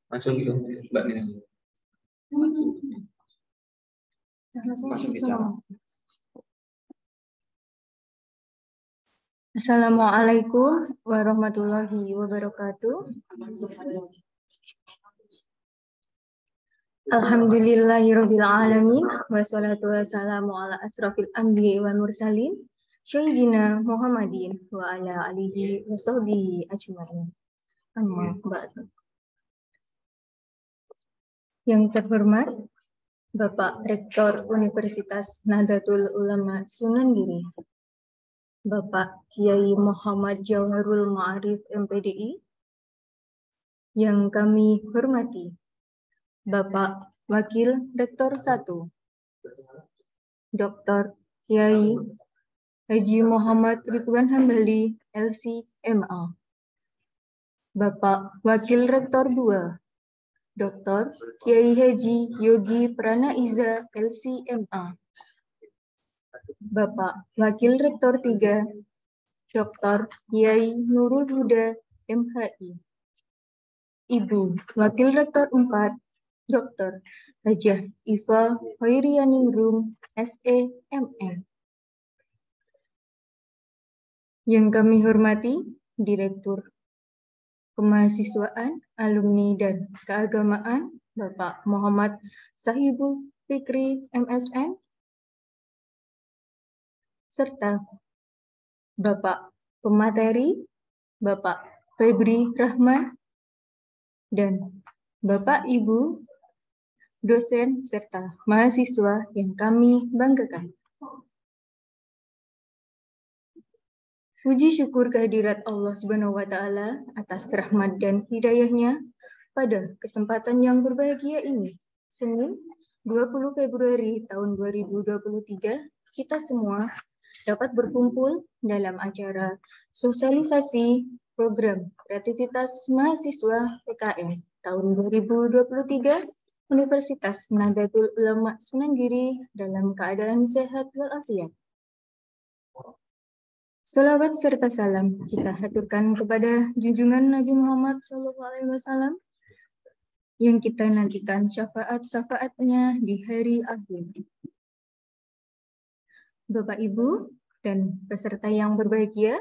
Langsung gitu, Mbak Nina. Assalamualaikum warahmatullahi wabarakatuh. Alhamdulillahirabbil alamin wassalatu wassalamu ala asrofil anbiya'i wal mursalin sayyidina Muhammadin wa ala alihi wa sahbihi ajmain. Amma ba'du. Yang terhormat Bapak Rektor Universitas Nahdlatul Ulama Sunan Giri, Bapak Kiai Muhammad Jauharul Ma'arif MPDI, yang kami hormati Bapak Wakil Rektor 1, Dr. Kiai Haji Muhammad Ridwan Hambali, LC.MA, Bapak Wakil Rektor 2, Dr. Kiai Haji Yogi Pranaiza, LC.MA, Bapak Wakil Rektor 3, Dr. Kiai Nurul Huda, MHI, Ibu Wakil Rektor 4, Dr. Hajah Iva Hoirianingrum, SE.MN. Yang kami hormati Direktur Kemahasiswaan, Alumni, dan Keagamaan, Bapak Muhammad Sahibul Fikri, MSN, serta Bapak Pemateri, Bapak Febri Rahman, dan Bapak Ibu dosen serta mahasiswa yang kami banggakan. Puji syukur kehadirat Allah Subhanahu wa Ta'ala atas rahmat dan hidayahnya pada kesempatan yang berbahagia ini, Senin 20 Februari tahun 2023, kita semua dapat berkumpul dalam acara sosialisasi program kreativitas mahasiswa PKN tahun 2023 Universitas Nahdlatul Ulama Sunan Giri dalam keadaan sehat walafiat. Salawat serta salam kita haturkan kepada junjungan Nabi Muhammad SAW yang kita nantikan syafaat-syafaatnya di hari akhir. Bapak, Ibu, dan peserta yang berbahagia,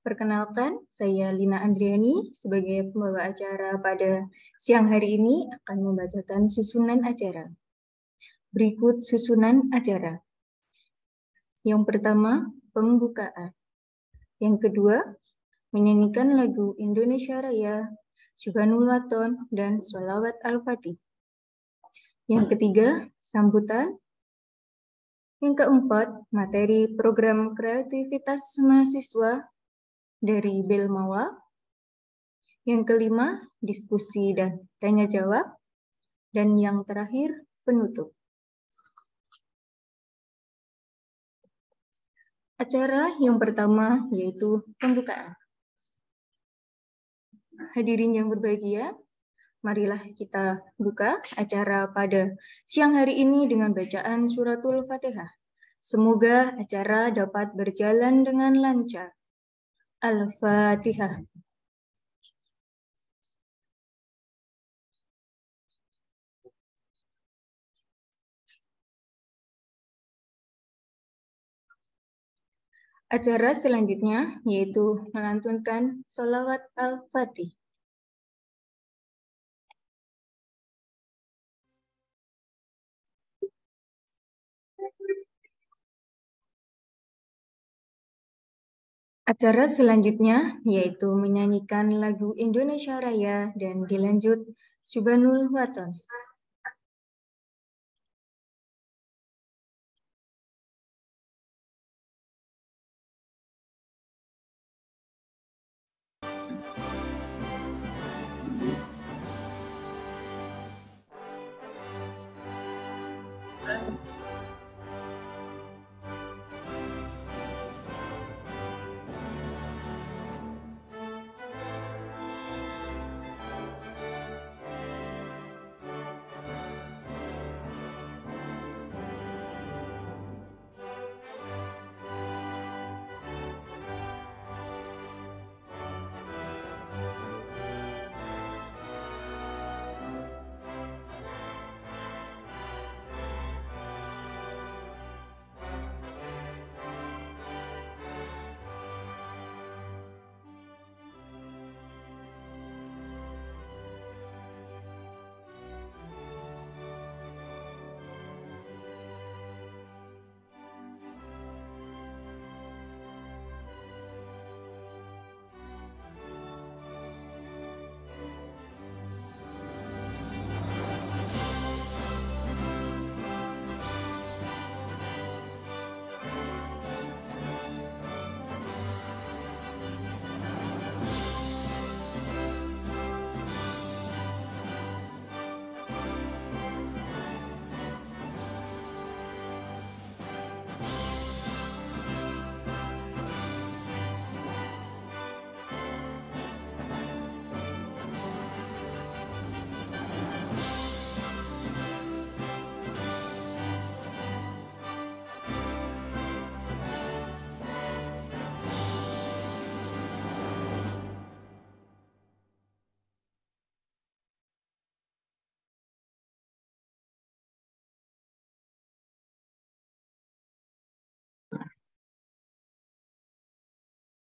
perkenalkan saya Lina Andriani sebagai pembawa acara pada siang hari ini akan membacakan susunan acara. Berikut susunan acara. Yang pertama, pembukaan. Yang kedua, menyanyikan lagu Indonesia Raya, Subhanul Waton, dan Sholawat Al-Fatih. Yang ketiga, sambutan. Yang keempat, materi program kreativitas mahasiswa dari Belmawa. Yang kelima, diskusi dan tanya jawab. Dan yang terakhir, penutup. Acara yang pertama yaitu pembukaan. Hadirin yang berbahagia, marilah kita buka acara pada siang hari ini dengan bacaan suratul Fatihah. Semoga acara dapat berjalan dengan lancar. Al-Fatihah. Acara selanjutnya yaitu melantunkan Sholawat Al-Fatih. Acara selanjutnya yaitu menyanyikan lagu Indonesia Raya dan dilanjut Subhanul Waton.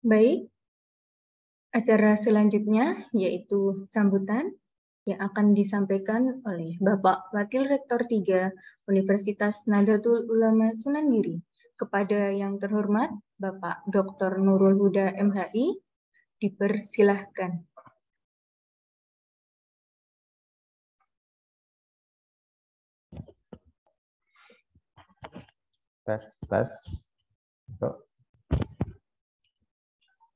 Baik, acara selanjutnya yaitu sambutan yang akan disampaikan oleh Bapak Wakil Rektor 3 Universitas Nahdlatul Ulama Sunan Giri. Kepada yang terhormat Bapak Dr. Nurul Huda MHI, dipersilahkan. Tes.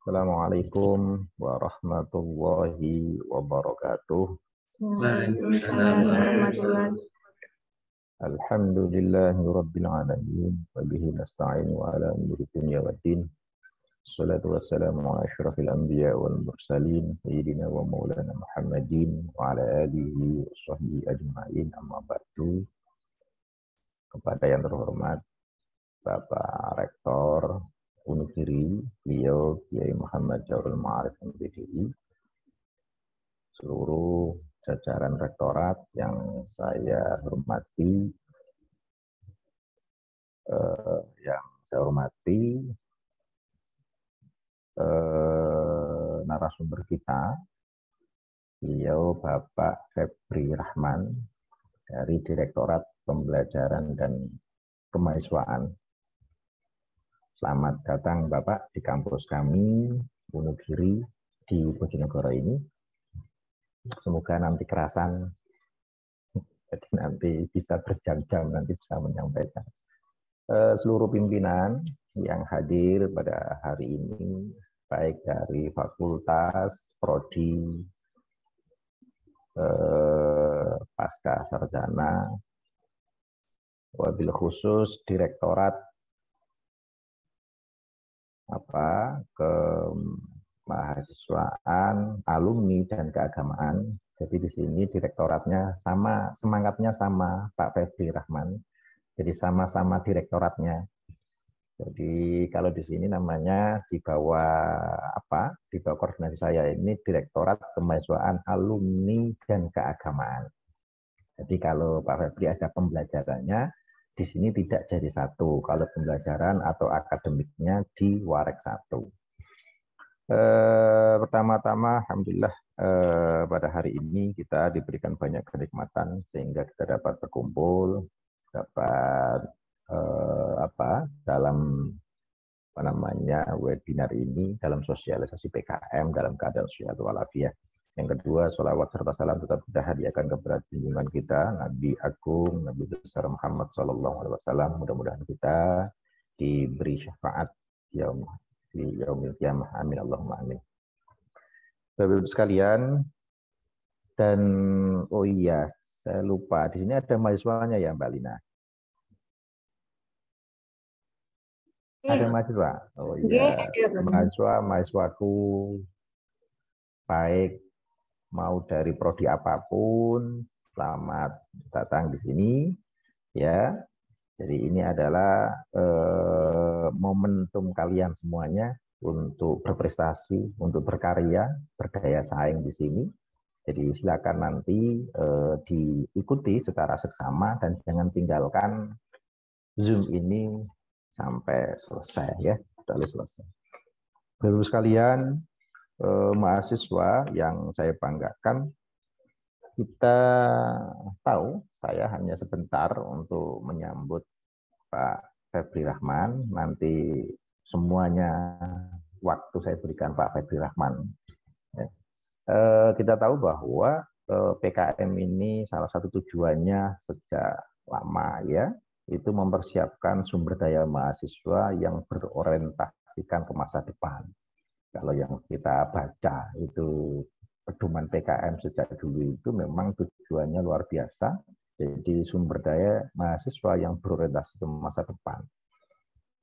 Assalamualaikum warahmatullahi wabarakatuh. Waalaikumsalam warahmatullahi wabarakatuh. Alhamdulillahi rabbil alamin wa bihi nasta'in wa ala umuri dunya waddin. Salatu wassalamu ala asyrafil anbiya wal mursalin sayyidina wa maulana Muhammadin wa ala alihi wa sahbihi ajma'in, amma ba'du. Kepada yang terhormat Bapak Rektor Unugiri, beliau Kiai Muhammad Jaurul Ma'arif MPDI, seluruh jajaran rektorat yang saya hormati, narasumber kita, beliau Bapak Febri Rahman dari Direktorat Pembelajaran dan Kemahasiswaan. Selamat datang Bapak di kampus kami, Wonogiri, di Bojonegoro ini. Semoga nanti kerasan, jadi nanti bisa berjam-jam, nanti bisa menyampaikan. Seluruh pimpinan yang hadir pada hari ini, baik dari fakultas, prodi, pasca sarjana, wabil khusus direktorat kemahasiswaan, alumni dan keagamaan. Jadi di sini direktoratnya sama, semangatnya sama Pak Febri Rahman. Jadi sama-sama direktoratnya. Jadi kalau di sini namanya di bawah di bawah koordinasi saya ini Direktorat Kemahasiswaan, Alumni dan Keagamaan. Jadi kalau Pak Febri ada pembelajarannya, di sini tidak jadi satu. Kalau pembelajaran atau akademiknya di Warek 1. Pertama-tama, alhamdulillah pada hari ini kita diberikan banyak kenikmatan sehingga kita dapat berkumpul, dapat dalam webinar ini dalam sosialisasi PKM dalam keadaan sehat walafiat. Yang kedua, sholawat serta salam tetap kita hadiahkan kepada junjungan kita, Nabi Agung, Nabi besar Muhammad SAW. Mudah-mudahan kita diberi syafaat di yaumil qiyamah. Amin Allahumma amin. Bapak-Ibu sekalian, dan oh iya, saya lupa di sini ada mahasiswanya ya Mbak Lina. Ada mahasiswa? Oh iya, mahasiswaku baik mau dari prodi apapun, selamat datang di sini ya. Jadi ini adalah momentum kalian semuanya untuk berprestasi, untuk berkarya, berdaya saing di sini. Jadi silakan nanti diikuti secara seksama dan jangan tinggalkan Zoom ini sampai selesai ya, sudah selesai. Bapak sekalian, mahasiswa yang saya banggakan, kita tahu saya hanya sebentar untuk menyambut Pak Febri Rahman. Nanti semuanya waktu saya berikan Pak Febri Rahman. Kita tahu bahwa PKM ini salah satu tujuannya sejak lama ya, itu mempersiapkan sumber daya mahasiswa yang berorientasikan ke masa depan. Kalau yang kita baca itu pedoman PKM sejak dulu itu memang tujuannya luar biasa. Jadi sumber daya mahasiswa yang berorientasi ke masa depan.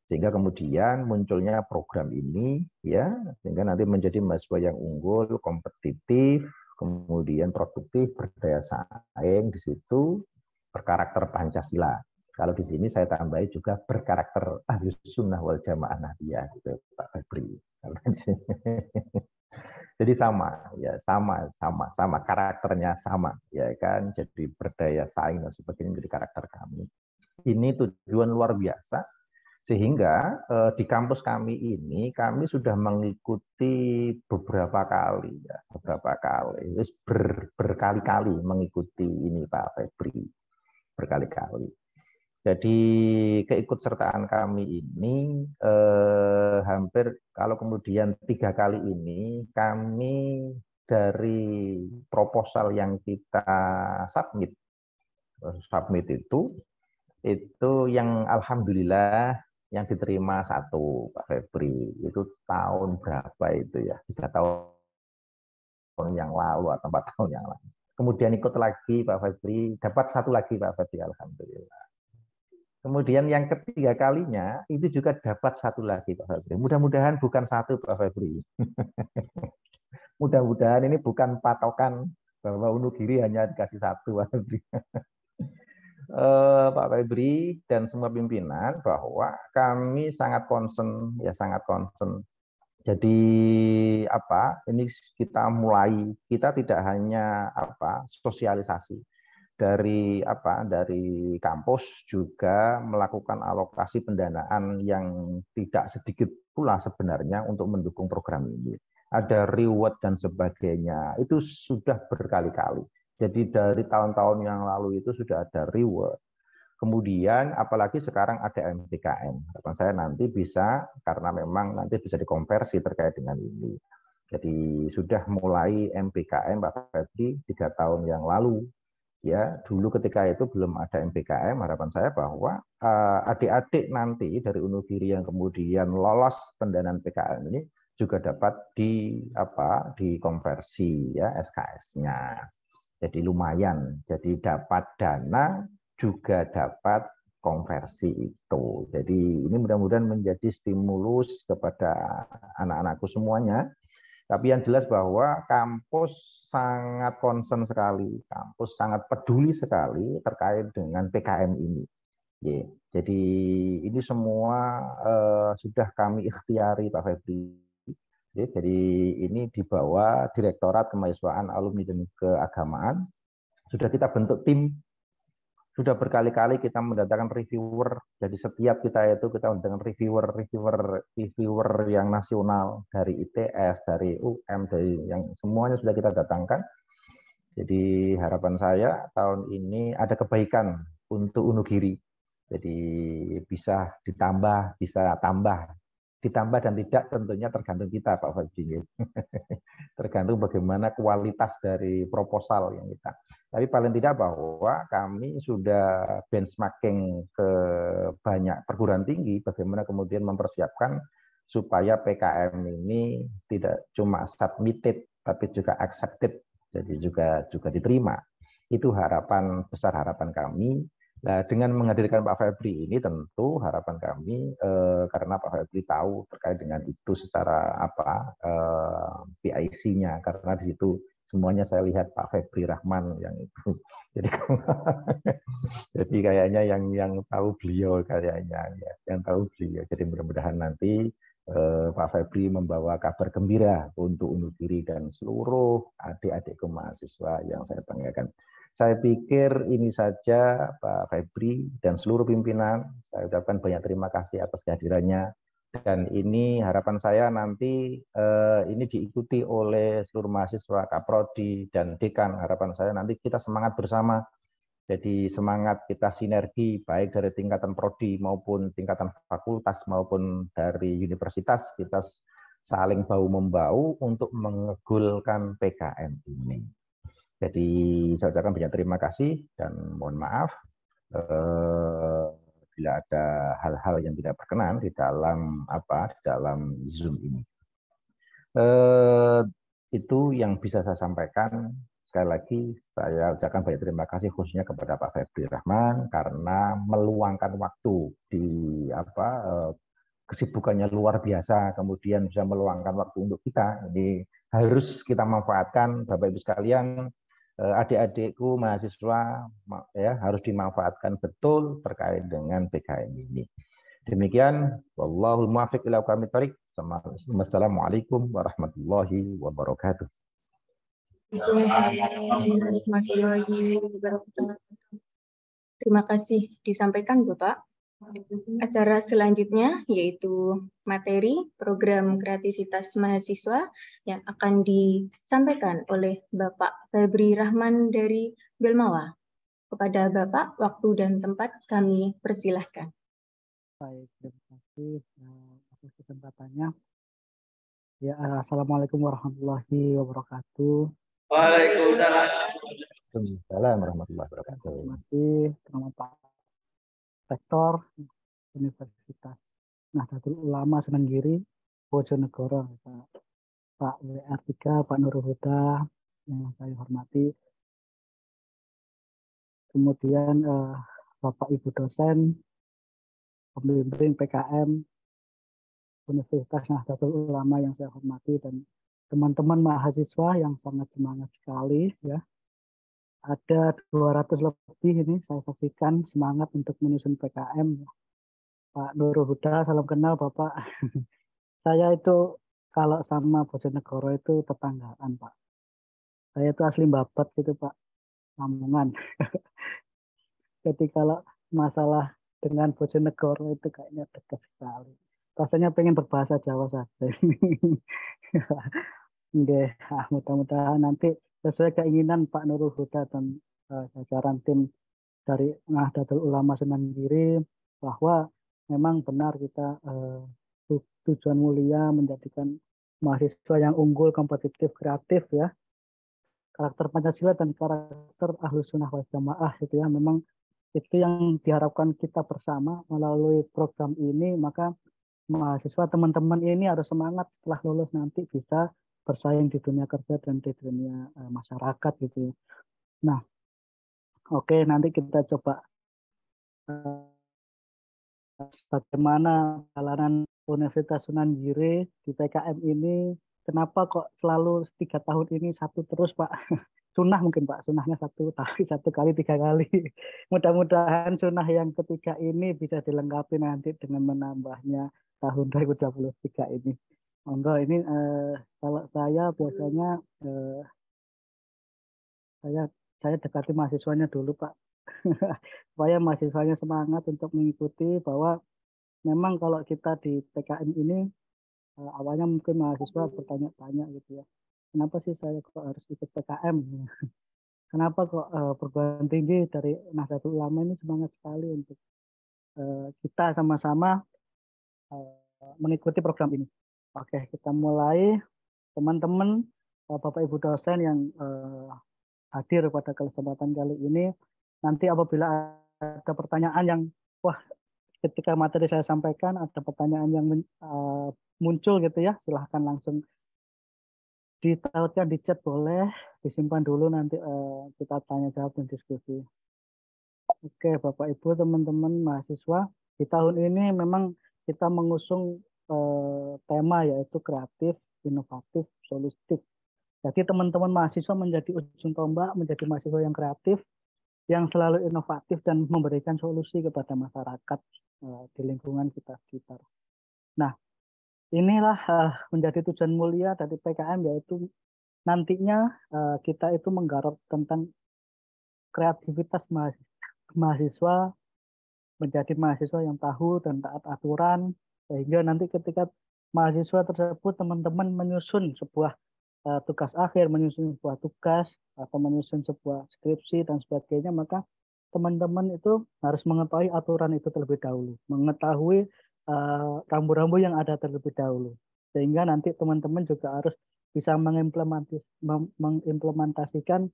Sehingga kemudian munculnya program ini ya, sehingga nanti menjadi mahasiswa yang unggul, kompetitif, kemudian produktif, berdaya saing di situ, berkarakter Pancasila. Kalau di sini saya tambahi juga berkarakter Ahlus Sunnah wal Jamaah Nahdliyah gitu Pak Febri. Jadi sama karakternya sama ya kan, jadi berdaya saing dan sebagainya menjadi karakter kami. Ini tujuan luar biasa Sehingga di kampus kami ini kami sudah mengikuti beberapa kali, ya, berkali-kali mengikuti ini Pak Febri, berkali-kali. Jadi keikutsertaan kami ini hampir kalau kemudian 3 kali ini kami dari proposal yang kita submit itu yang alhamdulillah yang diterima 1 Pak Febri. Itu tahun berapa itu ya? 3 tahun yang lalu atau 4 tahun yang lalu. Kemudian ikut lagi Pak Febri, dapat 1 lagi Pak Febri, alhamdulillah. Kemudian yang ketiga kalinya itu juga dapat 1 lagi Pak Febri. Mudah-mudahan bukan 1 Pak Febri. Mudah-mudahan ini bukan patokan bahwa Wonogiri hanya dikasih 1 Pak Febri. Pak Febri dan semua pimpinan bahwa kami sangat concern, ya sangat concern. Jadi ini kita mulai, kita tidak hanya sosialisasi dari kampus juga melakukan alokasi pendanaan yang tidak sedikit pula sebenarnya untuk mendukung program ini. Ada reward dan sebagainya, itu sudah berkali-kali. Jadi dari tahun-tahun yang lalu itu sudah ada reward. Kemudian apalagi sekarang ada MPKM. Harapan saya nanti bisa, karena memang nanti bisa dikonversi terkait dengan ini. Jadi sudah mulai MPKM Pak Febri 3 tahun yang lalu. Ya, dulu ketika itu belum ada MPKM, harapan saya bahwa adik-adik nanti dari Wonogiri yang kemudian lolos pendanaan PKM ini juga dapat dikonversi ya SKS-nya. Jadi lumayan. Jadi dapat dana juga dapat konversi itu. Jadi ini mudah-mudahan menjadi stimulus kepada anak-anakku semuanya. Tapi yang jelas bahwa kampus sangat concern sekali, kampus sangat peduli sekali terkait dengan PKM ini. Jadi ini semua sudah kami ikhtiari Pak Febri. Jadi ini di bawah Direktorat Kemahasiswaan Alumni dan Keagamaan sudah kita bentuk tim. Sudah berkali-kali kita mendatangkan reviewer. Jadi setiap kita mendatangkan reviewer yang nasional dari ITS, dari UM, dari yang semuanya sudah kita datangkan. Jadi harapan saya tahun ini ada kebaikan untuk Wonogiri. Jadi bisa ditambah, bisa tambah. Ditambah dan tidak tentunya tergantung kita Pak Febri. Tergantung bagaimana kualitas dari proposal yang kita. Tapi paling tidak bahwa kami sudah benchmarking ke banyak perguruan tinggi, bagaimana kemudian mempersiapkan supaya PKM ini tidak cuma submitted, tapi juga accepted, jadi juga diterima. Itu besar harapan kami. Nah, dengan menghadirkan Pak Febri ini tentu harapan kami karena Pak Febri tahu terkait dengan itu secara PIC-nya, karena di situ semuanya saya lihat Pak Febri Rahman yang itu. Jadi kayaknya yang tahu beliau kayaknya, ya, yang tahu beliau. Jadi mudah-mudahan nanti Pak Febri membawa kabar gembira untuk Wonogiri dan seluruh adik-adikku mahasiswa yang saya banggakan. Saya pikir ini saja Pak Febri dan seluruh pimpinan. Saya ucapkan banyak terima kasih atas kehadirannya. Dan ini harapan saya nanti ini diikuti oleh seluruh mahasiswa, Kaprodi, dan Dekan. Harapan saya nanti kita semangat bersama. Jadi semangat kita sinergi baik dari tingkatan prodi maupun tingkatan fakultas maupun dari universitas, kita saling bahu-membahu untuk mengegulkan PKM ini. Jadi saya ucapkan banyak terima kasih dan mohon maaf bila ada hal-hal yang tidak berkenan di dalam Zoom ini. Itu yang bisa saya sampaikan. Sekali lagi saya ucapkan banyak terima kasih khususnya kepada Pak Febri Rahman karena meluangkan waktu di kesibukannya luar biasa, kemudian bisa meluangkan waktu untuk kita. Ini harus kita manfaatkan, Bapak Ibu sekalian. Adik-adikku mahasiswa ya harus dimanfaatkan betul terkait dengan PKM ini. Demikian, wallahul muwaffiq ila aqwamit thoriq. Wassalamualaikum warahmatullahi wabarakatuh. Terima kasih disampaikan Bapak. Acara selanjutnya yaitu materi program kreativitas mahasiswa yang akan disampaikan oleh Bapak Febri Rahman dari Belmawa. Kepada Bapak, waktu dan tempat kami persilahkan. Baik, terima kasih atas kesempatannya. Ya, Assalamualaikum warahmatullahi wabarakatuh. Waalaikumsalam. Waalaikumsalam warahmatullahi wabarakatuh. Terima kasih kepada Pak Rektor Universitas Nahdlatul Ulama Senanggiri, Bojonegoro, Pak WR3, Pak Nurul Huda, yang saya hormati. Kemudian Bapak Ibu dosen, pembimbing PKM Universitas Nahdlatul Ulama yang saya hormati, dan teman-teman mahasiswa yang sangat semangat sekali ya. Ada 200 lebih ini saya saksikan semangat untuk menyusun PKM. Pak Nurul Huda, salam kenal Bapak. Saya itu kalau sama Bojonegoro itu tetanggaan Pak. Saya itu asli Babat gitu Pak, Lamongan. Jadi kalau masalah dengan Bojonegoro itu kayaknya dekat sekali. Rasanya pengen berbahasa Jawa saja. Mudah-mudahan nanti sesuai keinginan Pak Nurul Huda dan jajaran tim dari Nahdlatul Ulama Senanggiri, bahwa memang benar kita tujuan mulia menjadikan mahasiswa yang unggul, kompetitif, kreatif ya. Karakter Pancasila dan karakter Ahlus Sunnah wal Jamaah itu ya, memang itu yang diharapkan kita bersama melalui program ini. Maka mahasiswa teman-teman ini harus semangat setelah lulus nanti bisa bersaing di dunia kerja dan di dunia masyarakat gitu ya. Nah, oke, nanti kita coba bagaimana perjalanan Universitas Sunan Giri di PKM ini. Kenapa kok selalu 3 tahun ini satu terus Pak? Sunnah mungkin Pak, sunnahnya satu kali 3 kali. Mudah-mudahan sunnah yang ketiga ini bisa dilengkapi nanti dengan menambahnya tahun 2023 ini. Monggo ini kalau saya biasanya saya dekati mahasiswanya dulu Pak, supaya mahasiswanya semangat untuk mengikuti, bahwa memang kalau kita di PKM ini awalnya mungkin mahasiswa bertanya-tanya gitu ya, kenapa sih saya kok harus ikut PKM? Kenapa kok perguruan tinggi dari Nahdlatul Ulama ini semangat sekali untuk kita sama-sama mengikuti program ini. Oke, kita mulai. Teman-teman, Bapak Ibu dosen yang hadir pada kesempatan kali ini, nanti apabila ada pertanyaan yang, wah, ketika materi saya sampaikan ada pertanyaan yang muncul gitu ya, silahkan langsung ditautkan di chat, boleh disimpan dulu, nanti kita tanya jawab dan diskusi. Oke, Bapak Ibu, teman-teman mahasiswa, di tahun ini memang kita mengusung tema yaitu kreatif, inovatif, solutif. Jadi teman-teman mahasiswa menjadi ujung tombak, menjadi mahasiswa yang kreatif, yang selalu inovatif dan memberikan solusi kepada masyarakat di lingkungan kita sekitar. Nah, inilah menjadi tujuan mulia dari PKM, yaitu nantinya kita itu menggarap tentang kreativitas mahasiswa menjadi mahasiswa yang tahu dan taat aturan, sehingga nanti ketika mahasiswa tersebut teman-teman menyusun sebuah tugas akhir, menyusun sebuah tugas atau menyusun sebuah skripsi dan sebagainya, maka teman-teman itu harus mengetahui aturan itu terlebih dahulu, mengetahui rambu-rambu yang ada terlebih dahulu, sehingga nanti teman-teman juga harus bisa mengimplementasikan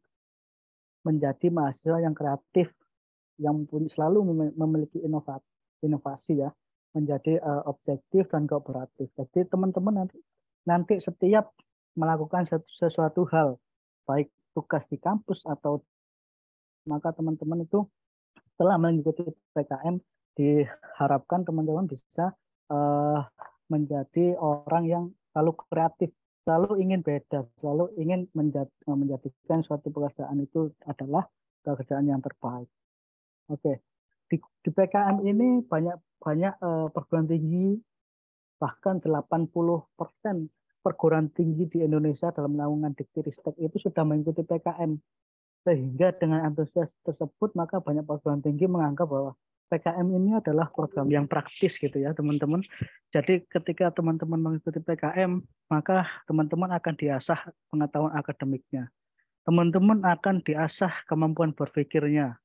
menjadi mahasiswa yang kreatif, yang selalu memiliki inovasi ya, menjadi objektif dan kooperatif. Jadi teman-teman nanti setiap melakukan sesuatu hal, baik tugas di kampus atau, maka teman-teman itu setelah mengikuti PKM diharapkan teman-teman bisa menjadi orang yang selalu kreatif, selalu ingin beda, selalu ingin menjadikan suatu pekerjaan itu adalah pekerjaan yang terbaik. Oke, di PKM ini banyak perguruan tinggi, bahkan 80% perguruan tinggi di Indonesia dalam naungan Dikti-Ristek itu sudah mengikuti PKM. Sehingga dengan antusias tersebut, maka banyak perguruan tinggi menganggap bahwa PKM ini adalah program yang praktis gitu ya teman-teman. Jadi ketika teman-teman mengikuti PKM, maka teman-teman akan diasah pengetahuan akademiknya. Teman-teman akan diasah kemampuan berpikirnya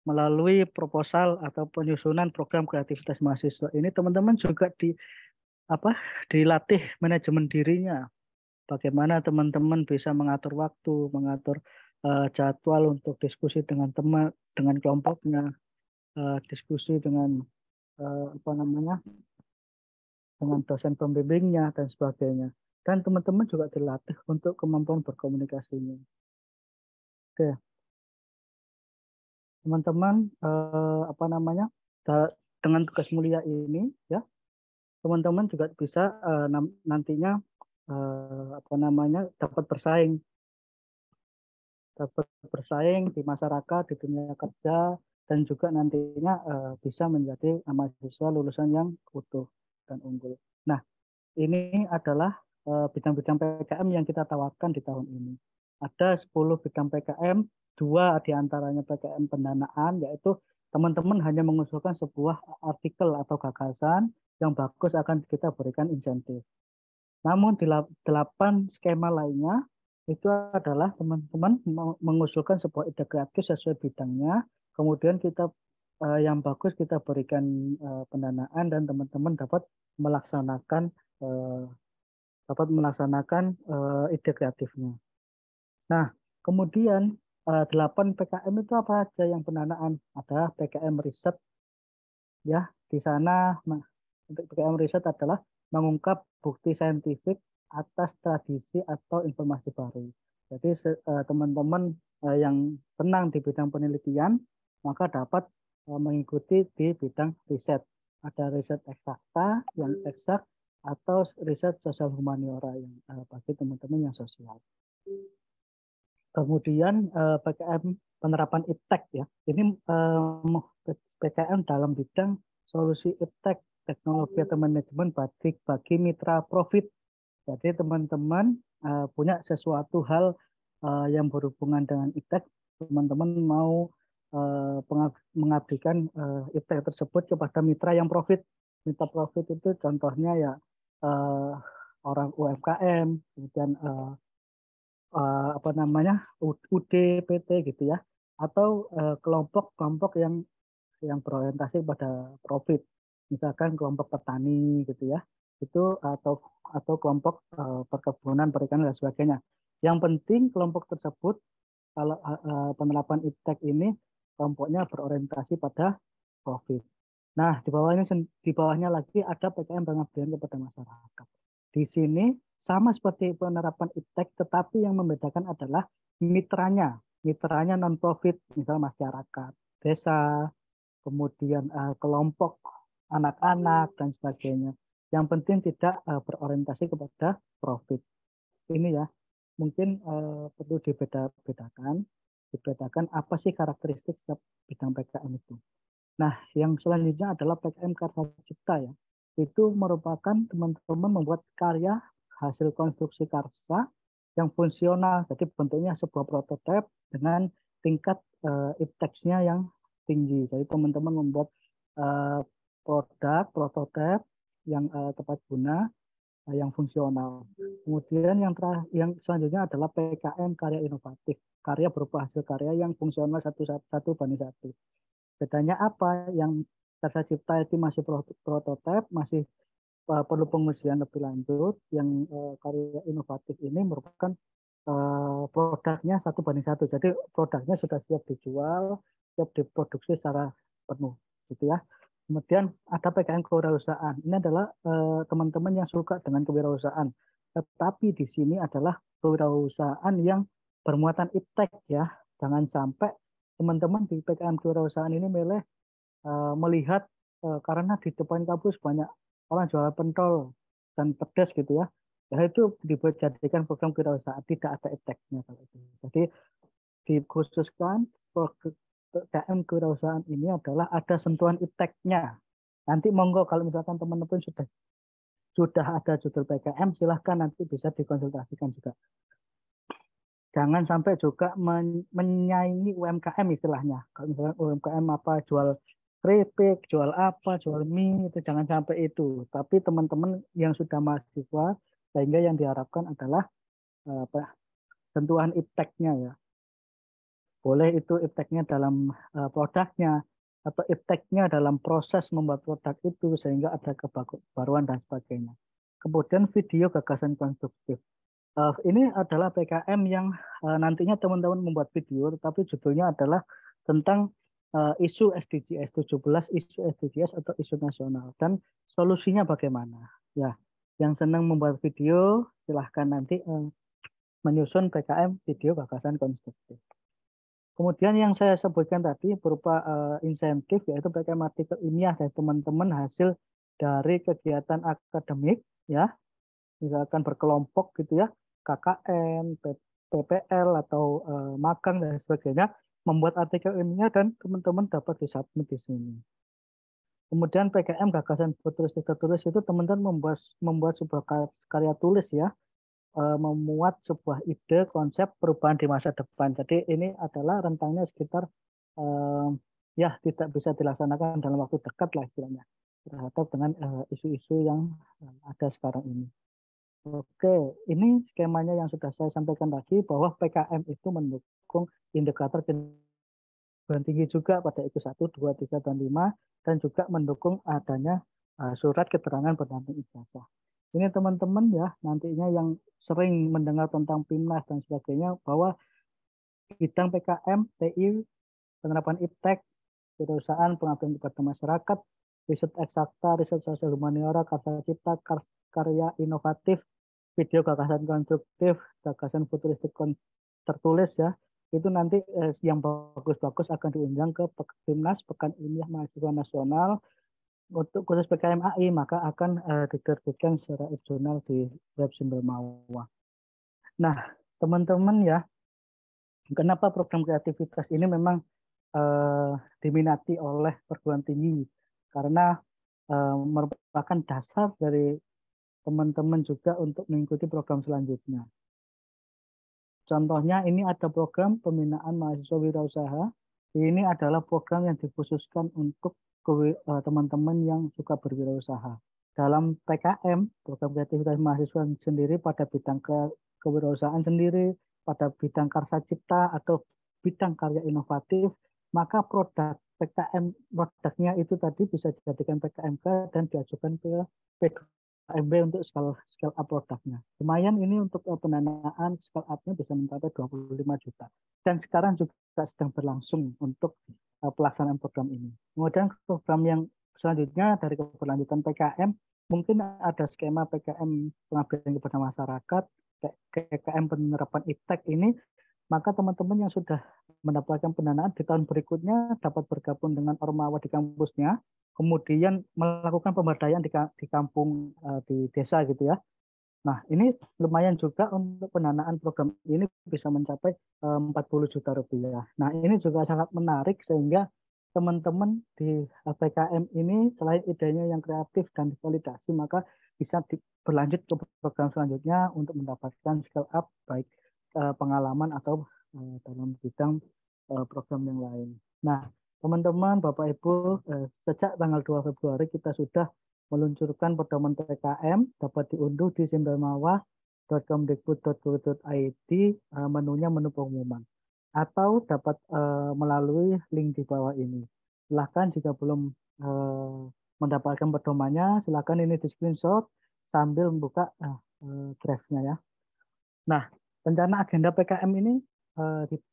melalui proposal atau penyusunan program kreativitas mahasiswa. Ini teman-teman juga dilatih manajemen dirinya. Bagaimana teman-teman bisa mengatur waktu, mengatur jadwal untuk diskusi dengan teman, dengan kelompoknya, diskusi dengan dengan dosen pembimbingnya dan sebagainya. Dan teman-teman juga dilatih untuk kemampuan berkomunikasinya. Oke, teman-teman dengan tugas mulia ini ya, teman-teman juga bisa nantinya dapat bersaing di masyarakat, di dunia kerja, dan juga nantinya bisa menjadi mahasiswa lulusan yang utuh dan unggul. Nah, ini adalah bidang-bidang PKM yang kita tawarkan di tahun ini. Ada 10 bidang PKM, 2 diantaranya PKM pendanaan, yaitu teman-teman hanya mengusulkan sebuah artikel atau gagasan yang bagus akan kita berikan insentif. Namun di 8 skema lainnya itu adalah teman-teman mengusulkan sebuah ide kreatif sesuai bidangnya, kemudian kita yang bagus kita berikan pendanaan dan teman-teman dapat melaksanakan ide kreatifnya. Nah, kemudian 8 PKM itu apa aja yang pendanaan? Ada PKM riset, ya di sana untuk PKM riset adalah mengungkap bukti saintifik atas tradisi atau informasi baru. Jadi teman-teman yang senang di bidang penelitian maka dapat mengikuti di bidang riset. Ada riset eksakta yang eksak atau riset sosial humaniora yang bagi teman-teman yang sosial. Kemudian PKM penerapan iptek ya. Ini PKM dalam bidang solusi iptek teknologi atau manajemen bagi mitra profit. Jadi teman-teman punya sesuatu hal yang berhubungan dengan iptek, teman-teman mau mengabdikan iptek tersebut kepada mitra yang profit. Mitra profit itu contohnya ya orang UMKM, kemudian UD, PT gitu ya, atau kelompok-kelompok yang berorientasi pada profit, misalkan kelompok petani gitu ya, itu atau kelompok perkebunan, perikanan dan sebagainya. Yang penting kelompok tersebut kalau penerapan iptek ini kelompoknya berorientasi pada profit. Nah, di bawahnya lagi ada PKM pengabdian kepada masyarakat. Di sini sama seperti penerapan iptek, tetapi yang membedakan adalah mitranya non-profit, misal masyarakat, desa, kemudian kelompok anak-anak dan sebagainya. Yang penting tidak berorientasi kepada profit. Ini ya, mungkin perlu dibedakan apa sih karakteristik bidang PKM itu. Nah, yang selanjutnya adalah PKM Karya Cipta ya. Itu merupakan teman-teman membuat karya hasil konstruksi karsa yang fungsional. Jadi bentuknya sebuah prototipe dengan tingkat ipteksnya yang tinggi. Jadi teman-teman membuat produk prototipe yang tepat guna, yang fungsional. Kemudian yang selanjutnya adalah PKM karya inovatif. Karya berupa hasil karya yang fungsional satu banding satu. Bedanya apa? Yang Karya Cipta itu masih prototipe, masih perlu pengujian lebih lanjut. Yang karya inovatif ini merupakan produknya 1:1. Jadi produknya sudah siap dijual, siap diproduksi secara penuh, gitu ya. Kemudian ada PKM kewirausahaan. Ini adalah teman-teman yang suka dengan kewirausahaan. Tetapi di sini adalah kewirausahaan yang bermuatan iptek ya. Jangan sampai teman-teman di PKM kewirausahaan ini melihat karena di depan kampus banyak orang jual pentol dan pedas gitu ya. Ya itu dijadikan program kewirausahaan, tidak ada ipteknya kalau itu. Jadi dikhususkan PKM kewirausahaan ini adalah ada sentuhan ipteknya. Nanti monggo kalau misalkan teman-teman sudah ada judul PKM, silahkan nanti bisa dikonsultasikan juga. Jangan sampai juga menyaingi UMKM istilahnya. Kalau misalnya UMKM jual keripik, jual apa, jual mie, itu jangan sampai itu. Tapi teman-teman yang sudah mahasiswa, sehingga yang diharapkan adalah sentuhan ipteknya ya. Boleh itu ipteknya dalam produknya, atau ipteknya dalam proses membuat produk itu, sehingga ada kebaruan dan sebagainya. Kemudian video gagasan konstruktif. Ini adalah PKM yang nantinya teman-teman membuat video, tapi judulnya adalah tentang isu SDGs 17, isu SDGs atau isu nasional, dan solusinya bagaimana. Ya, yang senang membuat video silahkan nanti menyusun PKM video gagasan konstruktif. Kemudian yang saya sebutkan tadi berupa insentif, yaitu PKM artikel ilmiah dari teman-teman hasil dari kegiatan akademik, ya, misalkan berkelompok gitu ya, KKN, PPL atau magang dan sebagainya, membuat artikel ilmiah dan teman-teman dapat disubmit di sini. Kemudian PKM gagasan futuristik tertulis itu teman-teman membuat sebuah karya tulis ya, memuat sebuah ide konsep perubahan di masa depan. Jadi ini adalah rentangnya sekitar ya tidak bisa dilaksanakan dalam waktu dekat lah istilahnya, terhadap dengan isu-isu yang ada sekarang ini. Oke, ini skemanya yang sudah saya sampaikan tadi, bahwa PKM itu mendukung indikator perguruan tinggi juga pada IQ 1, 2, 3, dan 5, dan juga mendukung adanya surat keterangan pendamping ijazah. Ini teman-teman ya, nantinya yang sering mendengar tentang PIMNAS dan sebagainya, bahwa bidang PKM, TI, penerapan iptek, perusahaan, pengabdian kepada masyarakat, riset eksakta, riset sosial humaniora, karya cipta, karya inovatif, video gagasan konstruktif, gagasan futuristik tertulis ya, itu nanti yang bagus-bagus akan diundang ke PIMNAS, Pekan Ilmiah Mahasiswa Nasional. Untuk khusus PKM AI maka akan diterbitkan secara jurnal di web Simbel Mawa. Nah, teman-teman ya, kenapa program kreativitas ini memang diminati oleh perguruan tinggi? Karena merupakan dasar dari teman-teman juga untuk mengikuti program selanjutnya. Contohnya ini ada program pembinaan mahasiswa wirausaha. Ini adalah program yang dikhususkan untuk teman-teman yang suka berwirausaha. Dalam PKM, program kreativitas mahasiswa sendiri pada bidang kewirausahaan sendiri, pada bidang karya cipta atau bidang karya inovatif, maka produk PKM produknya itu tadi bisa dijadikan PKMK dan diajukan ke PKMB untuk scale up produknya. Lumayan ini untuk pendanaan scale up-nya bisa mencapai 25 juta. Dan sekarang juga sedang berlangsung untuk pelaksanaan program ini. Kemudian program yang selanjutnya dari keberlanjutan PKM, mungkin ada skema PKM pengabdian kepada masyarakat, PKM penerapan iptek ini, maka teman-teman yang sudah mendapatkan pendanaan di tahun berikutnya dapat bergabung dengan Ormawa di kampusnya, kemudian melakukan pemberdayaan di kampung, di desa gitu ya. Nah, ini lumayan juga untuk pendanaan program ini bisa mencapai 40 juta rupiah. Nah, ini juga sangat menarik sehingga teman-teman di PKM ini selain idenya yang kreatif dan divalidasi, maka bisa berlanjut ke program selanjutnya untuk mendapatkan scale up baik pengalaman atau dalam bidang program yang lain. Nah, teman-teman, Bapak Ibu, sejak tanggal 2 Februari kita sudah meluncurkan pedoman PKM, dapat diunduh di simbelmawa.kemdikbud.go.id, menunya menu pengumuman. Atau dapat melalui link di bawah ini. Silahkan jika belum mendapatkan pedomannya, silahkan ini di screenshot sambil membuka draft-nya ya. Nah, rencana agenda PKM ini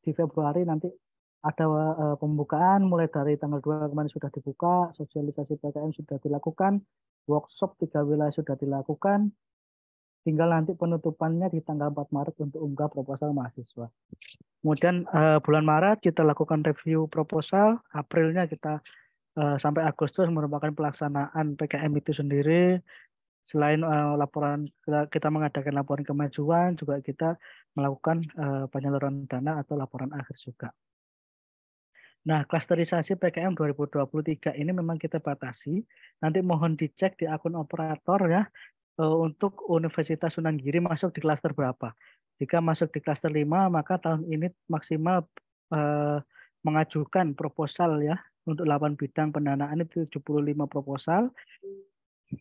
di Februari nanti ada pembukaan mulai dari tanggal 2 kemarin sudah dibuka, sosialisasi PKM sudah dilakukan, workshop 3 wilayah sudah dilakukan, tinggal nanti penutupannya di tanggal 4 Maret untuk unggah proposal mahasiswa. Kemudian bulan Maret kita lakukan review proposal, Aprilnya kita sampai Agustus merupakan pelaksanaan PKM itu sendiri. Selain laporan kita mengadakan laporan kemajuan, juga kita melakukan penyaluran dana atau laporan akhir juga. Nah, klasterisasi PKM 2023 ini memang kita batasi. Nanti mohon dicek di akun operator ya, untuk Universitas Sunan Giri masuk di klaster berapa. Jika masuk di klaster 5, maka tahun ini maksimal mengajukan proposal ya untuk 8 bidang pendanaan itu 75 proposal.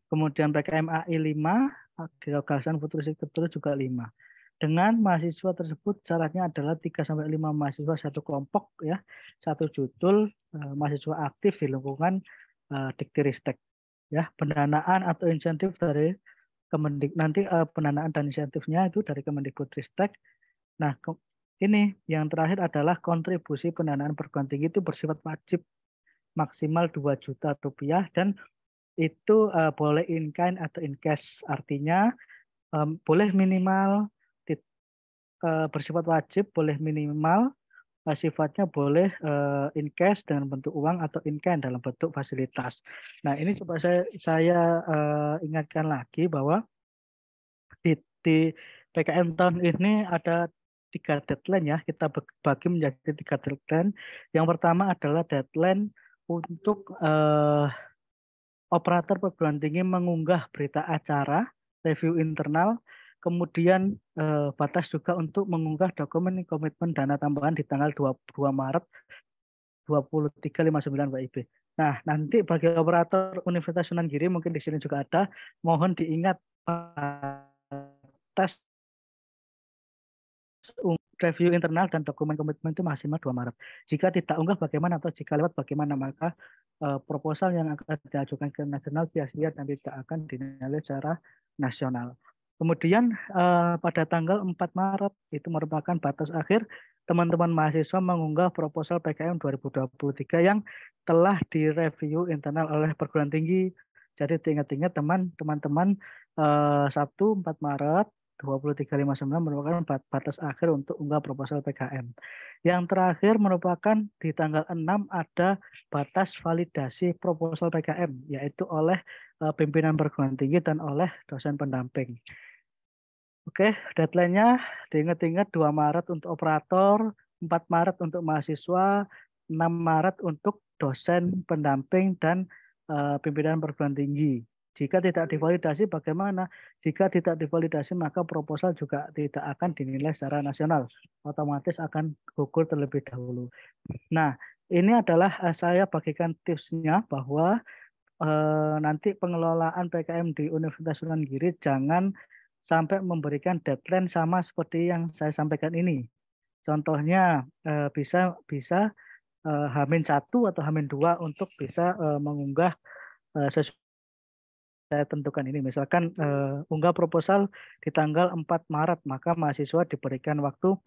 Kemudian PKMAI 5, gagasan futuristik tertulis juga 5. Dengan mahasiswa tersebut syaratnya adalah 3-5 mahasiswa satu kelompok ya, satu judul, mahasiswa aktif di lingkungan Diktiristek ya. Pendanaan atau insentif dari Kemendik, nanti pendanaan dan insentifnya itu dari Kemendikbudristek. Nah, ini yang terakhir adalah kontribusi pendanaan perguruan tinggi itu bersifat wajib maksimal 2 juta rupiah dan itu boleh in kind atau in cash, artinya boleh minimal bersifat wajib, boleh minimal sifatnya boleh in cash dengan bentuk uang atau in kind dalam bentuk fasilitas. Nah, ini coba saya ingatkan lagi bahwa di PKM tahun ini ada 3 deadline ya, kita bagi menjadi 3 deadline. Yang pertama adalah deadline untuk operator perguruan tinggi mengunggah berita acara, review internal, kemudian batas juga untuk mengunggah dokumen komitmen dana tambahan di tanggal 22 Maret 2359 WIB. Nah, nanti bagi operator Universitas Sunan Giri mungkin di sini juga ada, mohon diingat batas review internal dan dokumen komitmen itu maksimal 2 Maret. Jika tidak unggah bagaimana atau jika lewat bagaimana, maka proposal yang akan diajukan ke nasional sia-sia dan tidak akan dinilai secara nasional. Kemudian pada tanggal 4 Maret itu merupakan batas akhir teman-teman mahasiswa mengunggah proposal PKM 2023 yang telah direview internal oleh perguruan tinggi. Jadi diingat-ingat teman-teman Sabtu 4 Maret 2359 merupakan batas akhir untuk unggah proposal PKM. Yang terakhir merupakan di tanggal 6 ada batas validasi proposal PKM, yaitu oleh pimpinan perguruan tinggi dan oleh dosen pendamping. Oke, deadline-nya diingat-ingat 2 Maret untuk operator, 4 Maret untuk mahasiswa, 6 Maret untuk dosen pendamping dan pimpinan perguruan tinggi. Jika tidak divalidasi bagaimana? Jika tidak divalidasi maka proposal juga tidak akan dinilai secara nasional. Otomatis akan gugur terlebih dahulu. Nah, ini adalah saya bagikan tipsnya bahwa nanti pengelolaan PKM di Universitas Sunan Giri jangan sampai memberikan deadline sama seperti yang saya sampaikan ini. Contohnya bisa H-1 atau H-2 untuk bisa mengunggah sesuai saya tentukan ini. Misalkan unggah proposal di tanggal 4 Maret, maka mahasiswa diberikan waktu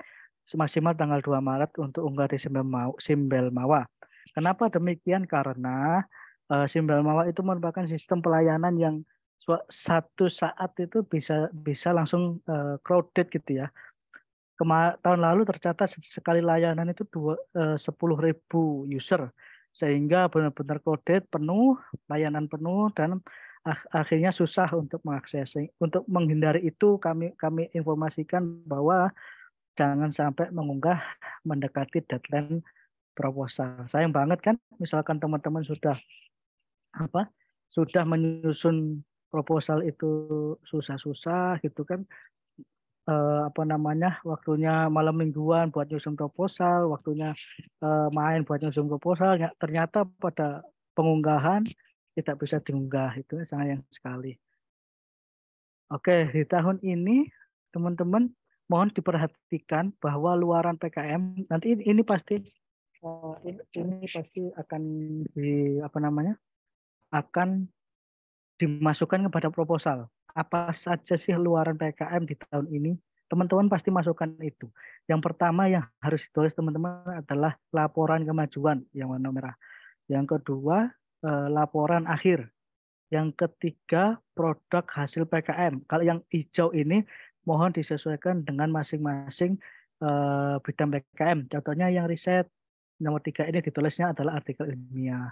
maksimal tanggal 2 Maret untuk unggah di Simbel Mawa. Kenapa demikian? Karena Simbel Mawa itu merupakan sistem pelayanan yang satu saat itu bisa langsung crowded gitu ya. Tahun lalu tercatat sekali layanan itu 10.000 user, sehingga benar-benar crowded, penuh, layanan penuh, dan akhirnya susah untuk mengakses. Untuk menghindari itu kami informasikan bahwa jangan sampai mengunggah mendekati deadline proposal. Sayang banget kan, misalkan teman-teman sudah menyusun proposal itu susah-susah gitu kan, waktunya malam mingguan buat nyusun proposal, waktunya main buat nyusun proposal, ternyata pada pengunggahan tidak bisa diunggah, itu sayang sekali. Oke, di tahun ini teman-teman mohon diperhatikan bahwa luaran PKM nanti ini pasti akan akan dimasukkan kepada proposal. Apa saja sih luaran PKM di tahun ini? Teman-teman pasti masukkan itu. Yang pertama yang harus ditulis teman-teman adalah laporan kemajuan yang warna merah. Yang kedua, laporan akhir. Yang ketiga, produk hasil PKM. Kalau yang hijau ini mohon disesuaikan dengan masing-masing bidang PKM. Contohnya yang riset nomor 3 ini ditulisnya adalah artikel ilmiah.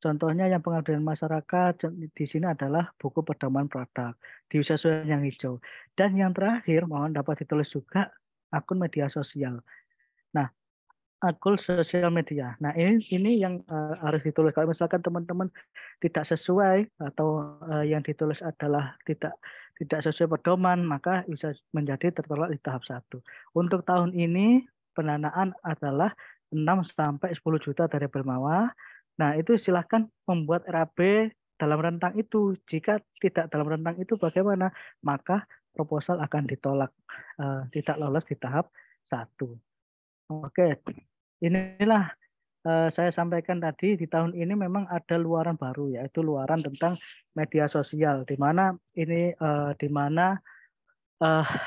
Contohnya yang pengabdian masyarakat di sini adalah buku pedoman produk. Disesuaikan yang hijau. Dan yang terakhir mohon dapat ditulis juga akun media sosial. Nah, akun sosial media. Nah, ini yang harus ditulis. Kalau misalkan teman-teman tidak sesuai atau yang ditulis adalah tidak sesuai pedoman, maka bisa menjadi tertolak di tahap 1. Untuk tahun ini pendanaan adalah sampai 10 juta dari bawah. Nah, itu silahkan membuat RAB dalam rentang itu. Jika tidak dalam rentang itu bagaimana? Maka proposal akan ditolak, tidak lolos di tahap 1. Oke, inilah saya sampaikan tadi di tahun ini memang ada luaran baru, yaitu luaran tentang media sosial, di mana ini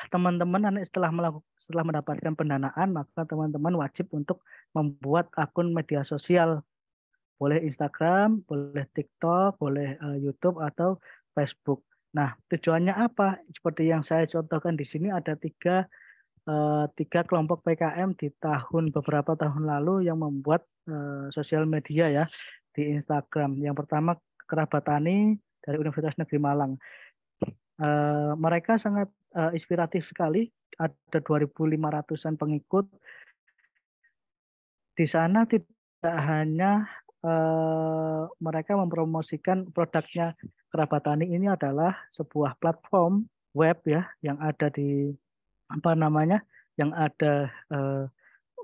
teman-teman nanti setelah mendapatkan pendanaan, maka teman-teman wajib untuk membuat akun media sosial, boleh Instagram, boleh TikTok, boleh YouTube atau Facebook. Nah, tujuannya apa? Seperti yang saya contohkan di sini ada tiga kelompok PKM di beberapa tahun lalu yang membuat sosial media ya di Instagram. Yang pertama Kerabat Tani dari Universitas Negeri Malang. Mereka sangat inspiratif sekali. Ada 2.500-an pengikut. Di sana tidak hanya mereka mempromosikan produknya. Kerabat Tani ini adalah sebuah platform web ya yang ada di yang ada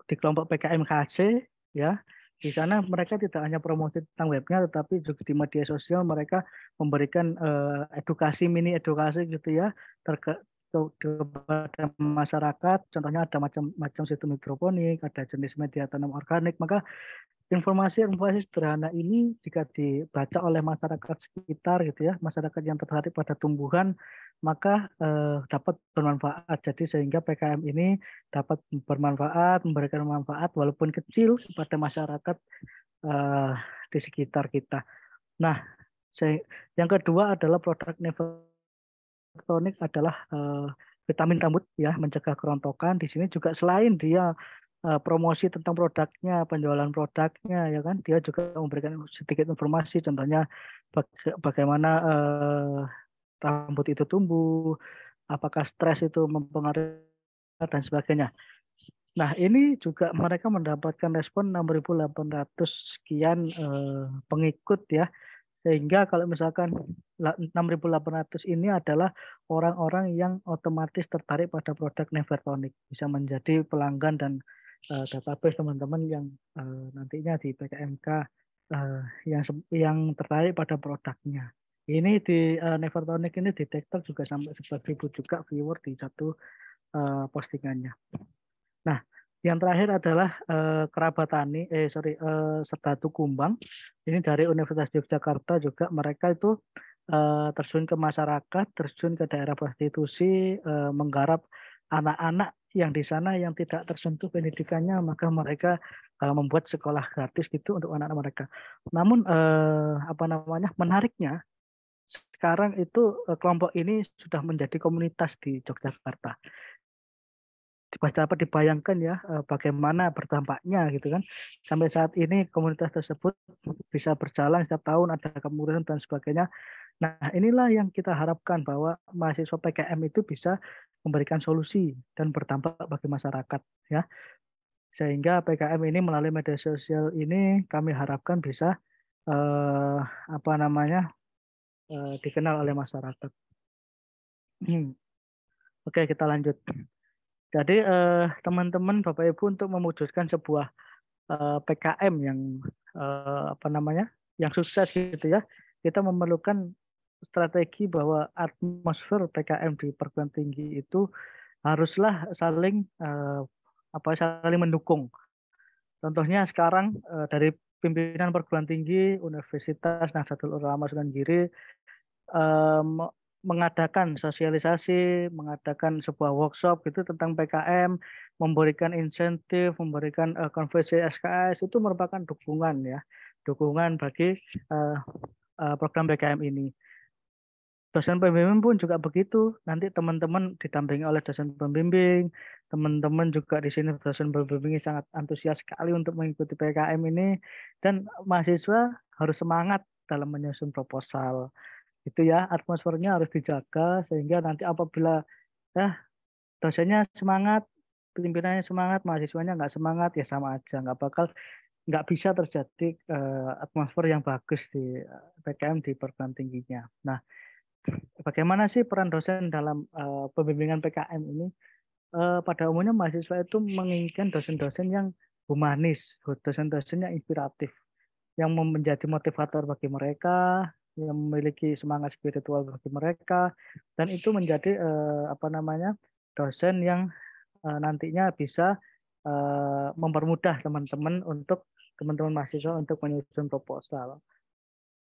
di kelompok PKMKC ya. Di sana mereka tidak hanya promosi tentang webnya, tetapi juga di media sosial mereka memberikan mini edukasi gitu ya kepada masyarakat. Contohnya ada macam sistem hidroponik, ada jenis media tanam organik. Maka informasi sederhana ini jika dibaca oleh masyarakat sekitar gitu ya, masyarakat yang tertarik pada tumbuhan, maka dapat bermanfaat. Jadi sehingga PKM ini dapat bermanfaat, memberikan manfaat walaupun kecil kepada masyarakat di sekitar kita. Nah, yang kedua adalah produk Nevertonic adalah vitamin rambut ya, mencegah kerontokan. Di sini juga selain dia promosi tentang produknya, penjualan produknya, ya kan, dia juga memberikan sedikit informasi, contohnya bagaimana rambut itu tumbuh, apakah stres itu mempengaruhi dan sebagainya. Nah, ini juga mereka mendapatkan respon 6.800 sekian pengikut ya. Sehingga kalau misalkan 6.800 ini adalah orang-orang yang otomatis tertarik pada produk Nevertonic, bisa menjadi pelanggan dan database teman-teman yang nantinya di PKMK yang tertarik pada produknya. Ini di Nevertonic ini di TikTok juga sampai 11.000 juga viewer di satu postingannya. Nah, yang terakhir adalah Kerabat Tani, Serdadu Kumbang. Ini dari Universitas Yogyakarta juga, mereka itu terjun ke masyarakat, terjun ke daerah prostitusi, menggarap anak-anak yang di sana yang tidak tersentuh pendidikannya, maka mereka membuat sekolah gratis gitu untuk anak-anak mereka. Namun menariknya sekarang itu kelompok ini sudah menjadi komunitas di Yogyakarta. Dapat dibayangkan ya bagaimana berdampaknya gitu kan. Sampai saat ini komunitas tersebut bisa berjalan setiap tahun, ada kemudahan dan sebagainya. Nah, inilah yang kita harapkan bahwa mahasiswa PKM itu bisa memberikan solusi dan berdampak bagi masyarakat ya. Sehingga PKM ini melalui media sosial ini kami harapkan bisa dikenal oleh masyarakat. Oke, kita lanjut. Jadi teman-teman Bapak Ibu untuk mewujudkan sebuah PKM yang yang sukses gitu ya, kita memerlukan strategi bahwa atmosfer PKM di perguruan tinggi itu haruslah saling mendukung. Contohnya sekarang dari pimpinan perguruan tinggi Universitas Nahdlatul Ulama Sunan Giri mengadakan sosialisasi, mengadakan sebuah workshop gitu tentang PKM, memberikan insentif, memberikan konversi SKS, itu merupakan dukungan bagi program PKM ini. Dosen pembimbing pun juga begitu. Nanti teman-teman didampingi oleh dosen pembimbing, teman-teman juga di sini dosen pembimbing sangat antusias sekali untuk mengikuti PKM ini, dan mahasiswa harus semangat dalam menyusun proposal. Itu ya, atmosfernya harus dijaga sehingga nanti apabila dosennya semangat, pimpinannya semangat, mahasiswanya nggak semangat, ya sama aja, nggak bisa terjadi atmosfer yang bagus di PKM di perguruan tingginya. Nah, bagaimana sih peran dosen dalam pembimbingan PKM ini? Pada umumnya mahasiswa itu menginginkan dosen-dosen yang humanis, dosen-dosen yang inspiratif, yang menjadi motivator bagi mereka, yang memiliki semangat spiritual bagi mereka, dan itu menjadi dosen yang nantinya bisa mempermudah teman-teman mahasiswa untuk menyusun proposal.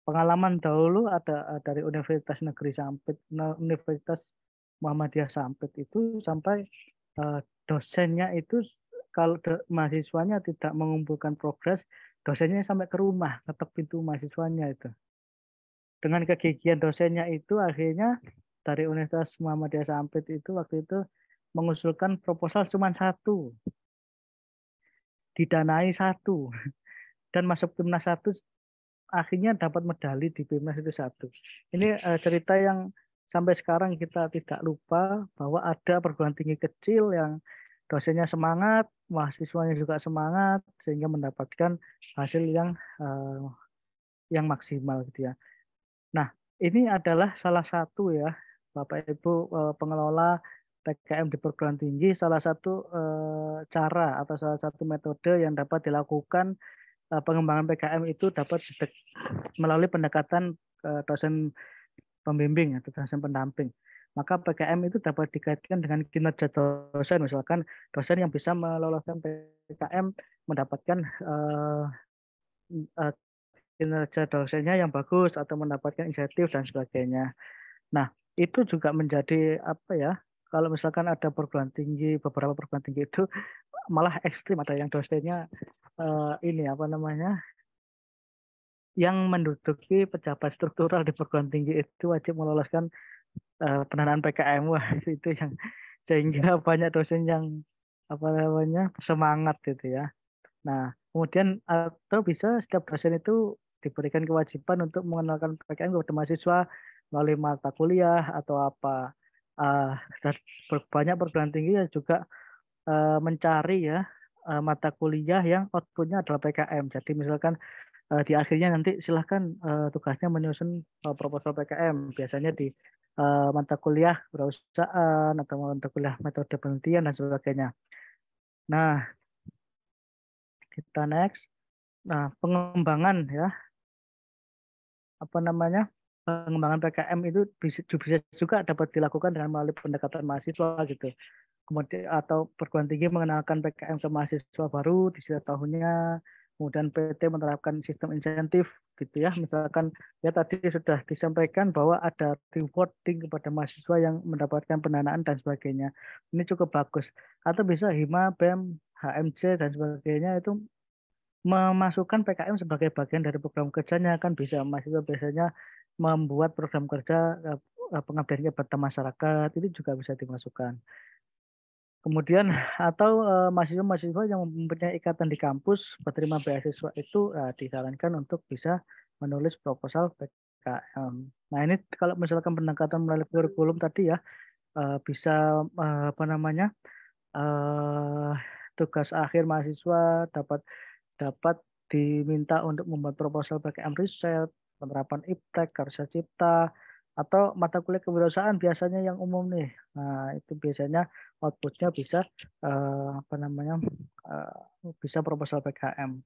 Pengalaman dahulu ada dari Universitas Negeri Sampit, Universitas Muhammadiyah Sampit itu sampai dosennya itu kalau mahasiswanya tidak mengumpulkan progres, dosennya sampai ke rumah, ketok pintu mahasiswanya itu. Dengan kegigihan dosennya itu akhirnya dari Universitas Muhammadiyah Sampit itu waktu itu mengusulkan proposal cuma satu, didanai satu, dan masuk timnas satu, akhirnya dapat medali di timnas itu satu. Ini cerita yang sampai sekarang kita tidak lupa bahwa ada perguruan tinggi kecil yang dosennya semangat, mahasiswanya juga semangat, sehingga mendapatkan hasil yang maksimal gitu ya. Nah, ini adalah salah satu ya, Bapak Ibu pengelola PKM di perguruan tinggi, salah satu cara atau salah satu metode yang dapat dilakukan pengembangan PKM itu dapat melalui pendekatan dosen pembimbing atau dosen pendamping. Maka PKM itu dapat dikaitkan dengan kinerja dosen, misalkan dosen yang bisa meloloskan PKM mendapatkan kinerja dosennya yang bagus atau mendapatkan insentif dan sebagainya. Nah, itu juga menjadi apa ya? Kalau misalkan ada perguruan tinggi, beberapa perguruan tinggi itu malah ekstrim, ada yang dosennya yang menduduki pejabat struktural di perguruan tinggi itu wajib meloloskan pendanaan PKM. Wah, itu yang sehingga banyak dosen yang semangat gitu ya. Nah, kemudian atau bisa setiap dosen itu diberikan kewajiban untuk mengenalkan PKM kepada mahasiswa melalui mata kuliah atau apa. Dan banyak perguruan tinggi yang juga mencari ya mata kuliah yang outputnya adalah PKM. Jadi misalkan di akhirnya nanti silahkan tugasnya menyusun proposal PKM. Biasanya di mata kuliah perusahaan atau mata kuliah metode penelitian dan sebagainya. Nah, kita next. Nah, pengembangan ya, pengembangan PKM itu bisa juga dapat dilakukan dengan melalui pendekatan mahasiswa gitu. Kemudian atau perguruan tinggi mengenalkan PKM ke mahasiswa baru di setiap tahunnya. Kemudian PT menerapkan sistem insentif gitu ya. Misalkan ya tadi sudah disampaikan bahwa ada rewarding kepada mahasiswa yang mendapatkan pendanaan dan sebagainya. Ini cukup bagus. Atau bisa HIMA, BEM, HMJ dan sebagainya itu memasukkan PKM sebagai bagian dari program kerjanya, kan bisa mahasiswa biasanya membuat program kerja pengabdian kepada masyarakat, itu juga bisa dimasukkan. Kemudian atau mahasiswa-mahasiswa yang mempunyai ikatan di kampus penerima beasiswa itu disarankan untuk bisa menulis proposal PKM. Nah, ini kalau misalkan pendekatan melalui kurikulum tadi ya bisa tugas akhir mahasiswa dapat diminta untuk membuat proposal PKM riset, penerapan iptek, karya cipta, atau mata kuliah kewirausahaan biasanya yang umum nih. Nah, itu biasanya outputnya bisa bisa proposal PKM.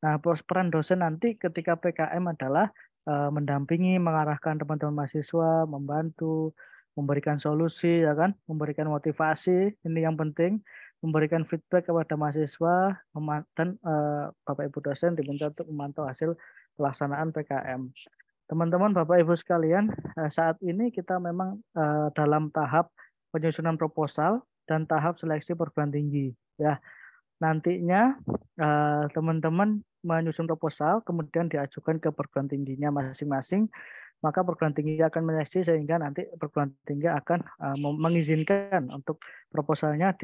Nah, peran dosen nanti ketika PKM adalah mendampingi, mengarahkan teman-teman mahasiswa, membantu, memberikan solusi, ya kan, memberikan motivasi, ini yang penting, memberikan feedback kepada mahasiswa, dan Bapak Ibu dosen diminta untuk memantau hasil pelaksanaan PKM. Teman-teman, Bapak Ibu sekalian, saat ini kita memang dalam tahap penyusunan proposal dan tahap seleksi perguruan tinggi. Ya, nantinya teman-teman menyusun proposal, kemudian diajukan ke perguruan tingginya masing-masing. Maka perguruan tinggi akan menyeleksi sehingga nanti perguruan tinggi akan mengizinkan untuk proposalnya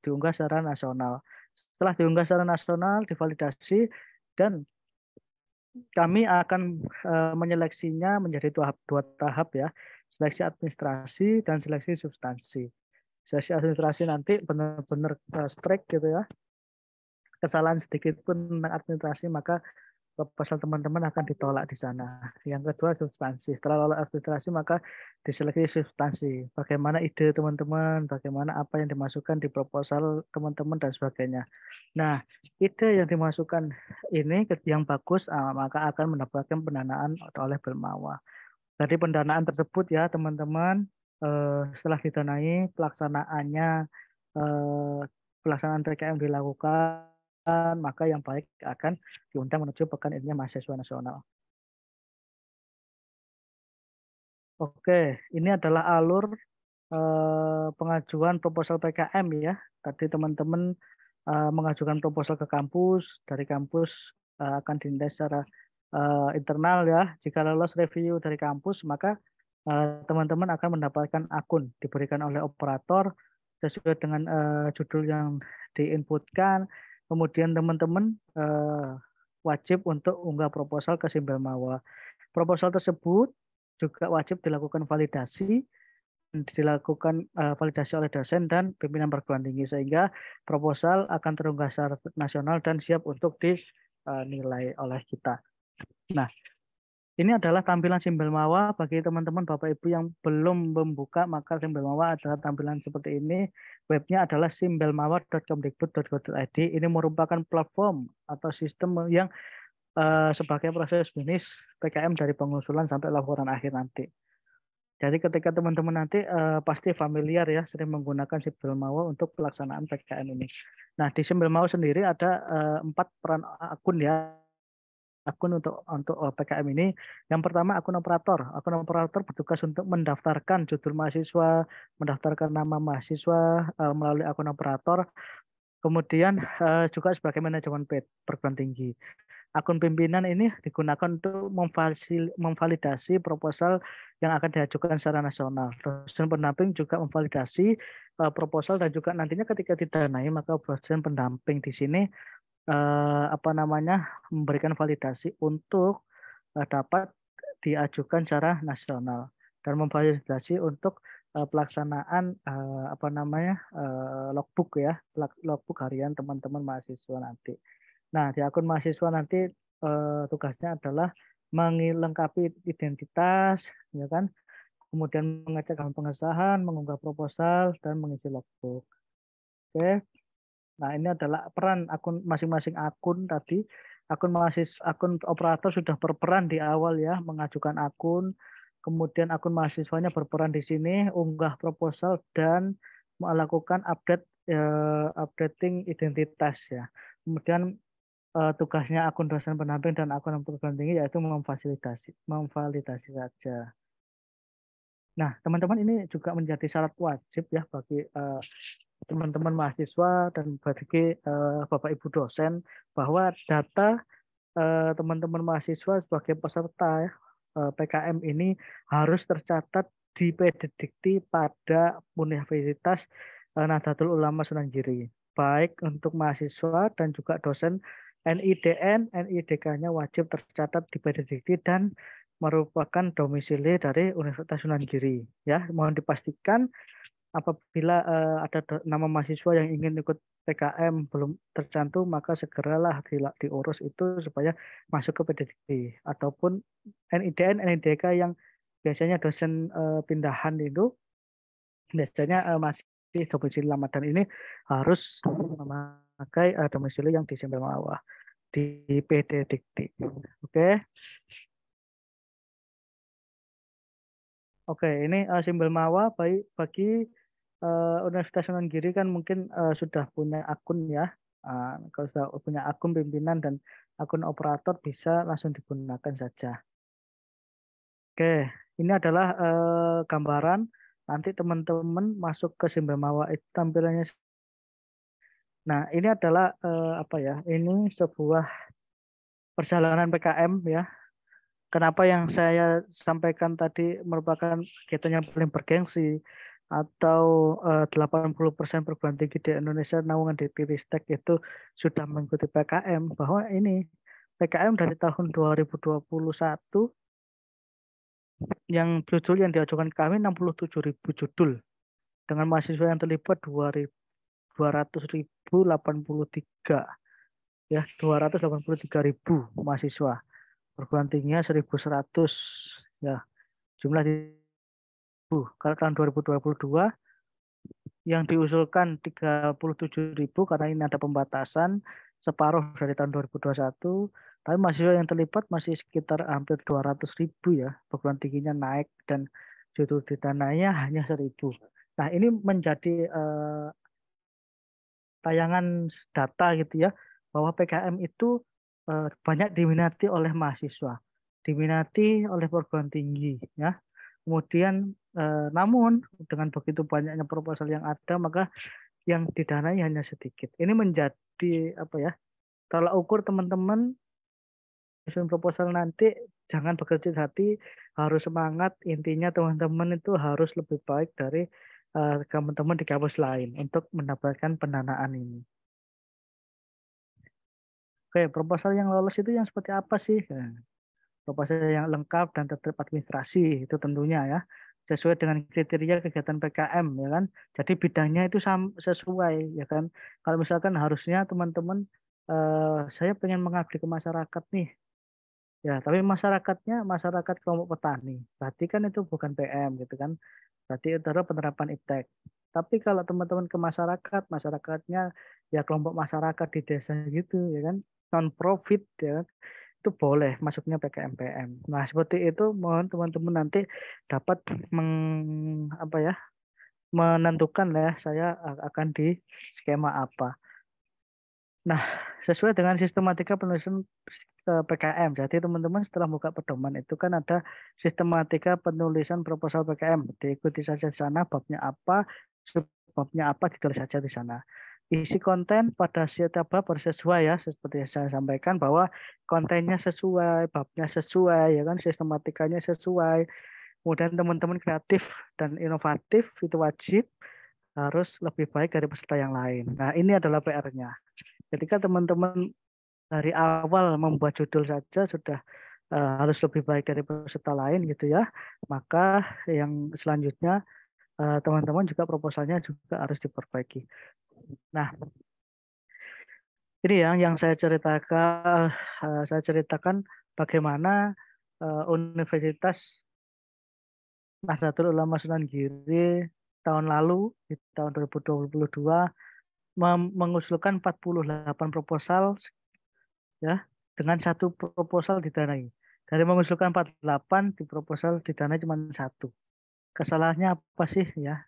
diunggah secara nasional. Setelah diunggah secara nasional, divalidasi, dan kami akan menyeleksinya menjadi dua tahap ya, seleksi administrasi dan seleksi substansi. Seleksi administrasi nanti benar-benar strict gitu ya, kesalahan sedikit pun tentang administrasi maka proposal teman-teman akan ditolak di sana. Yang kedua substansi. Setelah lolos administrasi maka diseleksi substansi. Bagaimana ide teman-teman, bagaimana apa yang dimasukkan di proposal teman-teman dan sebagainya. Nah, ide yang dimasukkan ini yang bagus maka akan mendapatkan pendanaan oleh Belmawa. Jadi pendanaan tersebut ya teman-teman setelah didanai pelaksanaan PKM dilakukan maka yang baik akan diundang menuju Pekan Ilmiah Mahasiswa Nasional. Oke, ini adalah alur pengajuan proposal PKM ya. Tadi teman-teman mengajukan proposal ke kampus, dari kampus akan dinilai secara internal ya. Jika lolos review dari kampus, maka teman-teman akan mendapatkan akun diberikan oleh operator sesuai dengan judul yang diinputkan. Kemudian teman-teman wajib untuk unggah proposal ke Simbelmawa. Proposal tersebut juga wajib dilakukan validasi oleh dosen dan pimpinan perguruan tinggi sehingga proposal akan terunggah secara nasional dan siap untuk dinilai oleh kita. Nah, ini adalah tampilan Simbelmawa bagi teman-teman Bapak Ibu yang belum membuka, maka Simbelmawa adalah tampilan seperti ini. Webnya adalah simbelmawa.kemdikbud.go.id. Ini merupakan platform atau sistem yang sebagai proses finish PKM dari pengusulan sampai laporan akhir nanti. Jadi ketika teman-teman nanti pasti familiar ya sering menggunakan Simbelmawa untuk pelaksanaan PKM ini. Nah, di Simbelmawa sendiri ada 4 peran akun ya. Akun untuk PKM ini. Yang pertama akun operator. Akun operator bertugas untuk mendaftarkan judul mahasiswa, mendaftarkan nama mahasiswa melalui akun operator. Kemudian juga sebagai manajemen perguruan tinggi. Akun pimpinan ini digunakan untuk memvalidasi proposal yang akan diajukan secara nasional. Dosen pendamping juga memvalidasi proposal dan juga nantinya ketika didanai maka dosen pendamping di sini memberikan validasi untuk dapat diajukan secara nasional dan memvalidasi untuk pelaksanaan logbook ya, logbook harian teman-teman mahasiswa nanti. Nah, di akun mahasiswa nanti tugasnya adalah melengkapi identitas, ya kan, kemudian mengecek pengesahan, mengunggah proposal dan mengisi logbook. Oke. Nah, ini adalah peran akun masing-masing akun tadi. Akun operator sudah berperan di awal ya, mengajukan akun. Kemudian akun mahasiswanya berperan di sini, unggah proposal dan melakukan updating identitas ya. Kemudian tugasnya akun dosen pendamping dan akun perguruan tinggi yaitu memvalidasi saja. Nah, teman-teman ini juga menjadi syarat wajib ya bagi teman-teman mahasiswa dan bagi Bapak Ibu dosen bahwa data teman-teman mahasiswa sebagai peserta PKM ini harus tercatat di PDDikti pada Universitas Nahdlatul Ulama Sunan Giri, baik untuk mahasiswa dan juga dosen. NIDN, NIDK-nya wajib tercatat di PDDikti dan merupakan domisili dari Universitas Sunan Giri. Ya, mohon dipastikan apabila ada nama mahasiswa yang ingin ikut PKM belum tercantum, maka segeralah diurus itu supaya masuk ke PDDikti. Ataupun NIDN, NIDK yang biasanya dosen pindahan itu biasanya masih domisili lama dan ini harus memakai domisili yang di Simbelmawa di PDDikti. Oke. Oke, ini Simbelmawa bagi Universitas Sunan Giri kan mungkin sudah punya akun ya. Kalau sudah punya akun pimpinan dan akun operator bisa langsung digunakan saja. Oke, ini adalah gambaran. Nanti teman-teman masuk ke Simbelmawa itu tampilannya. Nah, ini adalah Ini sebuah perjalanan PKM ya. Kenapa yang saya sampaikan tadi merupakan kegiatan yang paling bergengsi atau 80% perguruan tinggi di Indonesia naungan di Ristek itu sudah mengikuti PKM, bahwa ini PKM dari tahun 2021 yang judul yang diajukan kami 67.000 judul dengan mahasiswa yang terlibat 200.083. ya 283.000 mahasiswa. Perguruan tingginya 1.100 ya. Jumlah kalau tahun 2022 yang diusulkan 37.000 karena ini ada pembatasan separuh dari tahun 2021. Tapi mahasiswa yang terlibat masih sekitar hampir 200.000 ya. Perguruan tingginya naik dan judul didananya hanya 1.000. Nah, ini menjadi tayangan data gitu ya, bahwa PKM itu banyak diminati oleh mahasiswa, diminati oleh perguruan tinggi ya. Kemudian namun dengan begitu banyaknya proposal yang ada, maka yang didanai hanya sedikit. Ini menjadi apa ya? Tolak ukur teman-teman susun proposal nanti, jangan berkecil hati, harus semangat. Intinya teman-teman itu harus lebih baik dari teman-teman di kampus lain untuk mendapatkan pendanaan ini. Oke, proposal yang lolos itu yang seperti apa sih? Nah, proposal yang lengkap dan tertib administrasi itu tentunya ya, sesuai dengan kriteria kegiatan PKM ya kan. Jadi bidangnya itu sesuai ya kan. Kalau misalkan harusnya teman-teman saya pengen mengabdi ke masyarakat nih. Ya, tapi masyarakatnya masyarakat kelompok petani. Berarti kan itu bukan PM gitu kan. Berarti itu adalah penerapan iptek. Tapi kalau teman-teman ke masyarakat, masyarakatnya ya kelompok masyarakat di desa gitu ya kan, non profit ya kan, itu boleh masuknya PKMPM. Nah, seperti itu mohon teman-teman nanti dapat apa ya, menentukan ya saya akan di skema apa. Nah, sesuai dengan sistematika penulisan PKM. Jadi teman-teman setelah buka pedoman itu kan ada sistematika penulisan proposal PKM. Diikuti saja di sana, babnya apa, subbabnya apa, ditulis saja di sana. Isi konten pada setiap bab harus sesuai ya, seperti yang saya sampaikan bahwa kontennya sesuai, babnya sesuai, ya kan, sistematikanya sesuai. Kemudian teman-teman kreatif dan inovatif itu wajib harus lebih baik dari peserta yang lain. Nah, ini adalah PR-nya. Ketika teman-teman dari awal membuat judul saja sudah harus lebih baik dari peserta lain gitu ya, maka yang selanjutnya teman-teman juga proposalnya juga harus diperbaiki. Nah, ini yang saya ceritakan bagaimana Universitas Nahdlatul Ulama Sunan Giri tahun lalu di tahun 2022 mengusulkan 48 proposal ya, dengan satu proposal didanai. Dari mengusulkan 48, di proposal didanai cuma satu. Kesalahannya apa sih ya?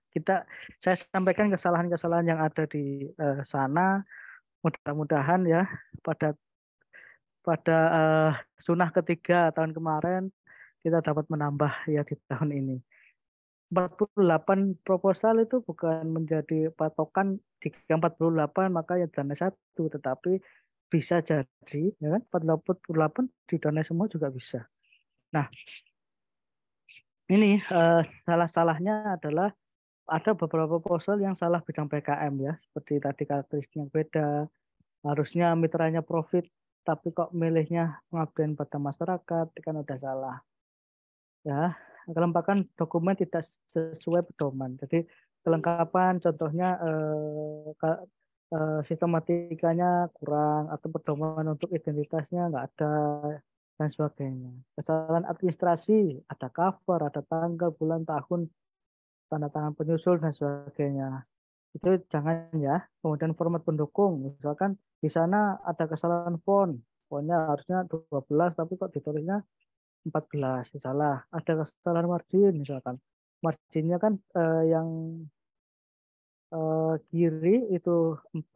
Saya sampaikan kesalahan-kesalahan yang ada di sana. Mudah-mudahan ya pada sunah ketiga tahun kemarin kita dapat menambah ya di tahun ini. 48 proposal itu bukan menjadi patokan. Jika 48 maka ya dana satu, tetapi bisa jadi ya kan 48 didana semua juga bisa. Nah, ini salah-salahnya adalah ada beberapa proposal yang salah bidang PKM ya, seperti tadi karakteristiknya beda, harusnya mitranya profit tapi kok milihnya pengabdian pada masyarakat, kan udah salah. Ya, kelengkapan dokumen tidak sesuai pedoman. Jadi kelengkapan contohnya sistematikanya kurang atau pedoman untuk identitasnya nggak ada dan sebagainya. Kesalahan administrasi, ada cover, ada tanggal, bulan, tahun, tanda tangan penyusul dan sebagainya. Itu jangan ya. Kemudian format pendukung, misalkan di sana ada kesalahan font. Fontnya harusnya 12 tapi kok ditulisnya 14, salah. Ada kesalahan margin misalkan. Marginnya kan yang kiri itu 4,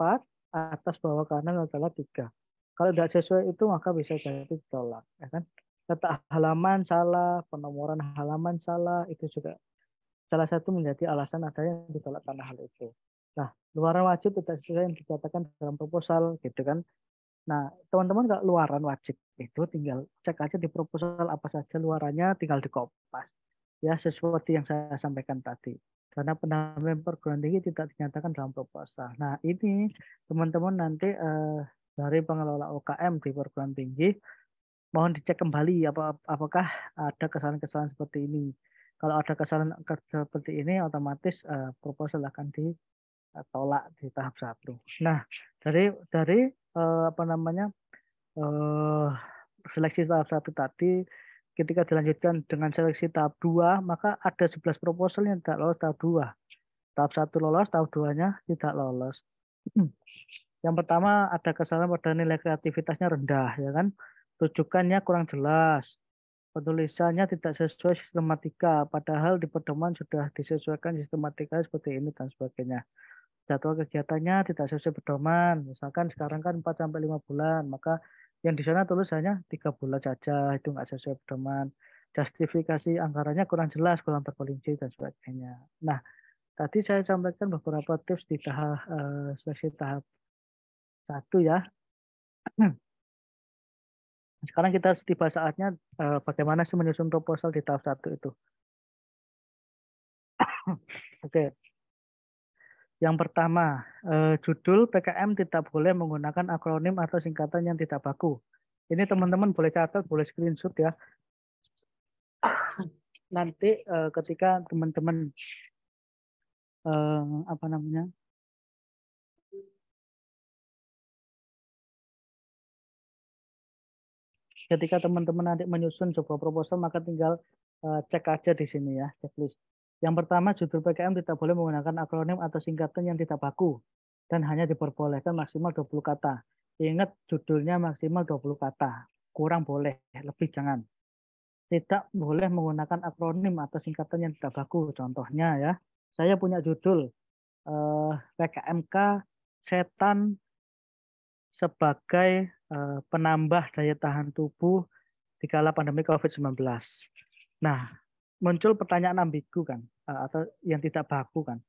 atas bawah kanan adalah 3. Kalau tidak sesuai itu maka bisa jadi ditolak, ya kan? Letak halaman salah, penomoran halaman salah, itu juga salah satu menjadi alasan adanya ditolak karena hal itu. Nah, luaran wajib tidak sesuai yang dikatakan dalam proposal, gitu kan? Nah, teman-teman kalau luaran wajib itu tinggal cek aja di proposal apa saja luarannya, tinggal dikopas. Ya, sesuai yang saya sampaikan tadi. Karena penambahan perguruan tinggi tidak dinyatakan dalam proposal. Nah, ini teman-teman nanti dari pengelola UKM di perguruan tinggi mohon dicek kembali apakah ada kesalahan-kesalahan seperti ini. Kalau ada kesalahan seperti ini, otomatis proposal akan tolak di tahap 1. Nah, dari apa namanya seleksi tahap 1 tadi, ketika dilanjutkan dengan seleksi tahap 2, maka ada 11 proposal yang tidak lolos tahap 2. Tahap 1 lolos, tahap 2-nya tidak lolos. Yang pertama ada kesalahan pada nilai kreativitasnya rendah, ya kan? Rujukannya kurang jelas, penulisannya tidak sesuai sistematika, padahal di pedoman sudah disesuaikan sistematika seperti ini dan sebagainya. Jadwal kegiatannya tidak sesuai pedoman, misalkan sekarang kan 4-5 bulan, maka yang di sana tulis hanya 3 bulan saja, itu nggak sesuai pedoman. Justifikasi anggarannya kurang jelas, kurang terperinci dan sebagainya. Nah, tadi saya sampaikan beberapa tips di tahap seleksi tahap 1 ya. Sekarang kita tiba saatnya bagaimana sih menyusun proposal di tahap 1 itu. Oke. Yang pertama, judul PKM tidak boleh menggunakan akronim atau singkatan yang tidak baku. Ini teman-teman boleh catat, boleh screenshot ya. Nanti ketika teman-teman apa namanya, ketika teman-teman nanti menyusun sebuah proposal, maka tinggal cek aja di sini ya, checklist. Yang pertama, judul PKM tidak boleh menggunakan akronim atau singkatan yang tidak baku dan hanya diperbolehkan maksimal 20 kata. Ingat, judulnya maksimal 20 kata. Kurang boleh, lebih jangan. Tidak boleh menggunakan akronim atau singkatan yang tidak baku. Contohnya ya, saya punya judul PKMK Setan sebagai penambah daya tahan tubuh di kala pandemi COVID-19. Nah, muncul pertanyaan ambigu kan, atau yang tidak baku kan.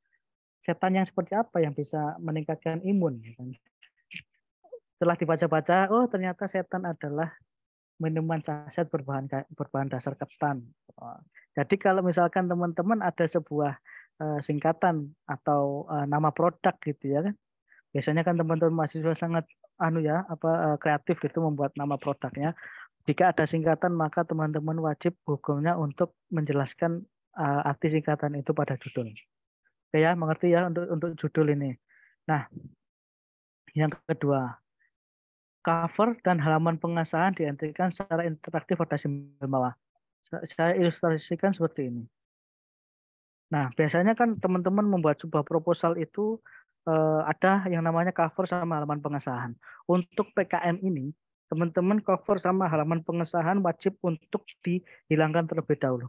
Setan yang seperti apa yang bisa meningkatkan imun? Setelah dibaca-baca, oh ternyata setan adalah minuman saset berbahan dasar ketan. Jadi kalau misalkan teman-teman ada sebuah singkatan atau nama produk gitu ya kan, biasanya kan teman-teman mahasiswa sangat kreatif gitu membuat nama produknya. Jika ada singkatan, maka teman-teman wajib hukumnya untuk menjelaskan arti singkatan itu pada judul. Oke ya, mengerti ya untuk judul ini. Nah, yang kedua, cover dan halaman pengesahan dientrikan secara interaktif pada simbol bawah. Saya ilustrasikan seperti ini. Nah, biasanya kan teman-teman membuat sebuah proposal itu ada yang namanya cover sama halaman pengesahan. Untuk PKM ini, teman-teman cover sama halaman pengesahan wajib untuk dihilangkan terlebih dahulu.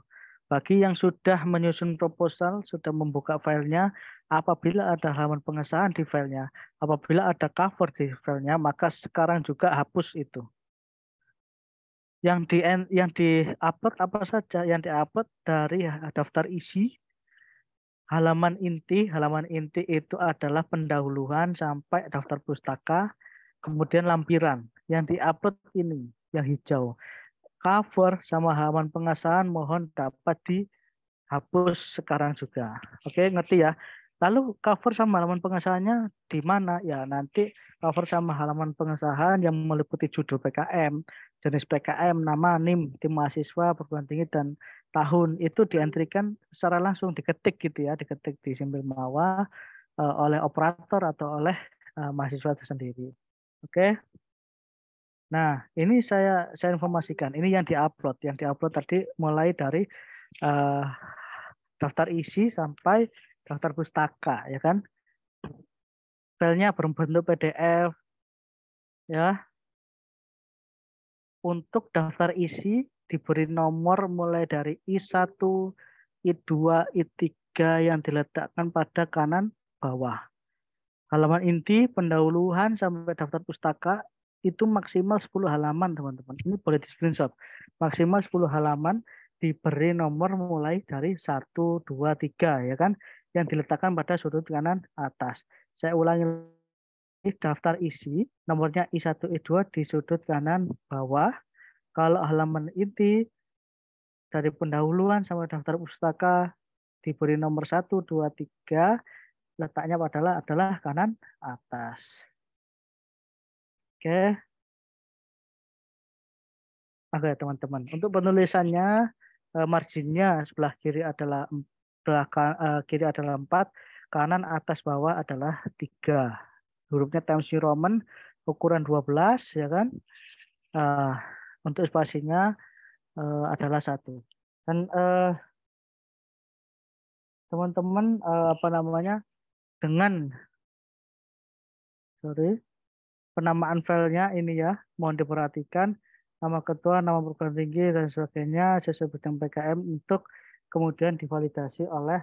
Bagi yang sudah menyusun proposal, sudah membuka filenya, apabila ada halaman pengesahan di filenya, apabila ada cover di filenya, maka sekarang juga hapus itu. Yang di-upload apa saja? Yang di-upload dari daftar isi, halaman inti itu adalah pendahuluan sampai daftar pustaka, kemudian lampiran. Yang di-upload ini, yang hijau. Cover sama halaman pengesahan mohon dapat dihapus sekarang juga. Oke, ngerti ya? Lalu cover sama halaman pengesahannya di mana? Ya, nanti cover sama halaman pengesahan yang meliputi judul PKM, jenis PKM, nama, NIM, tim mahasiswa, perguruan tinggi, dan tahun itu dientrikan secara langsung, diketik gitu ya, diketik di simbol bawah oleh operator atau oleh mahasiswa itu sendiri. Oke. Nah, ini saya informasikan. Ini yang diupload. Yang diupload tadi mulai dari daftar isi sampai daftar pustaka, ya kan? Filenya berbentuk PDF, ya. Untuk daftar isi diberi nomor mulai dari I1, I2, I3 yang diletakkan pada kanan bawah. Halaman inti, pendahuluan sampai daftar pustaka itu maksimal 10 halaman, teman-teman. Ini boleh di screenshot. Maksimal 10 halaman diberi nomor mulai dari 1, 2, 3, ya kan? Yang diletakkan pada sudut kanan atas. Saya ulangi, daftar isi, nomornya I1, I2 di sudut kanan bawah. Kalau halaman inti dari pendahuluan sampai daftar pustaka diberi nomor 1, 2, 3, letaknya adalah kanan atas. Oke. Oke, teman-teman. Untuk penulisannya, marginnya sebelah kiri adalah 4, kanan atas bawah adalah 3. Hurufnya Times New Roman ukuran 12 ya kan. Untuk spasinya adalah 1. Dan teman-teman apa namanya, dengan penamaan filenya ini ya, mohon diperhatikan nama ketua, nama perguruan tinggi dan sebagainya sesuai bidang PKM untuk kemudian divalidasi oleh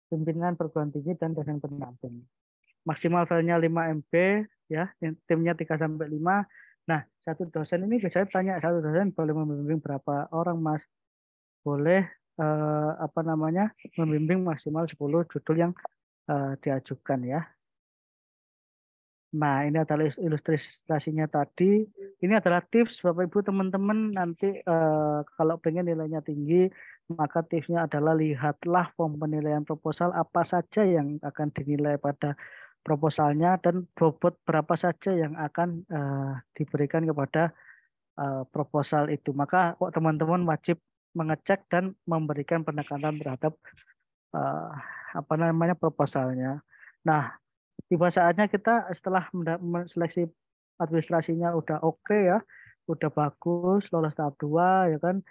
pimpinan perguruan tinggi dan dosen pendamping. Maksimal filenya 5 MB ya, timnya 3 sampai 5. Nah, satu dosen ini biasanya tanya, satu dosen boleh membimbing berapa orang, Mas? Boleh apa namanya? Membimbing maksimal 10 judul yang diajukan ya. Nah, ini adalah ilustrasinya tadi. Ini adalah tips Bapak Ibu teman-teman nanti kalau pengen nilainya tinggi, maka tipsnya adalah lihatlah form penilaian proposal apa saja yang akan dinilai pada proposalnya dan bobot berapa saja yang akan diberikan kepada proposal itu. Maka kok teman-teman wajib mengecek dan memberikan penekanan terhadap apa namanya proposalnya. Nah, tiba saatnya kita setelah seleksi administrasinya udah oke ya, udah bagus, lolos tahap 2 ya kan.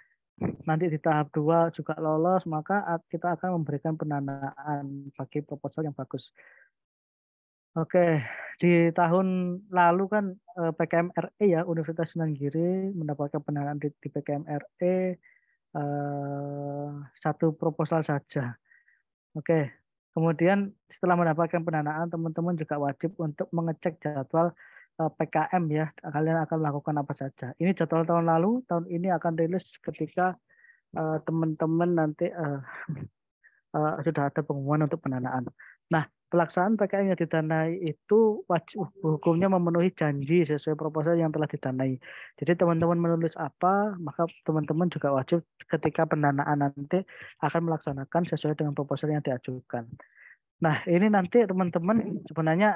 Nanti di tahap 2 juga lolos, maka kita akan memberikan pendanaan bagi proposal yang bagus. Oke, di tahun lalu kan PKM RE ya, Universitas Sunan Giri mendapatkan pendanaan di PKM RE 1 proposal saja. Oke, kemudian setelah mendapatkan pendanaan, teman-teman juga wajib untuk mengecek jadwal PKM ya. Kalian akan melakukan apa saja. Ini jadwal tahun lalu, tahun ini akan rilis ketika teman-teman nanti sudah ada pengumuman untuk pendanaan. Nah, pelaksanaan PKM yang didanai itu wajib hukumnya memenuhi janji sesuai proposal yang telah didanai. Jadi teman-teman menulis apa, maka teman-teman juga wajib ketika pendanaan nanti akan melaksanakan sesuai dengan proposal yang diajukan. Nah, ini nanti teman-teman sebenarnya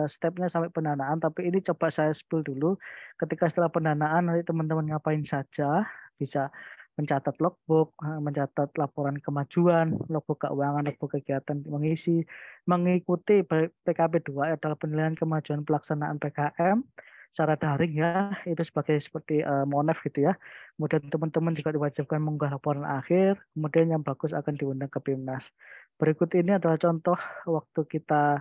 stepnya sampai pendanaan, tapi ini coba saya spill dulu. Ketika setelah pendanaan nanti teman-teman ngapain saja, bisa mencatat logbook, mencatat laporan kemajuan, logbook keuangan, logbook kegiatan mengikuti PKP 2 adalah penilaian kemajuan pelaksanaan PKM secara daring ya, itu seperti Monef gitu ya. Kemudian teman-teman juga diwajibkan mengunggah laporan akhir, kemudian yang bagus akan diundang ke PIMNAS. Berikut ini adalah contoh waktu kita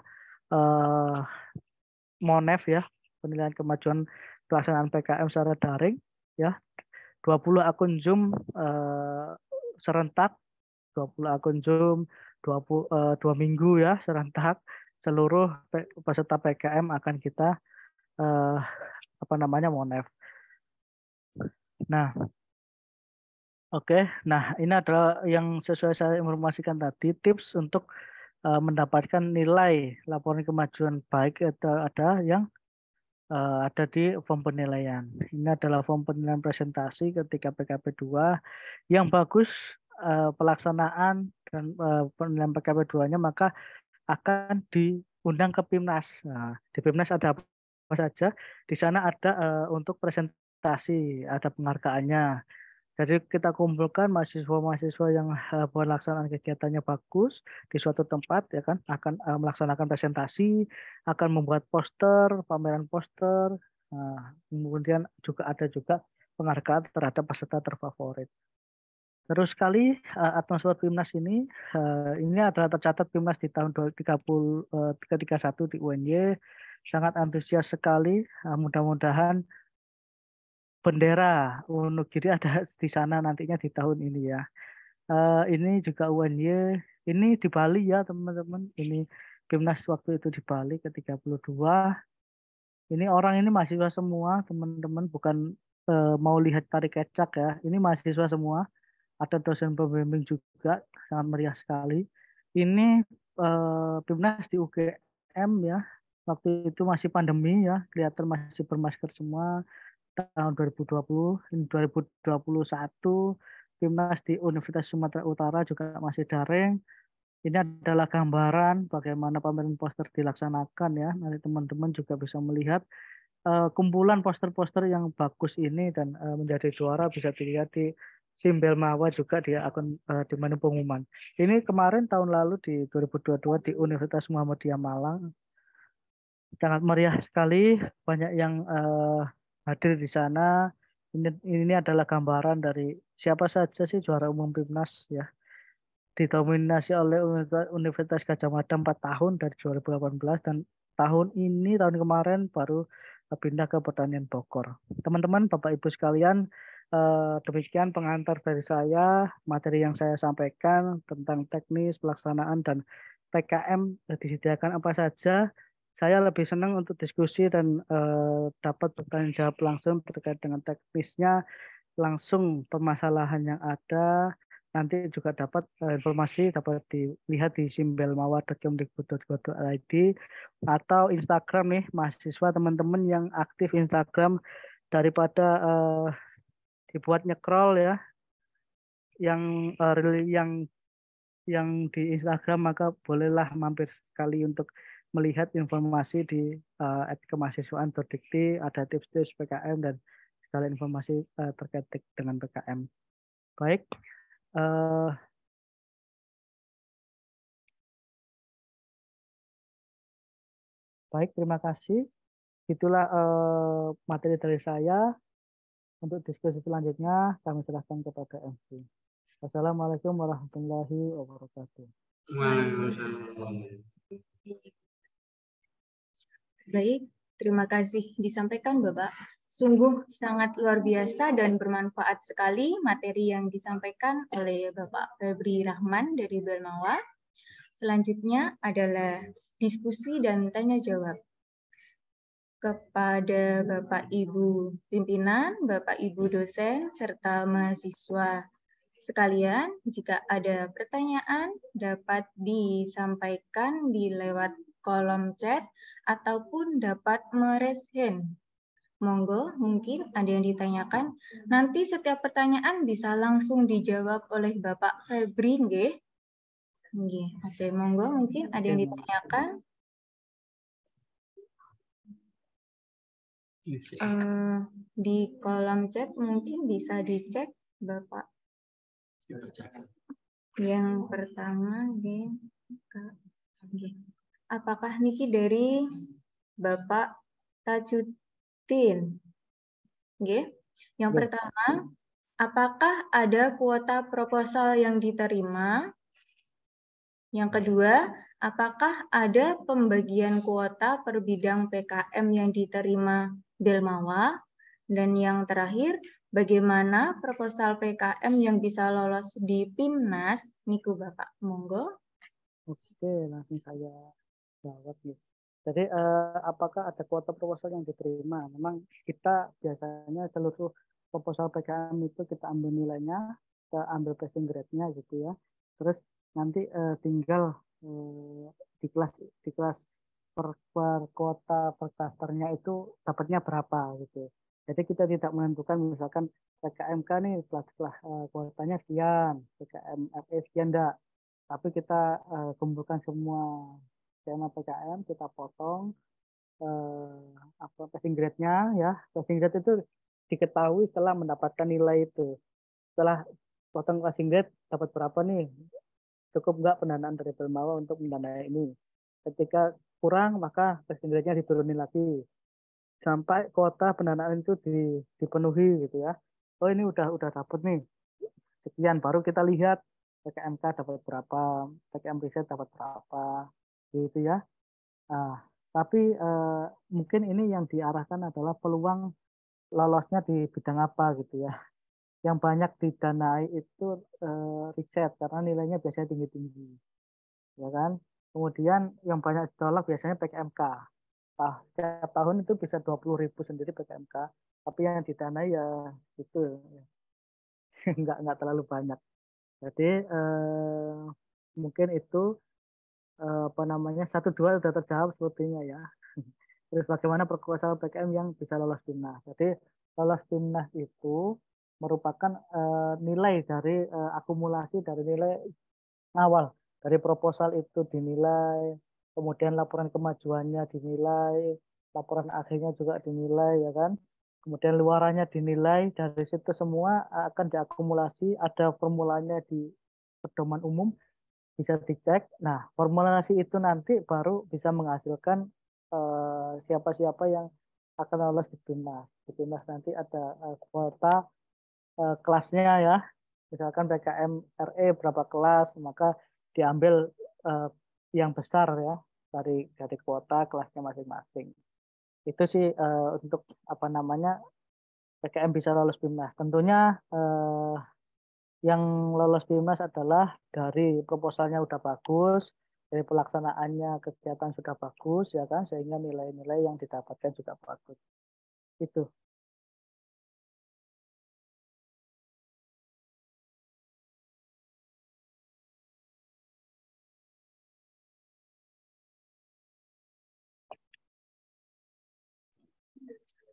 Monef ya, penilaian kemajuan pelaksanaan PKM secara daring ya. 20 akun Zoom serentak, 20 akun Zoom 2 minggu ya serentak, seluruh peserta PKM akan kita apa namanya Monef. Nah, oke. Nah, ini adalah yang sesuai saya informasikan tadi, tips untuk mendapatkan nilai laporan kemajuan baik ada yang ada di form penilaian. Ini adalah form penilaian presentasi ketika PKP 2 yang bagus pelaksanaan dan penilaian PKP 2-nya maka akan diundang ke PIMNAS. Nah, di PIMNAS ada apa saja? Di sana ada untuk presentasi, ada penghargaannya. Jadi kita kumpulkan mahasiswa-mahasiswa yang pelaksanaan kegiatannya bagus di suatu tempat ya kan, akan melaksanakan presentasi, akan membuat poster, pameran poster. Nah, kemudian juga ada penghargaan terhadap peserta terfavorit. Terus sekali atmosfer PIMNAS ini adalah tercatat PIMNAS di tahun 2031 di UNY, sangat antusias sekali. Mudah-mudahan bendera Wonogiri ada di sana nantinya di tahun ini ya. Ini juga UNY, ini di Bali ya teman-teman. Ini PIMNAS waktu itu di Bali ke-32. Ini orang ini mahasiswa semua teman-teman, bukan mau lihat tari kecak ya. Ini mahasiswa semua. Ada dosen pembimbing juga, sangat meriah sekali. Ini PIMNAS di UGM ya. Waktu itu masih pandemi ya, kelihatan masih bermasker semua. Tahun 2020, 2021, PIMNAS di Universitas Sumatera Utara juga masih daring. Ini adalah gambaran bagaimana pameran poster dilaksanakan ya. Nanti teman-teman juga bisa melihat kumpulan poster-poster yang bagus ini dan menjadi juara bisa dilihat di Simbel Mawa juga di akun di menu pengumuman. Ini kemarin tahun lalu di 2022 di Universitas Muhammadiyah Malang. Sangat meriah sekali, banyak yang hadir di sana. Ini adalah gambaran dari siapa saja sih juara umum PIMNAS ya. Didominasi oleh Universitas Gadjah Mada 4 tahun dari 2018 dan tahun kemarin baru pindah ke Pertanian Bogor. Teman-teman, Bapak Ibu sekalian, demikian pengantar dari saya, materi yang saya sampaikan tentang teknis pelaksanaan dan PKM disediakan apa saja. Saya lebih senang untuk diskusi dan dapat bertanya jawab langsung terkait dengan teknisnya, langsung permasalahan yang ada. Nanti juga dapat informasi dapat dilihat di simbelmawa.kemdikbud.go.id atau Instagram nih mahasiswa teman-teman yang aktif Instagram, daripada dibuat nyekrol ya yang yang di Instagram, maka bolehlah mampir sekali untuk melihat informasi di @kemahasiswaan.dikti, ada tips-tips PKM dan segala informasi terkait dengan PKM. Baik, terima kasih. Itulah materi dari saya. Untuk diskusi selanjutnya kami serahkan kepada MC. Wassalamualaikum warahmatullahi wabarakatuh. Baik, terima kasih disampaikan Bapak. Sungguh sangat luar biasa dan bermanfaat sekali materi yang disampaikan oleh Bapak Febri Rahman dari Belmawa. Selanjutnya adalah diskusi dan tanya jawab. Kepada Bapak Ibu pimpinan, Bapak Ibu dosen, serta mahasiswa sekalian, jika ada pertanyaan dapat disampaikan di lewat kolom chat ataupun dapat meraise hand. Monggo, mungkin ada yang ditanyakan. Nanti setiap pertanyaan bisa langsung dijawab oleh Bapak Febri, nggih? Nggih. Oke, monggo, mungkin ada yang ditanyakan. Di kolom chat mungkin bisa dicek, Bapak. Yang pertama, apakah niki dari Bapak Tajuddin? Yang pertama, apakah ada kuota proposal yang diterima? Yang kedua, apakah ada pembagian kuota per bidang PKM yang diterima Belmawa? Dan yang terakhir, bagaimana proposal PKM yang bisa lolos di PIMNAS? Niku Bapak, monggo. Oke, langsung saya jawab ya. Jadi apakah ada kuota proposal yang diterima? Memang kita biasanya seluruh proposal PKM itu kita ambil nilainya, kita ambil passing grade-nya gitu ya. Terus nanti tinggal di kelas per kuota per klasternya itu dapatnya berapa gitu. Jadi kita tidak menentukan misalkan PKMK nih setelah kuotanya sekian, PKM FE sekian enggak. Tapi kita kumpulkan semua skema PKM, kita potong passing grade-nya ya. Passing grade itu diketahui setelah mendapatkan nilai itu. Setelah potong passing grade dapat berapa nih? Cukup nggak pendanaan dari Belmawa untuk mendanai ini? Ketika kurang maka passing grade-nya diturunin lagi sampai kuota pendanaan itu dipenuhi gitu ya. Oh ini udah dapat nih sekian, baru kita lihat PKMK dapat berapa, PKM riset dapat berapa, gitu ya. Tapi mungkin ini yang diarahkan adalah peluang lolosnya di bidang apa gitu ya. Yang banyak didanai itu riset karena nilainya biasanya tinggi-tinggi, ya kan. Kemudian yang banyak ditolak biasanya PKMK. Setiap tahun itu bisa 20.000 sendiri PKMK, tapi yang didanai ya itu nggak terlalu banyak. Jadi mungkin itu apa namanya 1-2 sudah terjawab sepertinya ya. Terus bagaimana proposal PKM yang bisa lolos PIMNAS? Jadi lolos PIMNAS itu merupakan nilai dari akumulasi dari nilai awal dari proposal itu dinilai, kemudian laporan kemajuannya dinilai, laporan akhirnya juga dinilai ya kan. kemudian luarannya dinilai, dari situ semua akan diakumulasi, ada formulanya di pedoman umum, bisa dicek. Nah, formulasi itu nanti baru bisa menghasilkan siapa-siapa yang akan lolos di BIMNAS. Di BIMNAS nanti ada kuota kelasnya ya, misalkan PKM RE berapa kelas, maka diambil yang besar ya dari kuota kelasnya masing-masing. Itu sih untuk apa namanya PKM bisa lolos BIMNAS. Tentunya yang lolos BIMNAS adalah dari proposalnya udah bagus, dari pelaksanaannya kegiatan sudah bagus ya kan, sehingga nilai-nilai yang didapatkan juga bagus. Itu.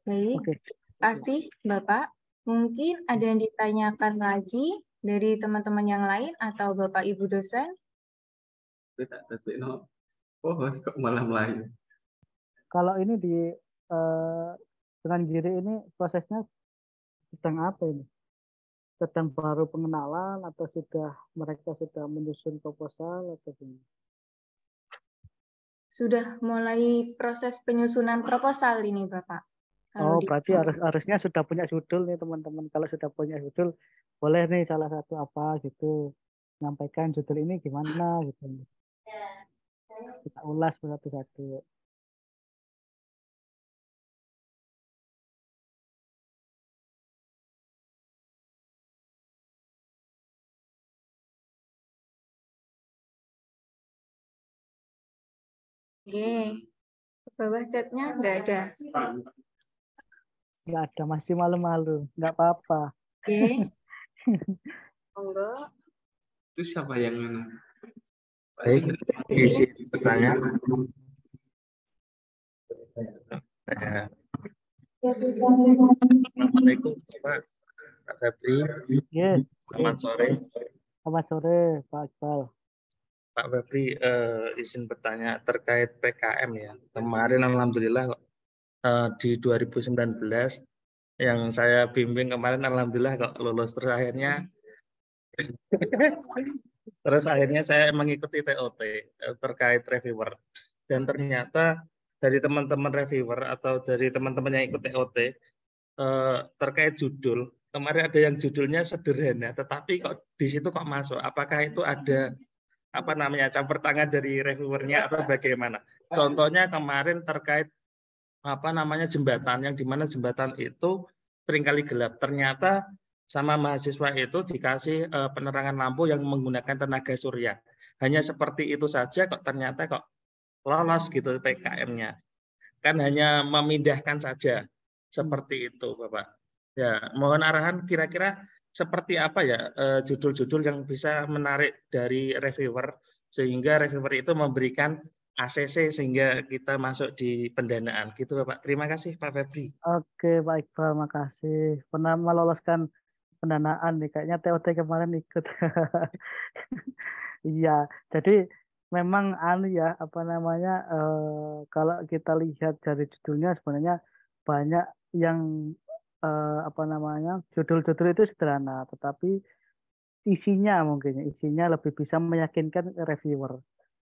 Baik, Oke. terima kasih Bapak. Mungkin ada yang ditanyakan lagi dari teman-teman yang lain atau Bapak Ibu dosen? Oh, kok malah Melayu. Kalau ini dengan giri ini prosesnya sedang apa ini? Sedang baru pengenalan atau mereka sudah menyusun proposal atau gimana? Sudah mulai proses penyusunan proposal ini Bapak. Oh, berarti harusnya sudah punya judul nih teman-teman. Kalau sudah punya judul, boleh nih salah satu apa gitu. Nyampaikan judul ini gimana gitu. Kita ulas satu-satu. Oke, ke bawah chatnya nggak ada. Nggak ada, masih malu-malu. Nggak apa-apa. Oke, monggo. Itu siapa yang Baik, isi pertanyaan. Assalamualaikum Pak Febri. Yes. Selamat sore. Selamat sore Pak Iqbal. Pak Febri, izin bertanya terkait PKM ya. Kemarin alhamdulillah di 2019 yang saya bimbing kemarin alhamdulillah kok lulus terakhirnya. Terus akhirnya saya mengikuti TOT terkait reviewer. Dan ternyata dari teman-teman reviewer atau dari teman-teman yang ikut TOT terkait judul, kemarin ada yang judulnya sederhana, tetapi kok di situ kok masuk? Apakah itu ada apa namanya campur tangan dari reviewernya atau bagaimana? Contohnya kemarin terkait apa namanya jembatan, yang dimana jembatan itu seringkali gelap. Ternyata sama mahasiswa itu dikasih penerangan lampu yang menggunakan tenaga surya. Hanya seperti itu saja kok ternyata kok lolos gitu PKM-nya. Kan hanya memindahkan saja seperti itu, Bapak. Ya, mohon arahan kira-kira seperti apa ya judul-judul yang bisa menarik dari reviewer sehingga reviewer itu memberikan ACC sehingga kita masuk di pendanaan gitu, Bapak. Terima kasih, Pak Febri. Oke, Pak Iqbal, makasih. Pernah meloloskan pendanaan nih, kayaknya TOT kemarin ikut. Iya, jadi memang ya apa namanya kalau kita lihat dari judulnya sebenarnya banyak yang apa namanya judul-judul itu sederhana, tetapi isinya lebih bisa meyakinkan reviewer.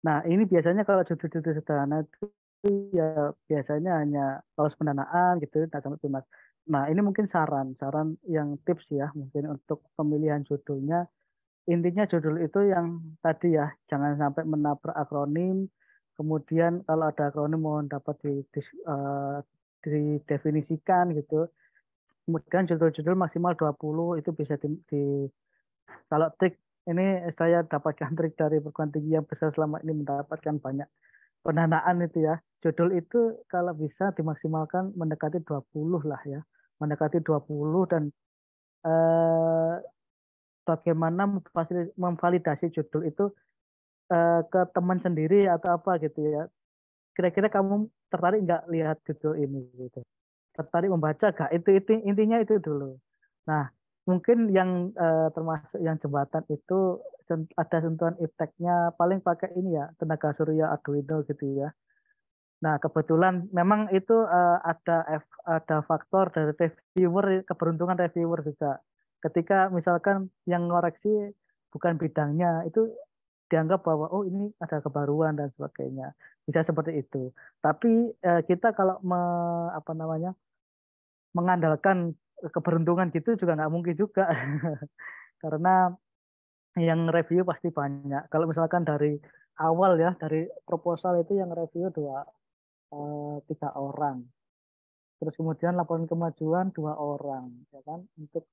Nah, ini biasanya kalau judul-judul sederhana itu ya biasanya hanya lolos pendanaan gitu, tak sampai BIMNAS. Nah, ini mungkin saran yang tips ya, mungkin untuk pemilihan judulnya. Intinya judul itu yang tadi ya, jangan sampai menabrak akronim. Kemudian kalau ada akronim mohon dapat didefinisikan gitu. Kemudian judul-judul maksimal 20 itu bisa kalau trik ini saya dapatkan trik dari perguruan tinggi yang besar selama ini mendapatkan banyak pendanaan itu ya. Judul itu kalau bisa dimaksimalkan mendekati 20 lah ya. Mendekati 20 dan bagaimana memvalidasi judul itu ke teman sendiri atau apa gitu ya. Kira-kira kamu tertarik nggak lihat judul ini gitu. Tertarik membaca nggak? Itu intinya itu dulu. Nah, mungkin yang termasuk yang jembatan itu ada sentuhan ipteknya paling pakai ini ya tenaga surya Arduino gitu ya. Nah, kebetulan memang itu ada faktor dari reviewer, keberuntungan reviewer juga. Ketika misalkan yang ngoreksi bukan bidangnya, itu dianggap bahwa oh ini ada kebaruan dan sebagainya. Bisa seperti itu. Tapi kita kalau mengandalkan keberuntungan gitu juga nggak mungkin juga. Karena yang review pasti banyak. Kalau misalkan dari awal ya, dari proposal itu yang review 3 orang. Terus kemudian laporan kemajuan 2 orang, ya kan? Untuk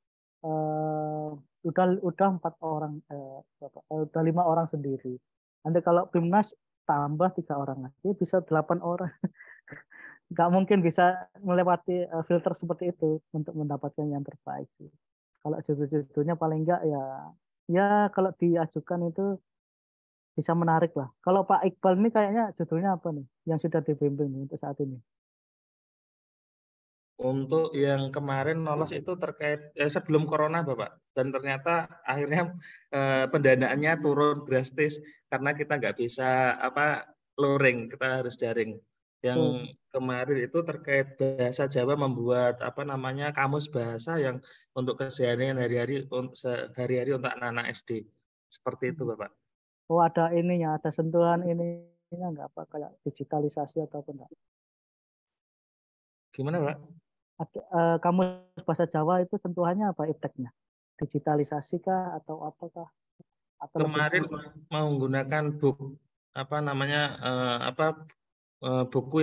udah 4 orang, udah 5 orang sendiri. Nanti kalau Pimnas tambah 3 orang lagi bisa 8 orang. Nggak mungkin bisa melewati filter seperti itu untuk mendapatkan yang terbaik sih. Kalau judul-judulnya paling enggak ya kalau diajukan itu bisa menarik lah. Kalau Pak Iqbal ini kayaknya judulnya apa nih yang sudah dibimbing nih untuk saat ini? Untuk yang kemarin lolos itu terkait sebelum corona, Bapak. Dan ternyata akhirnya pendanaannya turun drastis karena kita nggak bisa luring, kita harus daring. Yang kemarin itu terkait bahasa Jawa, membuat kamus bahasa yang untuk keseharian sehari-hari untuk anak-anak SD. Seperti itu, Bapak. Oh, ada ininya, ada sentuhan ininya nggak apa kayak digitalisasi ataupun enggak? Gimana, Pak? Kamus bahasa Jawa itu sentuhannya apa ipteknya? Digitalisasi kah atau apakah? Atau Kemarin menggunakan buku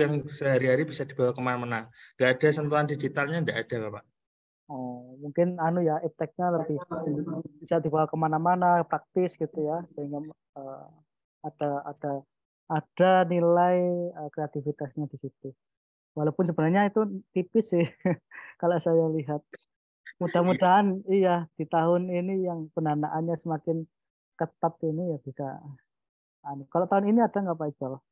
yang sehari-hari bisa dibawa kemana-mana. Nggak ada sentuhan digitalnya, nggak ada, Bapak. Oh, mungkin ipteknya lebih bisa dibawa kemana-mana, praktis gitu ya, sehingga ada nilai kreativitasnya di situ. Walaupun sebenarnya itu tipis sih kalau saya lihat. Mudah-mudahan iya di tahun ini yang pendanaannya semakin ketat ini ya bisa. Kalau tahun ini ada nggak Pak Iqbal?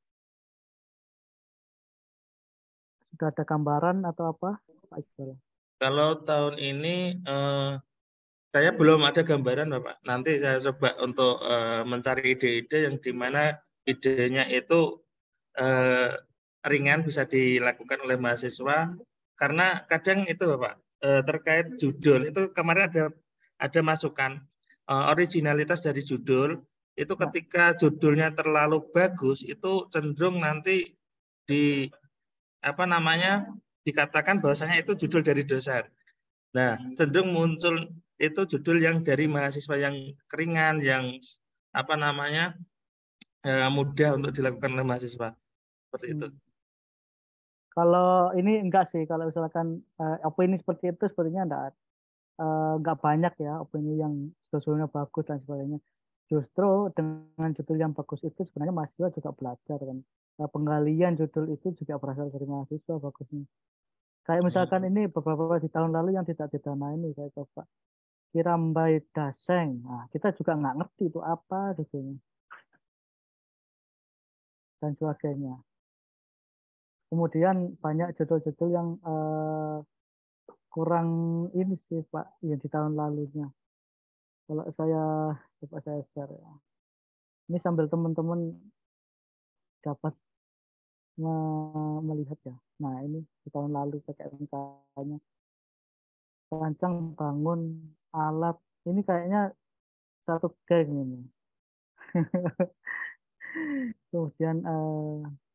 Sudah ada gambaran atau apa Pak Iqbal? Kalau tahun ini saya belum ada gambaran, Bapak. Nanti saya coba untuk mencari ide-ide yang dimana idenya itu ringan, bisa dilakukan oleh mahasiswa. Karena kadang itu, Bapak, terkait judul itu kemarin ada masukan originalitas dari judul itu ketika judulnya terlalu bagus itu cenderung nanti dikatakan bahwasanya itu judul dari dosen. Nah, cenderung muncul itu judul yang dari mahasiswa yang keringan, yang mudah untuk dilakukan oleh mahasiswa. Seperti itu. Kalau ini enggak sih, kalau misalkan opini seperti itu sepertinya enggak banyak ya opini yang judulnya bagus dan sebagainya. Justru dengan judul yang bagus itu sebenarnya mahasiswa juga belajar kan. Penggalian judul itu juga berasal dari mahasiswa bagusnya. Kayak misalkan ini beberapa di tahun lalu yang tidak didanai ini saya coba Kirambai Daseng. Nah, kita juga nggak ngerti itu apa judulnya dan sebagainya. Kemudian banyak judul-judul yang kurang ini sih Pak, yang di tahun lalunya. Kalau coba saya share ya. Ini sambil teman-teman dapat melihat ya. Nah ini di tahun lalu pakai misalnya rancang bangun alat. Ini kayaknya satu geng ini. Kemudian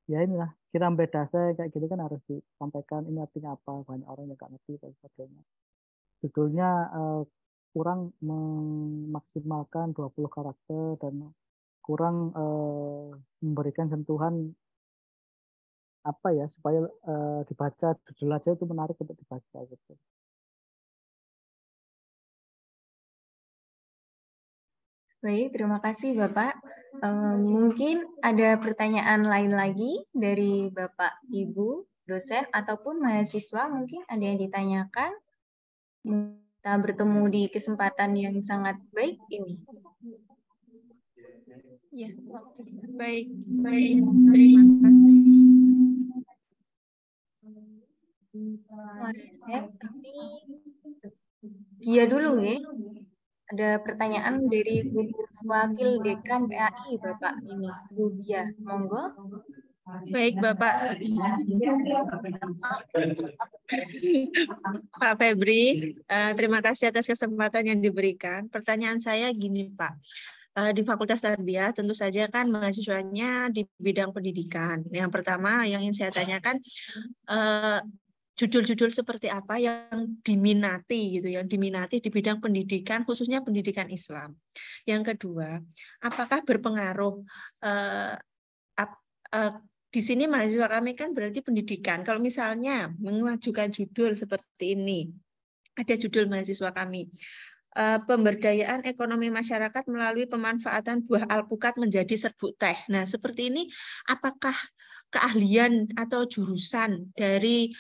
ya inilah kiram beda saya kayak gitu kan harus disampaikan ini artinya apa, banyak orang yang nggak ngerti dan sebagainya. Judulnya kurang memaksimalkan 20 karakter dan kurang memberikan sentuhan apa ya supaya dibaca judul aja itu menarik untuk dibaca gitu. Baik, terima kasih Bapak. Mungkin ada pertanyaan lain lagi dari Bapak, Ibu, dosen, ataupun mahasiswa. Mungkin ada yang ditanyakan. Kita bertemu di kesempatan yang sangat baik ini. Ya, baik. Terima kasih. Reset, tapi Gia dulu ya. Ada pertanyaan dari Guru Wakil Dekan PAI Bapak ini, Bu Gia. Monggo. Baik, Bapak. Pak Febri, terima kasih atas kesempatan yang diberikan. Pertanyaan saya gini, Pak. Di Fakultas Tarbiyah tentu saja kan mahasiswanya di bidang pendidikan. Yang pertama yang ingin saya tanyakan, judul-judul seperti apa yang diminati gitu, yang diminati di bidang pendidikan, khususnya pendidikan Islam. Yang kedua, apakah berpengaruh di sini mahasiswa kami kan berarti pendidikan. Kalau misalnya mengajukan judul seperti ini, ada judul mahasiswa kami, pemberdayaan ekonomi masyarakat melalui pemanfaatan buah alpukat menjadi serbuk teh. Nah, seperti ini, apakah keahlian atau jurusan dari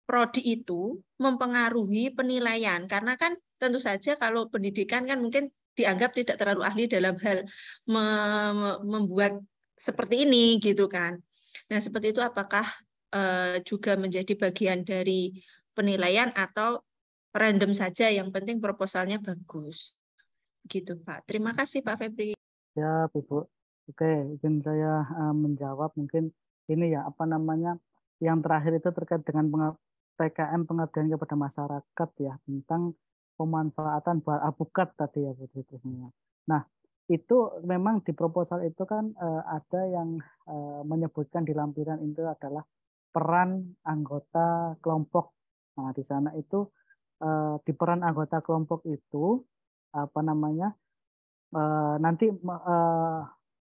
prodi itu mempengaruhi penilaian? Karena kan tentu saja kalau pendidikan kan mungkin dianggap tidak terlalu ahli dalam hal membuat seperti ini gitu kan. Nah, seperti itu apakah juga menjadi bagian dari penilaian atau random saja, yang penting proposalnya bagus. Gitu, Pak. Terima kasih, Pak Febri. Ya, Ibu. Oke, izin saya menjawab mungkin ini ya, apa namanya, yang terakhir itu terkait dengan PKM pengabdian kepada masyarakat ya, tentang pemanfaatan buah alpukat tadi ya, Bu. Nah, itu memang di proposal itu kan ada yang menyebutkan di lampiran itu adalah peran anggota kelompok. Nah, di sana itu di peran anggota kelompok itu apa namanya nanti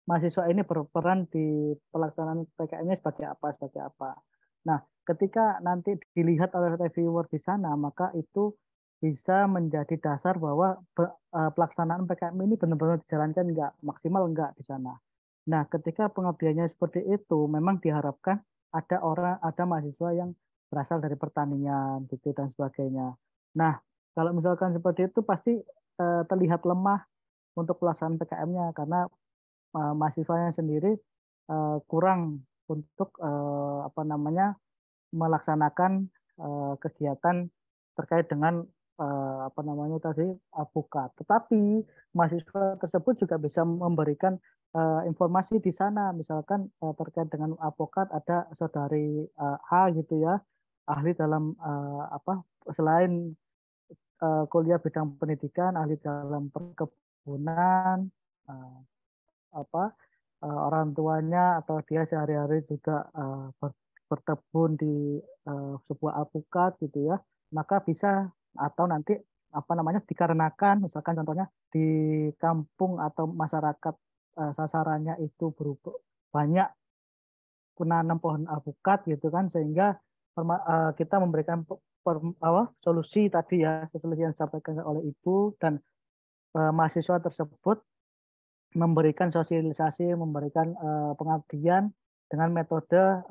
mahasiswa ini berperan di pelaksanaan PKM-nya sebagai apa. Nah, ketika nanti dilihat oleh reviewer di sana, maka itu bisa menjadi dasar bahwa pelaksanaan PKM ini benar-benar dijalankan enggak, maksimal enggak di sana. Nah, ketika pengabdiannya seperti itu, memang diharapkan ada mahasiswa yang berasal dari pertanian gitu dan sebagainya. Nah, kalau misalkan seperti itu pasti terlihat lemah untuk pelaksanaan PKM-nya karena mahasiswanya sendiri kurang untuk apa namanya melaksanakan kegiatan terkait dengan apa namanya tadi alpukat. Tetapi mahasiswa tersebut juga bisa memberikan informasi di sana, misalkan terkait dengan alpukat ada saudari A gitu ya, ahli dalam apa selain kuliah bidang pendidikan, ahli dalam perkebunan, apa orang tuanya atau dia sehari-hari juga berkebun di sebuah alpukat gitu ya, maka bisa atau nanti apa namanya dikarenakan misalkan contohnya di kampung atau masyarakat sasarannya itu berupa banyak menanam pohon alpukat gitu kan, sehingga kita memberikan solusi tadi ya, solusi yang disampaikan oleh Ibu, dan mahasiswa tersebut memberikan sosialisasi, memberikan pengabdian dengan metode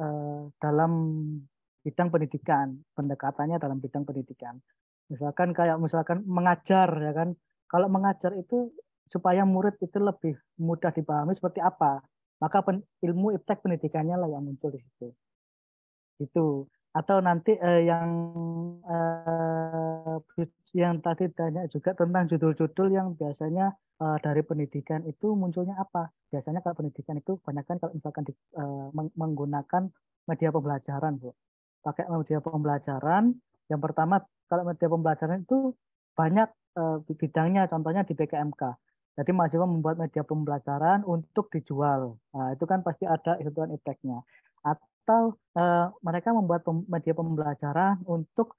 dalam bidang pendidikan, pendekatannya dalam bidang pendidikan. Misalkan mengajar ya kan. Kalau mengajar itu supaya murid itu lebih mudah dipahami seperti apa, maka ilmu iptek pendidikannya lah yang muncul di situ. Itu. Atau nanti yang tadi tanya juga tentang judul-judul yang biasanya dari pendidikan itu munculnya apa? Biasanya kalau pendidikan itu kebanyakan kalau misalkan menggunakan media pembelajaran, Bu. Pakai media pembelajaran, yang pertama kalau media pembelajaran itu banyak bidangnya, contohnya di BKMK. Jadi mahasiswa membuat media pembelajaran untuk dijual. Nah, itu kan pasti ada hitungan ipteknya. Atau mereka membuat media pembelajaran untuk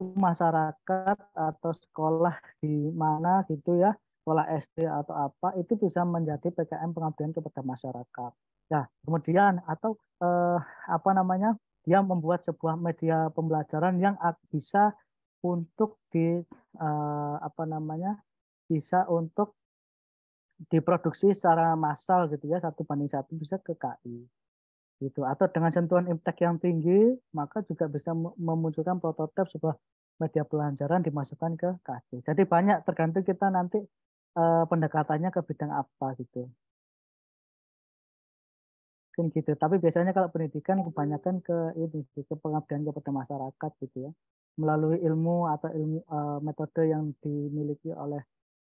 masyarakat atau sekolah di mana gitu ya, sekolah SD atau apa, itu bisa menjadi PKM pengabdian kepada masyarakat. Nah, kemudian atau apa namanya, dia membuat sebuah media pembelajaran yang bisa untuk apa namanya, bisa untuk diproduksi secara massal gitu ya, 1:1 bisa ke KI. Gitu. Atau dengan sentuhan impact yang tinggi, maka juga bisa memunculkan prototipe sebuah media pembelajaran dimasukkan ke KC. Jadi banyak, tergantung kita nanti pendekatannya ke bidang apa gitu. Mungkin gitu. Tapi biasanya kalau pendidikan kebanyakan ke pengabdian kepada masyarakat gitu ya, melalui ilmu atau metode yang dimiliki oleh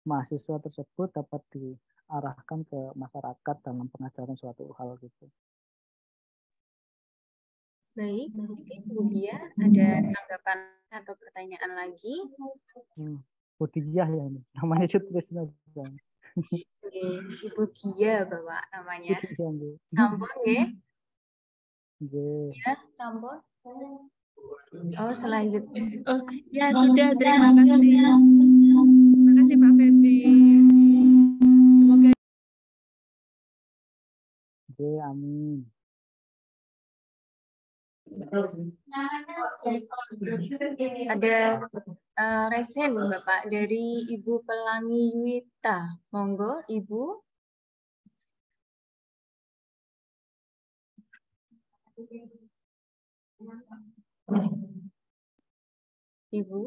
mahasiswa tersebut dapat diarahkan ke masyarakat dalam pengajaran suatu hal gitu. Baik, mungkin Bu Gia ada tanggapan atau pertanyaan lagi? Budiah ya ini, namanya Sutrisna. Oke, Ibu Gia Bapak namanya. Budiah, Sampun nggih? nggih. Ya, sampun. Oh, selanjutnya. Oh, ya sudah, terima kasih. Terima kasih Pak Febri. Semoga Nggih, amin. Ada resen Bapak dari Ibu Pelangi Yuwita. Monggo Ibu. Ibu.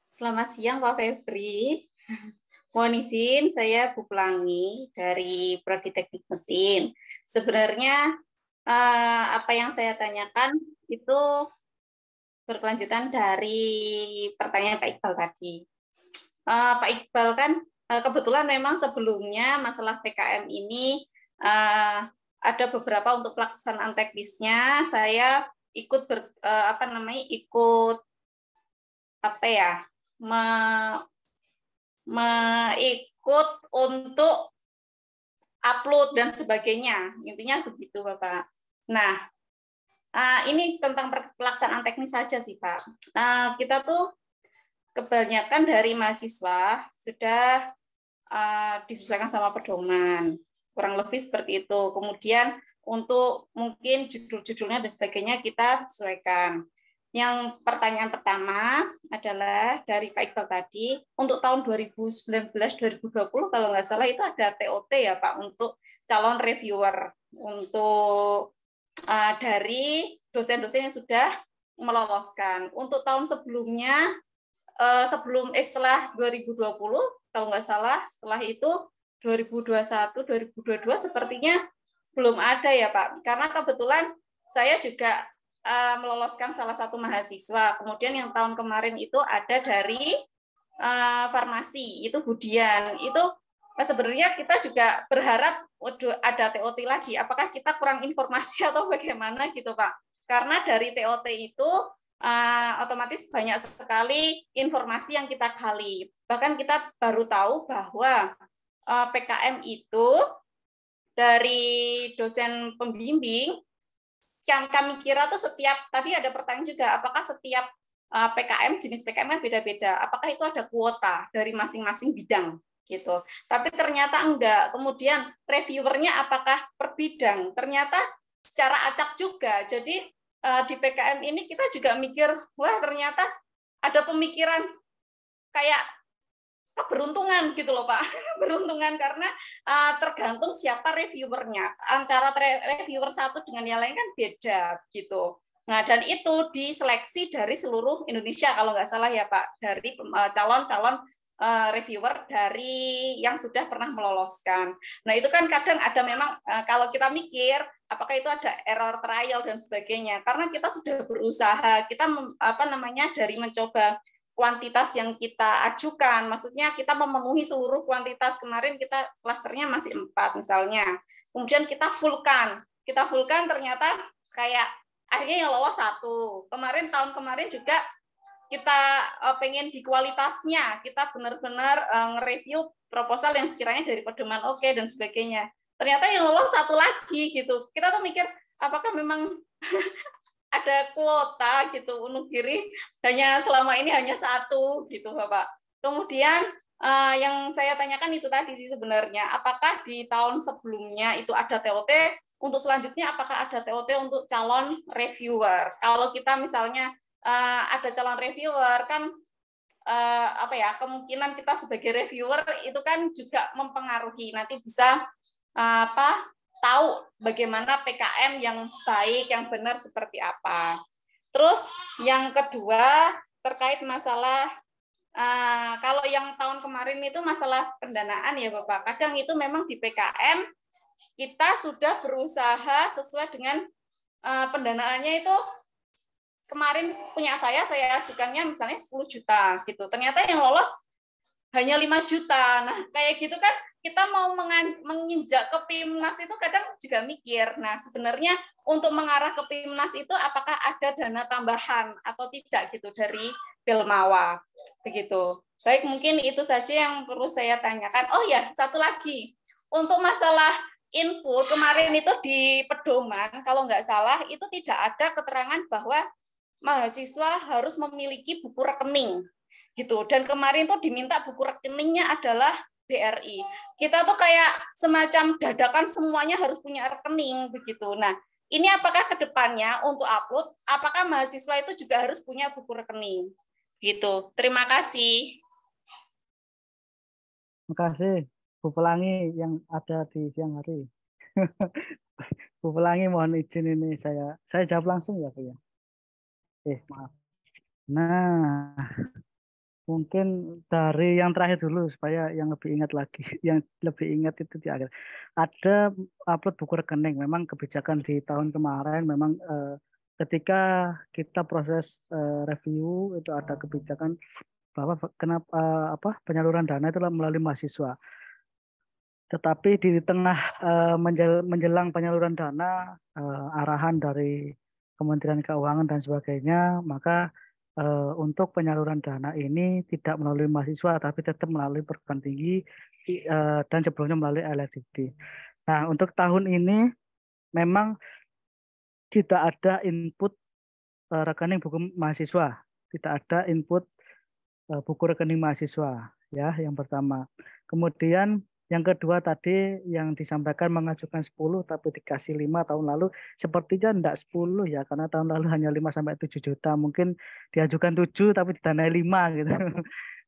Selamat siang Pak Febri. Mohon izin, saya Bu Pelangi dari Prodi Teknik Mesin. Sebenarnya apa yang saya tanyakan itu berkelanjutan dari pertanyaan Pak Iqbal tadi. Pak Iqbal kan kebetulan memang sebelumnya masalah PKM ini ada beberapa untuk pelaksanaan teknisnya saya ikut ikut untuk upload dan sebagainya, intinya begitu Bapak. Nah, ini tentang pelaksanaan teknis saja sih Pak. Kita tuh kebanyakan dari mahasiswa sudah disesuaikan sama pedoman, kurang lebih seperti itu. Kemudian untuk mungkin judul-judulnya dan sebagainya kita sesuaikan. Yang pertanyaan pertama adalah dari Pak Iqbal tadi, untuk tahun 2019-2020 kalau nggak salah itu ada TOT ya Pak, untuk calon reviewer, untuk dari dosen-dosen yang sudah meloloskan. Untuk tahun sebelumnya, setelah 2020, kalau nggak salah, setelah itu 2021, 2022 sepertinya belum ada ya Pak, karena kebetulan saya juga meloloskan salah satu mahasiswa. Kemudian yang tahun kemarin itu ada dari farmasi, itu Budian. Itu sebenarnya kita juga berharap ada TOT lagi. Apakah kita kurang informasi atau bagaimana gitu Pak? Karena dari TOT itu otomatis banyak sekali informasi yang kita gali. Bahkan kita baru tahu bahwa PKM itu dari dosen pembimbing yang kami kira tuh setiap, tadi ada pertanyaan juga, apakah setiap PKM, jenis PKM kan beda-beda, apakah itu ada kuota dari masing-masing bidang gitu. Tapi ternyata enggak. Kemudian reviewernya apakah per bidang? Ternyata secara acak juga. Jadi di PKM ini kita juga mikir, wah ternyata ada pemikiran kayak keberuntungan gitu loh Pak. Beruntungan karena tergantung siapa reviewernya. Antara reviewer satu dengan yang lain kan beda gitu. Nah, dan itu diseleksi dari seluruh Indonesia kalau nggak salah ya Pak, dari calon-calon reviewer dari yang sudah pernah meloloskan. Nah, itu kan kadang ada memang kalau kita mikir apakah itu ada error trial dan sebagainya. Karena kita sudah berusaha, kita dari mencoba kuantitas yang kita ajukan, maksudnya kita memenuhi seluruh kuantitas. Kemarin kita klasternya masih 4 misalnya, kemudian kita fullkan ternyata kayak akhirnya yang lolos 1. Tahun kemarin juga kita pengen di kualitasnya, kita benar-benar nge-review proposal yang sekiranya dari pedoman oke dan sebagainya. Ternyata yang lolos 1 lagi gitu. Kita tuh mikir apakah memang ada kuota gitu, unuk diri selama ini hanya 1 gitu Bapak. Kemudian yang saya tanyakan itu tadi sih sebenarnya, apakah di tahun sebelumnya itu ada TOT, untuk selanjutnya apakah ada TOT untuk calon reviewer? Kalau kita misalnya ada calon reviewer kan kemungkinan kita sebagai reviewer itu kan juga mempengaruhi, nanti bisa tahu bagaimana PKM yang baik, yang benar seperti apa. Terus yang kedua terkait masalah kalau yang tahun kemarin itu masalah pendanaan ya Bapak. Kadang itu memang di PKM kita sudah berusaha sesuai dengan pendanaannya itu kemarin punya saya ajukannya misalnya 10 juta gitu. Ternyata yang lolos hanya 5 juta. Nah, kayak gitu kan kita mau menginjak ke PIMNAS itu kadang juga mikir. Nah, sebenarnya untuk mengarah ke PIMNAS itu apakah ada dana tambahan atau tidak gitu dari Filmawa. Begitu. Baik, mungkin itu saja yang perlu saya tanyakan. Oh ya, satu lagi. Untuk masalah input, kemarin itu di pedoman, kalau nggak salah, itu tidak ada keterangan bahwa mahasiswa harus memiliki buku rekening. Gitu. Dan kemarin tuh diminta buku rekeningnya adalah BRI. Kita tuh kayak semacam dadakan semuanya harus punya rekening begitu. Nah, ini apakah ke depannya untuk upload, apakah mahasiswa itu juga harus punya buku rekening? Gitu. Terima kasih. Terima kasih Bu Pelangi yang ada di siang hari. Bu Pelangi mohon izin ini saya jawab langsung ya Bu ya. Maaf. Nah, mungkin dari yang terakhir dulu supaya yang lebih ingat lagi, yang lebih ingat itu di akhir. Ada upload buku rekening. Memang kebijakan di tahun kemarin memang ketika kita proses review itu ada kebijakan bahwa kenapa penyaluran dana itu melalui mahasiswa. Tetapi di tengah menjelang penyaluran dana, arahan dari Kementerian Keuangan dan sebagainya, maka untuk penyaluran dana ini tidak melalui mahasiswa, tapi tetap melalui perguruan tinggi dan sebelumnya melalui LSDD. Nah, untuk tahun ini memang tidak ada input rekening buku mahasiswa, tidak ada input buku rekening mahasiswa, ya, yang pertama. Kemudian yang kedua tadi yang disampaikan mengajukan 10 tapi dikasih 5 tahun lalu, sepertinya enggak 10 ya, karena tahun lalu hanya 5 sampai 7 juta, mungkin diajukan 7 tapi didanai 5 gitu.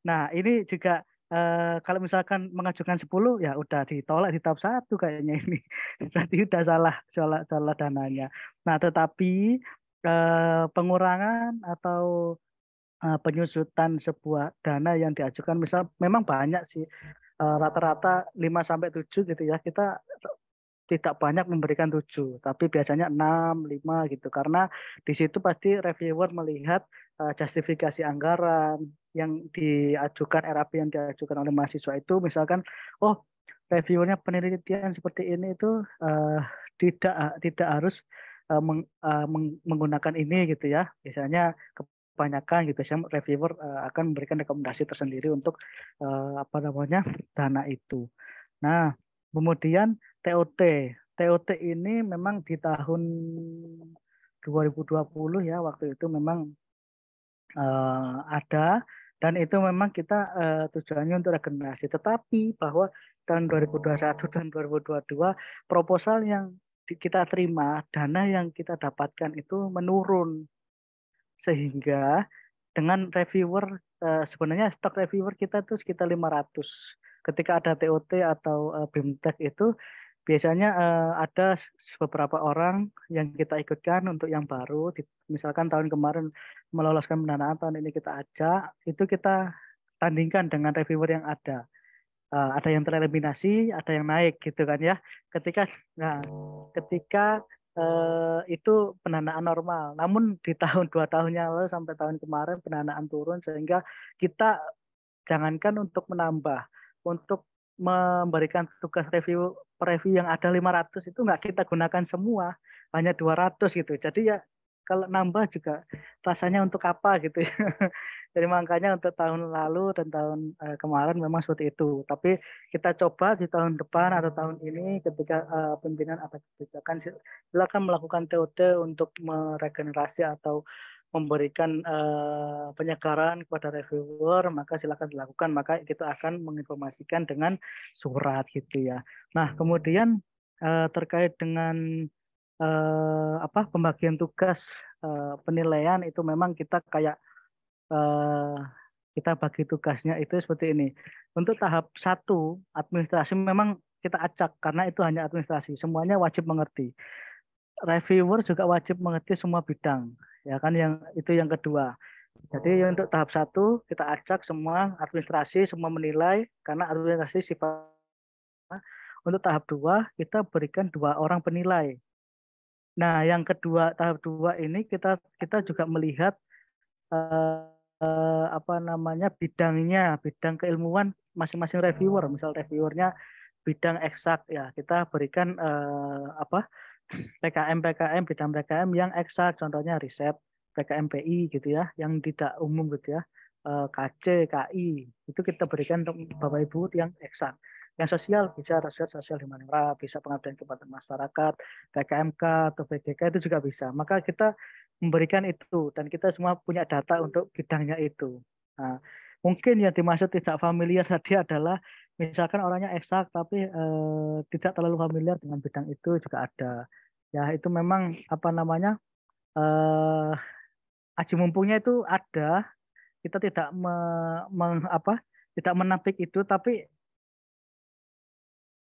Nah, ini juga kalau misalkan mengajukan 10 ya udah ditolak di tahap 1 kayaknya ini. Berarti udah salah dananya. Nah, tetapi pengurangan atau penyusutan sebuah dana yang diajukan, misal memang banyak sih, rata-rata 5 sampai 7 gitu ya, kita tidak banyak memberikan 7, tapi biasanya 6, 5 gitu, karena di situ pasti reviewer melihat justifikasi anggaran yang diajukan, RAP yang diajukan oleh mahasiswa itu, misalkan reviewernya penelitian seperti ini itu tidak harus menggunakan ini gitu ya, biasanya kebanyakan gitu, reviewer akan memberikan rekomendasi tersendiri untuk dana itu. Nah, kemudian TOT ini memang di tahun 2020 ya, waktu itu memang ada, dan itu memang kita tujuannya untuk regenerasi. Tetapi bahwa tahun 2021 dan 2022 proposal yang kita terima, dana yang kita dapatkan itu menurun, sehingga dengan reviewer sebenarnya stok reviewer kita itu sekitar 500. Ketika ada TOT atau BIMTEK itu biasanya ada beberapa orang yang kita ikutkan untuk yang baru. Misalkan tahun kemarin meloloskan pendanaan, tahun ini kita ajak, itu kita tandingkan dengan reviewer yang ada. Ada yang tereliminasi, ada yang naik gitu kan ya. Ketika itu pendanaan normal. Namun di tahun 2 tahun yang lalu sampai tahun kemarin pendanaan turun, sehingga kita jangankan untuk menambah, untuk memberikan tugas review yang ada 500 itu nggak kita gunakan semua, hanya 200 gitu. Jadi ya kalau nambah juga rasanya untuk apa gitu ya. Jadi makanya untuk tahun lalu dan tahun kemarin memang seperti itu. Tapi kita coba di tahun depan atau tahun ini ketika pimpinan ada kebijakan, silakan melakukan TOT untuk meregenerasi atau memberikan penyegaran kepada reviewer, maka silakan dilakukan. Maka kita akan menginformasikan dengan surat gitu ya. Nah, kemudian terkait dengan pembagian tugas penilaian itu memang kita kayak kita bagi tugasnya itu seperti ini. Untuk tahap 1 administrasi memang kita acak karena itu hanya administrasi, semuanya wajib mengerti. Reviewer juga wajib mengerti semua bidang, ya kan, yang itu yang kedua. Jadi untuk tahap 1 kita acak semua administrasi, semua menilai karena administrasi sifat. Untuk tahap 2 kita berikan 2 orang penilai. Nah, yang kedua, tahap 2 ini kita juga melihat apa namanya bidang keilmuan masing-masing reviewer. Misal reviewernya bidang eksak ya, kita berikan apa PKM bidang PKM yang eksak, contohnya riset, PKM PI gitu ya, yang tidak umum gitu ya, KC, KI itu kita berikan untuk Bapak Ibu yang eksak. Yang sosial bisa riset sosial humaniora, bisa pengabdian kepada masyarakat, PKMK atau PDK itu juga bisa. Maka kita memberikan itu dan kita semua punya data untuk bidangnya itu. Nah, mungkin yang dimaksud tidak familiar tadi adalah misalkan orangnya eksak tapi tidak terlalu familiar dengan bidang itu juga ada. Ya itu memang apa namanya aji mumpungnya itu ada. Kita tidak tidak menampik itu, tapi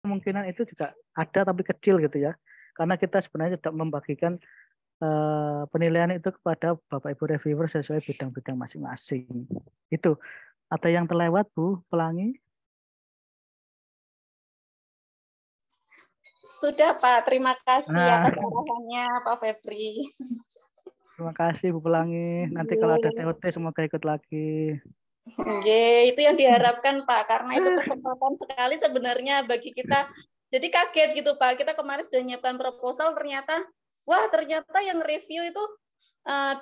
kemungkinan itu juga ada tapi kecil gitu ya. Karena kita sebenarnya tidak membagikan penilaian itu kepada Bapak Ibu reviewer sesuai bidang-bidang masing-masing. Itu. Ada yang terlewat Bu Pelangi? Sudah Pak, terima kasih Nah, atas arahannya Pak Febri. terima kasih Bu Pelangi. Nanti kalau ada TOT semoga ikut lagi. Oke, itu yang diharapkan Pak, karena itu kesempatan sekali sebenarnya bagi kita. Jadi kaget gitu Pak, kita kemarin sudah menyiapkan proposal, ternyata yang review itu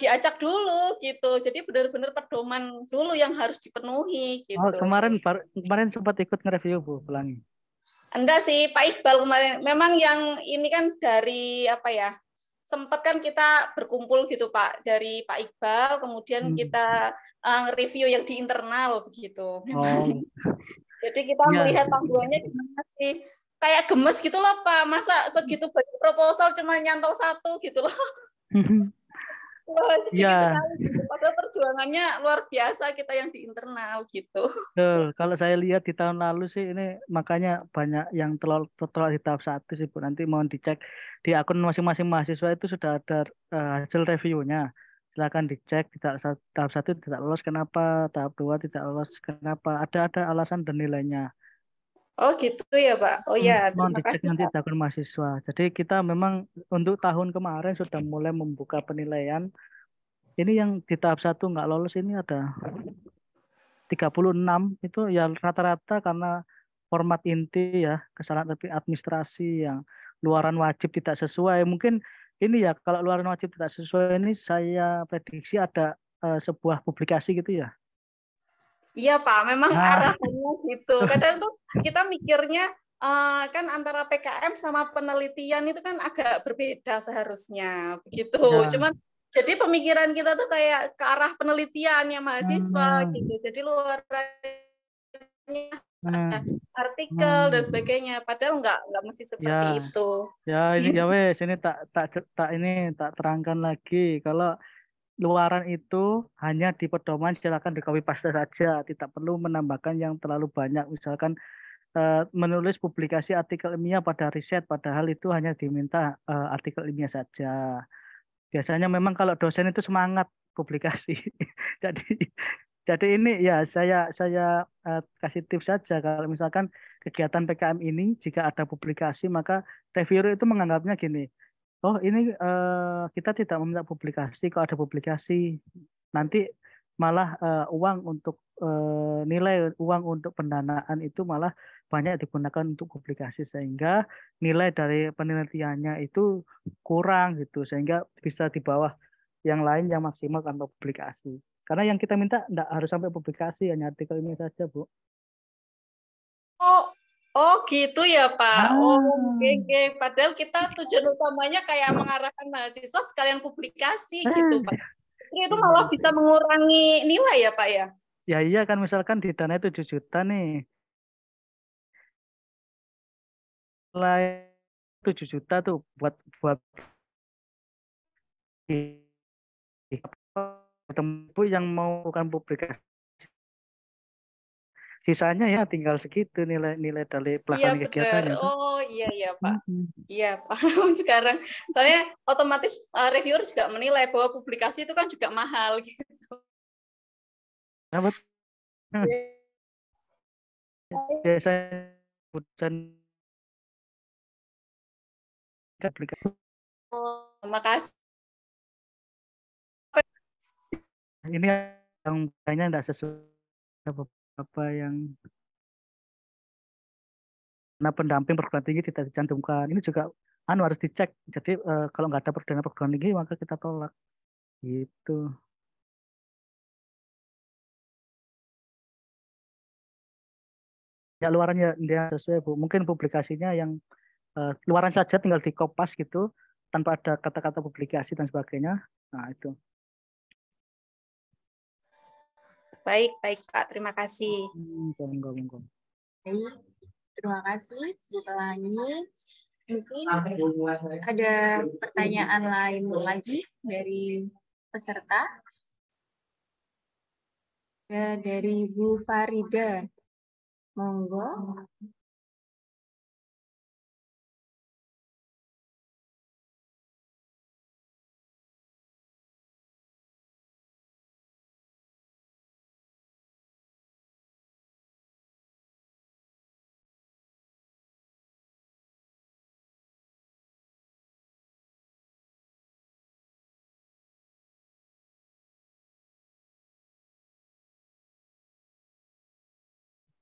diajak dulu gitu. Jadi benar-benar pedoman dulu yang harus dipenuhi Oh, gitu. kemarin sempat ikut nge-review Bu Pelangi. Enggak sih, Pak Iqbal kemarin. Memang yang ini kan dari apa ya? Sempat kan kita berkumpul gitu Pak, dari Pak Iqbal, kemudian kita review yang di internal begitu. Oh, Jadi kita iya. melihat panduannya gimana sih? Kayak gemes gitu loh Pak, masa segitu banyak proposal cuma nyantol satu gitu loh. Wah, sedikit Iya, sekali gitu. Padahal perjuangannya luar biasa kita yang di internal gitu. betul. Kalau saya lihat di tahun lalu sih ini makanya banyak yang terlalu di tahap 1 sih Bu. Nanti mohon dicek di akun masing-masing mahasiswa itu sudah ada hasil reviewnya. Silakan dicek di tahap 1 tidak lolos kenapa, tahap 2 tidak lolos kenapa. Ada alasan dan nilainya. Oh gitu ya Pak. Oh ya, Mohon terima dicek kasih nanti Pak. di akun mahasiswa. Jadi kita memang untuk tahun kemarin sudah mulai membuka penilaian. Ini yang di tahap 1 nggak lolos ini ada 36 itu ya rata-rata karena format inti ya, kesalahan administrasi yang luaran wajib tidak sesuai. Mungkin ini ya kalau luaran wajib tidak sesuai ini saya prediksi ada sebuah publikasi gitu ya. Iya Pak, memang Nah, arahannya gitu. Kadang tuh kita mikirnya kan antara PKM sama penelitian itu kan agak berbeda seharusnya begitu. ya. Cuman jadi pemikiran kita tuh kayak ke arah penelitiannya mahasiswa Hmm, gitu. Jadi luarannya hmm, artikel dan hmm. sebagainya. Padahal nggak mesti seperti Ya, itu. ya ini ya wes ini tak terangkan lagi kalau luaran itu hanya di pedoman silakan di copy paste saja, tidak perlu menambahkan yang terlalu banyak. Misalkan menulis publikasi artikel ilmiah pada riset, padahal itu hanya diminta artikel ilmiah saja. Biasanya memang kalau dosen itu semangat publikasi. Jadi jadi ini ya saya kasih tips saja kalau misalkan kegiatan PKM ini jika ada publikasi maka reviewer itu menganggapnya gini. Oh, ini kita tidak meminta publikasi. Kalau ada publikasi, nanti malah uang untuk nilai uang untuk pendanaan itu malah banyak digunakan untuk publikasi sehingga nilai dari penelitiannya itu kurang gitu sehingga bisa di bawah yang lain yang maksimal tanpa publikasi. Karena yang kita minta enggak harus sampai publikasi, hanya artikel ini saja, Bu. Oh, oh gitu ya Pak. Oh, oke, Ah, oke. Padahal kita tujuan utamanya kayak mengarahkan mahasiswa sekalian publikasi gitu Pak. Itu malah bisa mengurangi nilai ya Pak ya? ya iya kan misalkan di dana 7 juta nih, nilai 7 juta tuh buat buat tempu yang mau bukan publikasi. Sisanya ya tinggal segitu nilai-nilai dari Iya pelaksanaan benar. kegiatannya tuh. Oh iya iya Pak. Mm-mm. Iya Pak. Sekarang soalnya otomatis reviewer juga menilai bahwa publikasi itu kan juga mahal gitu. Nah, biasanya publikasi Terima kasih. Ini yang kayaknya tidak sesuai beberapa yang karena pendamping perguruan tinggi tidak dicantumkan. Ini juga harus dicek. Jadi kalau nggak ada perdana perguruan tinggi maka kita tolak. Gitu. Ya luarannya dia sesuai Bu. Mungkin publikasinya yang luaran saja tinggal dikopas gitu tanpa ada kata-kata publikasi dan sebagainya. Nah, itu. Baik, baik Pak. Terima kasih. Monggo. Baik, terima kasih Bu Pelangi. Mungkin ada pertanyaan lain lagi dari peserta. Ya, dari Bu Farida. Monggo.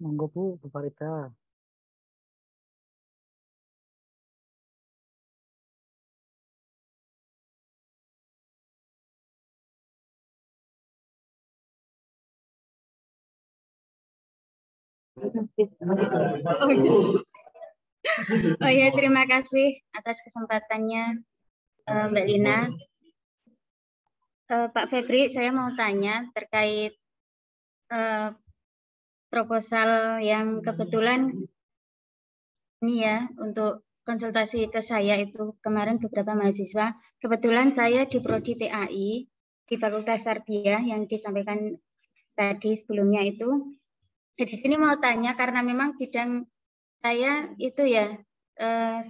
Monggo Bu Farida. Oh ya, terima kasih atas kesempatannya Mbak Lina. Pak Febri, saya mau tanya terkait proposal yang kebetulan ini ya untuk konsultasi ke saya itu kemarin beberapa mahasiswa. Kebetulan saya di Prodi TAI di Fakultas Tarbiyah yang disampaikan tadi sebelumnya itu. Di sini mau tanya karena memang bidang saya itu ya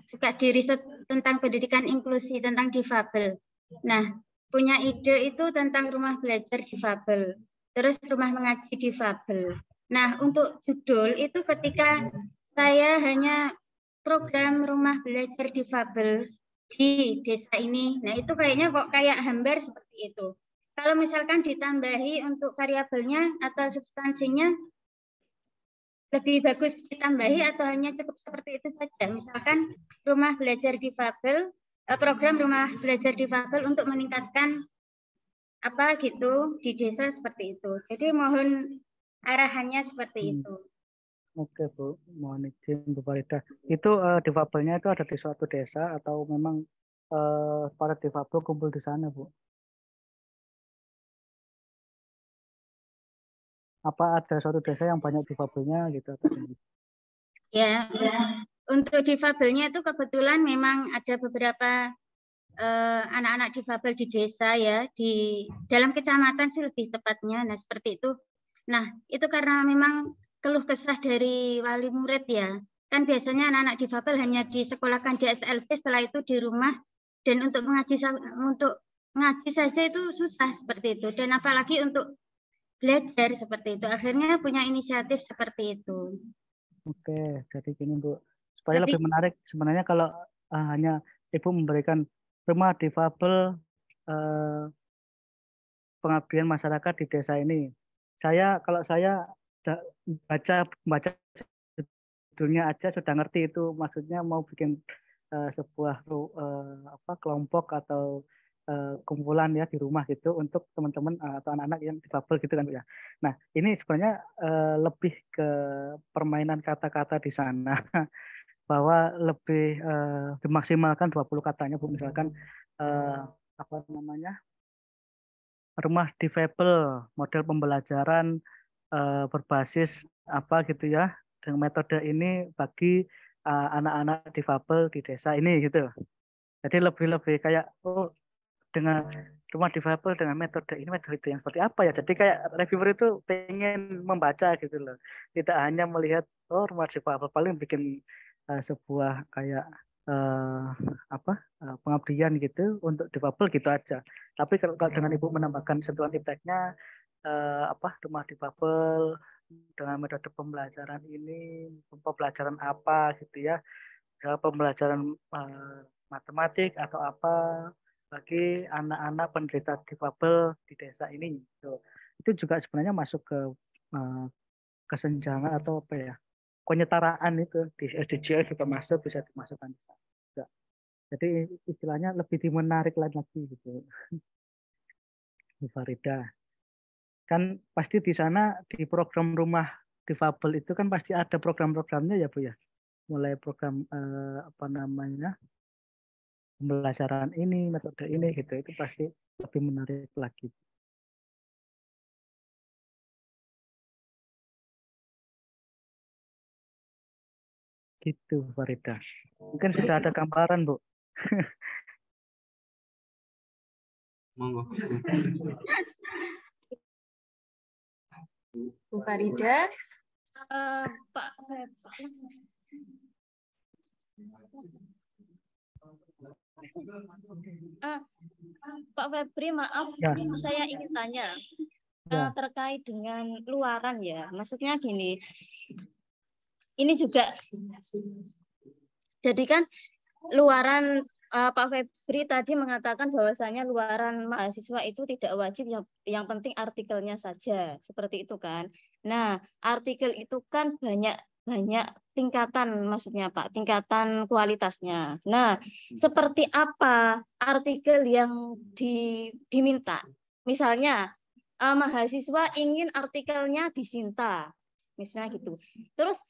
suka di riset tentang pendidikan inklusi, tentang difabel. Nah, punya ide itu tentang rumah belajar difabel, terus rumah mengaji difabel. Nah, untuk judul itu ketika saya hanya program rumah belajar difabel di desa ini, nah itu kayaknya kok kayak hambar seperti itu. Kalau misalkan ditambahi untuk variabelnya atau substansinya, lebih bagus ditambahi atau hanya cukup seperti itu saja. Misalkan rumah belajar difabel, program rumah belajar difabel untuk meningkatkan apa gitu di desa seperti itu. Jadi mohon arahannya seperti itu. Oke Bu, mohon izin Bu Farida. Itu difabelnya itu ada di suatu desa atau memang para difabel kumpul di sana Bu? Apa ada suatu desa yang banyak difabelnya gitu? Ya, untuk difabelnya itu kebetulan memang ada beberapa anak-anak difabel di desa ya, di dalam kecamatan sih lebih tepatnya. Nah seperti itu. Nah itu karena memang keluh kesah dari wali murid ya. Kan biasanya anak-anak difabel hanya disekolahkan di SLB, setelah itu di rumah, dan untuk mengaji saja itu susah seperti itu. Dan apalagi untuk belajar seperti itu. Akhirnya punya inisiatif seperti itu. Oke, jadi gini Bu, supaya lebih menarik sebenarnya kalau hanya Ibu memberikan rumah difabel pengabdian masyarakat di desa ini. Kalau saya baca judulnya aja sudah ngerti itu maksudnya mau bikin sebuah kelompok atau kumpulan ya di rumah gitu untuk teman-teman atau anak-anak yang difabel gitu kan ya. Nah ini sebenarnya lebih ke permainan kata-kata di sana bahwa lebih dimaksimalkan 20 katanya Bu, misalkan apa namanya rumah difabel model pembelajaran berbasis apa gitu ya dengan metode ini bagi anak-anak difabel di desa ini gitu. Jadi lebih kayak dengan rumah difabel dengan metode ini metode yang seperti apa ya. Jadi kayak reviewer itu pengen membaca gitu loh. Tidak hanya melihat rumah difabel paling bikin sebuah kayak pengabdian gitu untuk difabel gitu aja. Tapi kalau dengan Ibu menambahkan sentuhan ipteknya rumah difabel dengan metode pembelajaran ini, pembelajaran apa gitu ya, pembelajaran matematik atau apa bagi anak-anak penderita difabel di desa ini. Itu juga sebenarnya masuk ke kesenjangan atau apa ya, penyetaraan itu di SDGs juga masuk, bisa dimasukkan juga. Jadi istilahnya lebih dimenarik lagi gitu. Bu Farida. Kan pasti di sana di program rumah difabel itu kan pasti ada program-programnya ya Bu ya. Mulai program apa namanya, pembelajaran ini, metode ini gitu, itu pasti lebih menarik lagi. Gitu Farida. Mungkin sudah ada gambaran Bu. Monggo. Bu Farida. Pak Pak Febri, maaf, Ya. saya ingin tanya Ya. terkait dengan luaran ya. Maksudnya gini, ini juga, jadi kan luaran Pak Febri tadi mengatakan bahwasanya luaran mahasiswa itu tidak wajib, yang penting artikelnya saja, seperti itu kan. Nah, artikel itu kan banyak tingkatan, maksudnya Pak, tingkatan kualitasnya. Nah, seperti apa artikel yang diminta? Misalnya mahasiswa ingin artikelnya disinta, misalnya gitu. Terus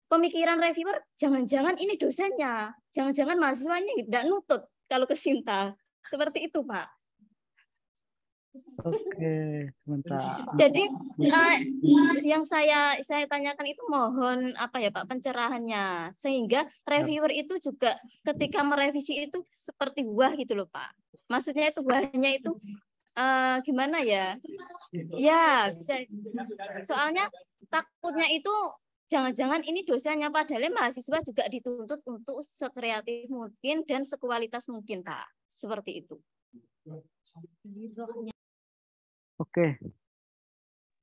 pemikiran reviewer, jangan-jangan ini dosennya, jangan-jangan mahasiswanya tidak nutut kalau ke Sinta. Seperti itu, Pak. Oke, sebentar. Jadi yang saya tanyakan itu mohon apa ya Pak, pencerahannya, sehingga reviewer itu juga ketika merevisi itu seperti wah gitu loh Pak. Maksudnya itu wahnya itu gimana ya? Ya, bisa. Soalnya takutnya itu jangan-jangan ini dosennya, padahal mahasiswa juga dituntut untuk sekreatif mungkin dan sekualitas mungkin, Pak. Seperti itu. Oke,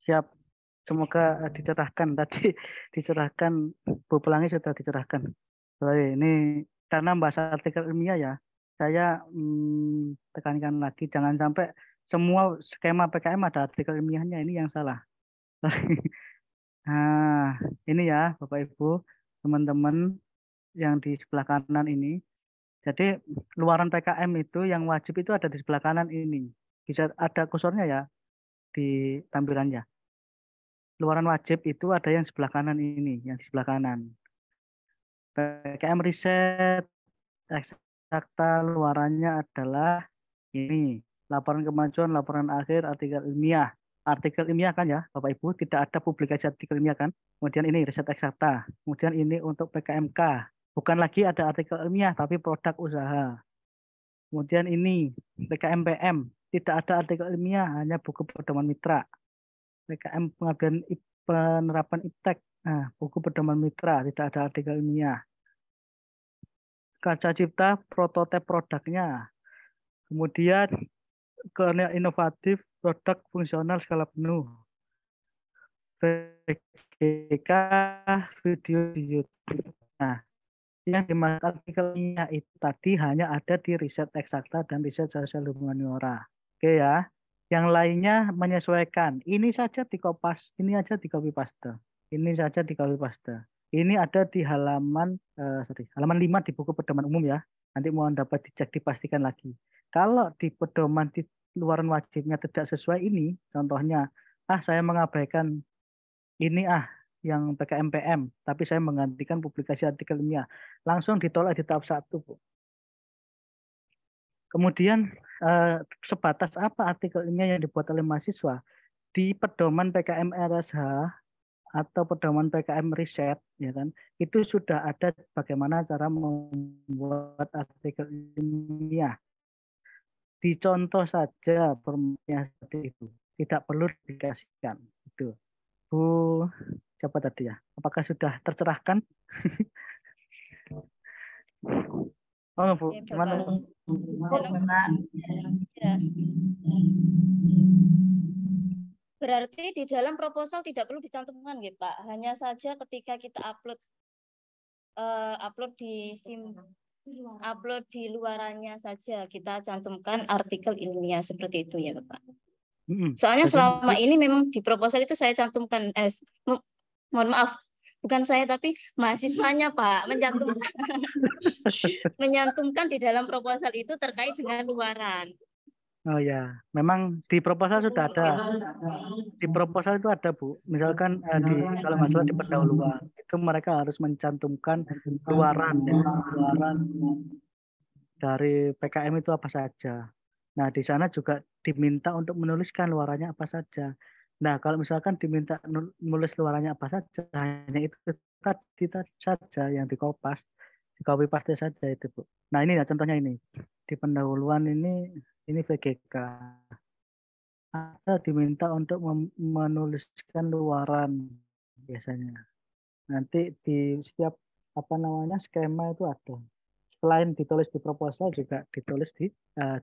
siap. Semoga dicerahkan. Tadi dicerahkan, Bu Pelangi sudah dicerahkan. Sorry, ini karena bahasa artikel ilmiah ya, saya tekankan lagi, jangan sampai semua skema PKM ada artikel ilmiahnya, ini yang salah. Nah, ini ya Bapak Ibu, teman-teman yang di sebelah kanan ini. Jadi luaran PKM itu yang wajib itu ada di sebelah kanan ini. Bisa ada kursornya ya di tampilannya. Luaran wajib itu ada yang sebelah kanan ini, yang di sebelah kanan. PKM riset eksakta luarannya adalah ini. Laporan kemajuan, laporan akhir, artikel ilmiah. Artikel ilmiah kan ya, Bapak Ibu, tidak ada publikasi artikel ilmiah kan. Kemudian ini riset eksakta. Kemudian ini untuk PKMK. Bukan lagi ada artikel ilmiah, tapi produk usaha. Kemudian ini PKMPM. Tidak ada artikel ilmiah, hanya buku pedoman mitra. PKM pengabdian penerapan iptek. Nah, buku pedoman mitra, tidak ada artikel ilmiah. Kaca cipta, prototipe produknya. Kemudian karya inovatif, produk fungsional skala penuh. VGK, video di YouTube. Nah, yang dimaksud artikelnya itu tadi hanya ada di riset eksakta dan riset sosial humaniora. Oke ya. Yang lainnya menyesuaikan. Ini saja di kopas, ini aja di copy paste. Ini saja di copy paste. Ini ada di halaman halaman 5 di buku pedoman umum ya. Nanti mohon dapat dicek, dipastikan lagi. Kalau di pedoman di luaran wajibnya tidak sesuai ini, contohnya, saya mengabaikan ini yang PKMPM, tapi saya menggantikan publikasi artikel ilmiah, langsung ditolak di tahap 1, Bu. Kemudian sebatas apa artikel ilmiah yang dibuat oleh mahasiswa? Di pedoman PKM RSH atau pedoman PKM riset, ya kan, itu sudah ada bagaimana cara membuat artikel ilmiah. Dicontoh saja formatnya seperti itu, tidak perlu dikasihkan. Itu, Bu, siapa tadi ya? Apakah sudah tercerahkan? Oh, Bu, Ya, gimana? Ya. Berarti di dalam proposal tidak perlu dicantumkan, ya, Pak. Hanya saja ketika kita upload di upload di luarannya saja. Kita cantumkan artikel ilmiah seperti itu ya Bapak. Soalnya selama ini memang di proposal itu saya cantumkan, mohon maaf, bukan saya tapi mahasiswanya Pak menyantumkan di dalam proposal itu terkait dengan luaran. Oh ya, memang di proposal sudah ada. Di proposal itu ada Bu. Misalkan kalau nggak salah di pendahuluan itu mereka harus mencantumkan luaran, ya. Luaran dari PKM itu apa saja. Nah di sana juga diminta untuk menuliskan luarannya apa saja. Nah kalau misalkan diminta nulis luarannya apa saja, hanya itu tadi saja yang di copy paste saja itu Bu. Nah ini ya contohnya ini di pendahuluan ini VGK. Ada diminta untuk menuliskan luaran biasanya. Nanti di setiap skema itu ada. Selain ditulis di proposal juga ditulis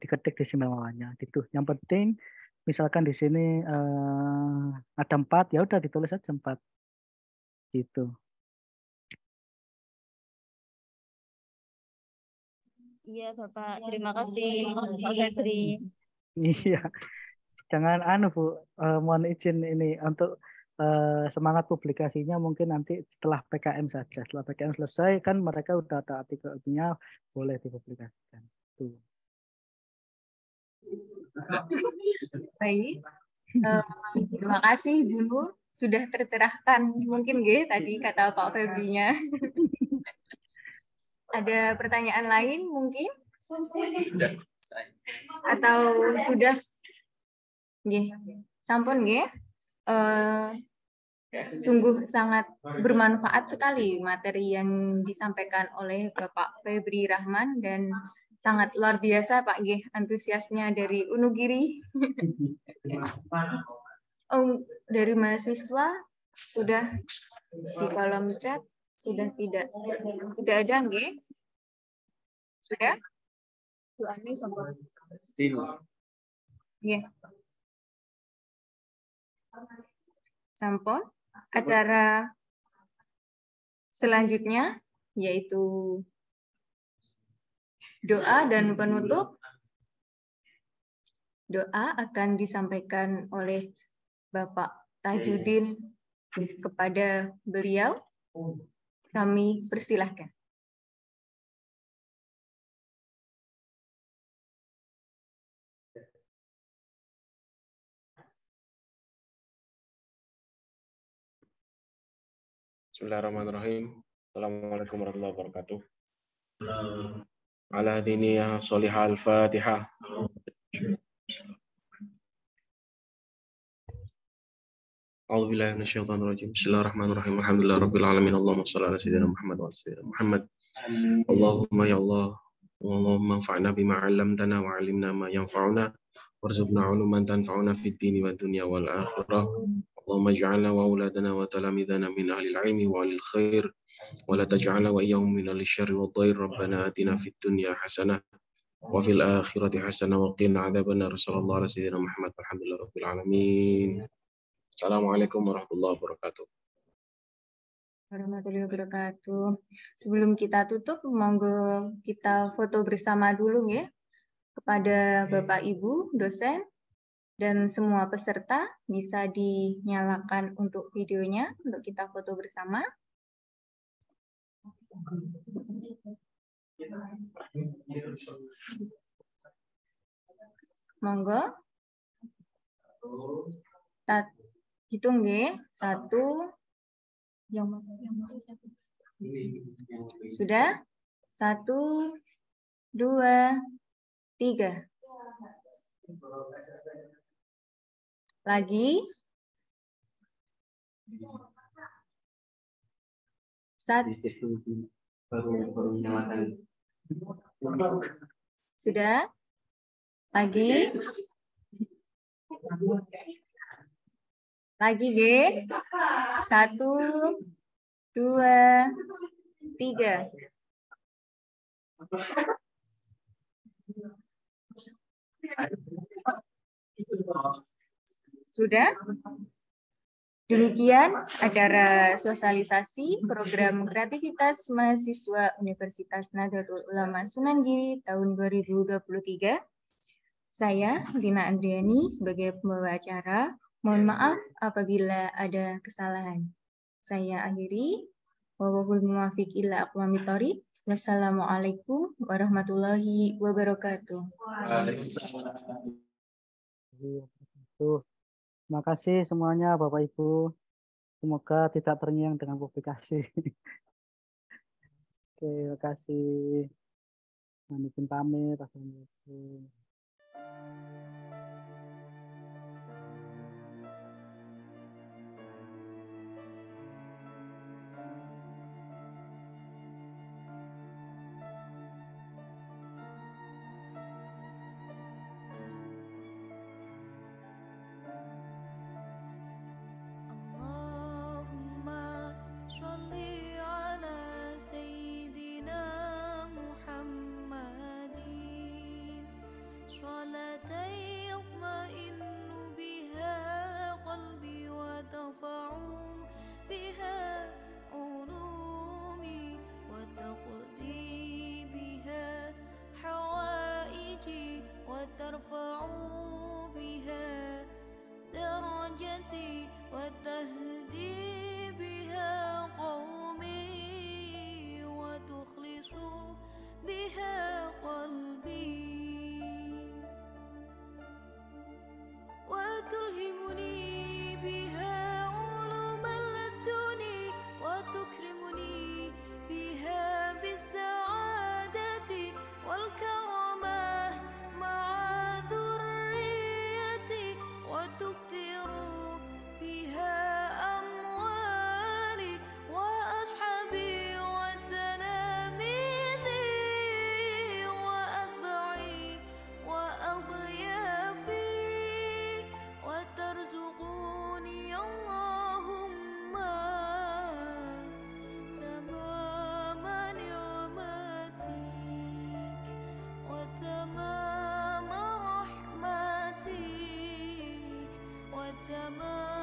diketik di simulasinya. Gitu. Yang penting misalkan di sini ada 4, ya udah ditulis aja 4. Gitu. Iya Bapak, terima kasih Pak Febri. Iya. Jangan Bu, mohon izin ini untuk semangat publikasinya mungkin nanti setelah PKM saja. Setelah PKM selesai kan mereka udah ada artikelnya, boleh dipublikasikan. Tuh. Baik, terima kasih Bu, sudah tercerahkan mungkin tadi kata Pak Febrinya. Ada pertanyaan lain mungkin? Atau sudah? Sampun sungguh sangat bermanfaat sekali materi yang disampaikan oleh Bapak Febri Rahman dan sangat luar biasa Pak antusiasnya dari Unugiri. Dari mahasiswa sudah di kolom chat sudah tidak ada Sudah? Sampun. Acara selanjutnya yaitu doa dan penutup. Doa akan disampaikan oleh Bapak Tajudin kepada beliau. Kami persilahkan. Bismillahirrahmanirrahim. Assalamualaikum warahmatullahi wabarakatuh. Ala diniyah solihah al-fatihah. A'udzubillahi minasyaitonir rajim. Bismillahirrahmanirrahim. Alhamdulillah rabbil alamin. Allahumma shalli ala sayyidina Muhammad wa ala sayyidina Muhammad. Allahumma ya Allah, Allahumma anfa'na bima 'allamtana wa 'allimna ma yanfa'una warzuqna 'uluman tanfa'una fid dini wad dunya wal akhirah. Allahumma ij'alna wa auladana wa talamidana min ahlil ilmi wa ahlil khair wa la taj'alna wa iyyahum min ahlil syarri wad dhair. Rabbana atina fid dunya hasanah wa fil akhirati hasanah wa qina adzabannar. Sallallahu alaihi wasallam Muhammad. Alhamdulillah rabbil alamin. Assalamualaikum warahmatullahi wabarakatuh. Warahmatullahi wabarakatuh. Sebelum kita tutup, monggo kita foto bersama dulu kepada Bapak Ibu dosen dan semua peserta bisa dinyalakan untuk videonya untuk kita foto bersama. Monggo. Hitung 1. Sudah? 1, 2, 3. Lagi. 1. Sudah? Lagi. Lagi 1, 2, 3. Sudah? Demikian acara sosialisasi program kreativitas mahasiswa Universitas Nahdlatul Ulama Sunan Giri tahun 2023. Saya, Lina Andriani, sebagai pembawa acara. Mohon maaf apabila ada kesalahan. Saya akhiri. Wallahul muwaffiq ila aqwamit thoriq. Wassalamualaikum warahmatullahi wabarakatuh. Terima kasih semuanya Bapak Ibu. Semoga tidak terngiang dengan publikasi. Oke, terima kasih. Izin pamit. Assalamualaikum. Sholli ala Sayyidina Muhammadin Sholatan yatma'innu biha qalbi wa tafa'u biha ulumi wa taqdi biha hawaiji wa tarfa'u biha darajati wa tahdi biha قومي وتخلص بها قلبي وتلهمني بها علوم اللدني وتكرمني بها بالسعادة والكرامة مع ذريتي وتكثر بها تمام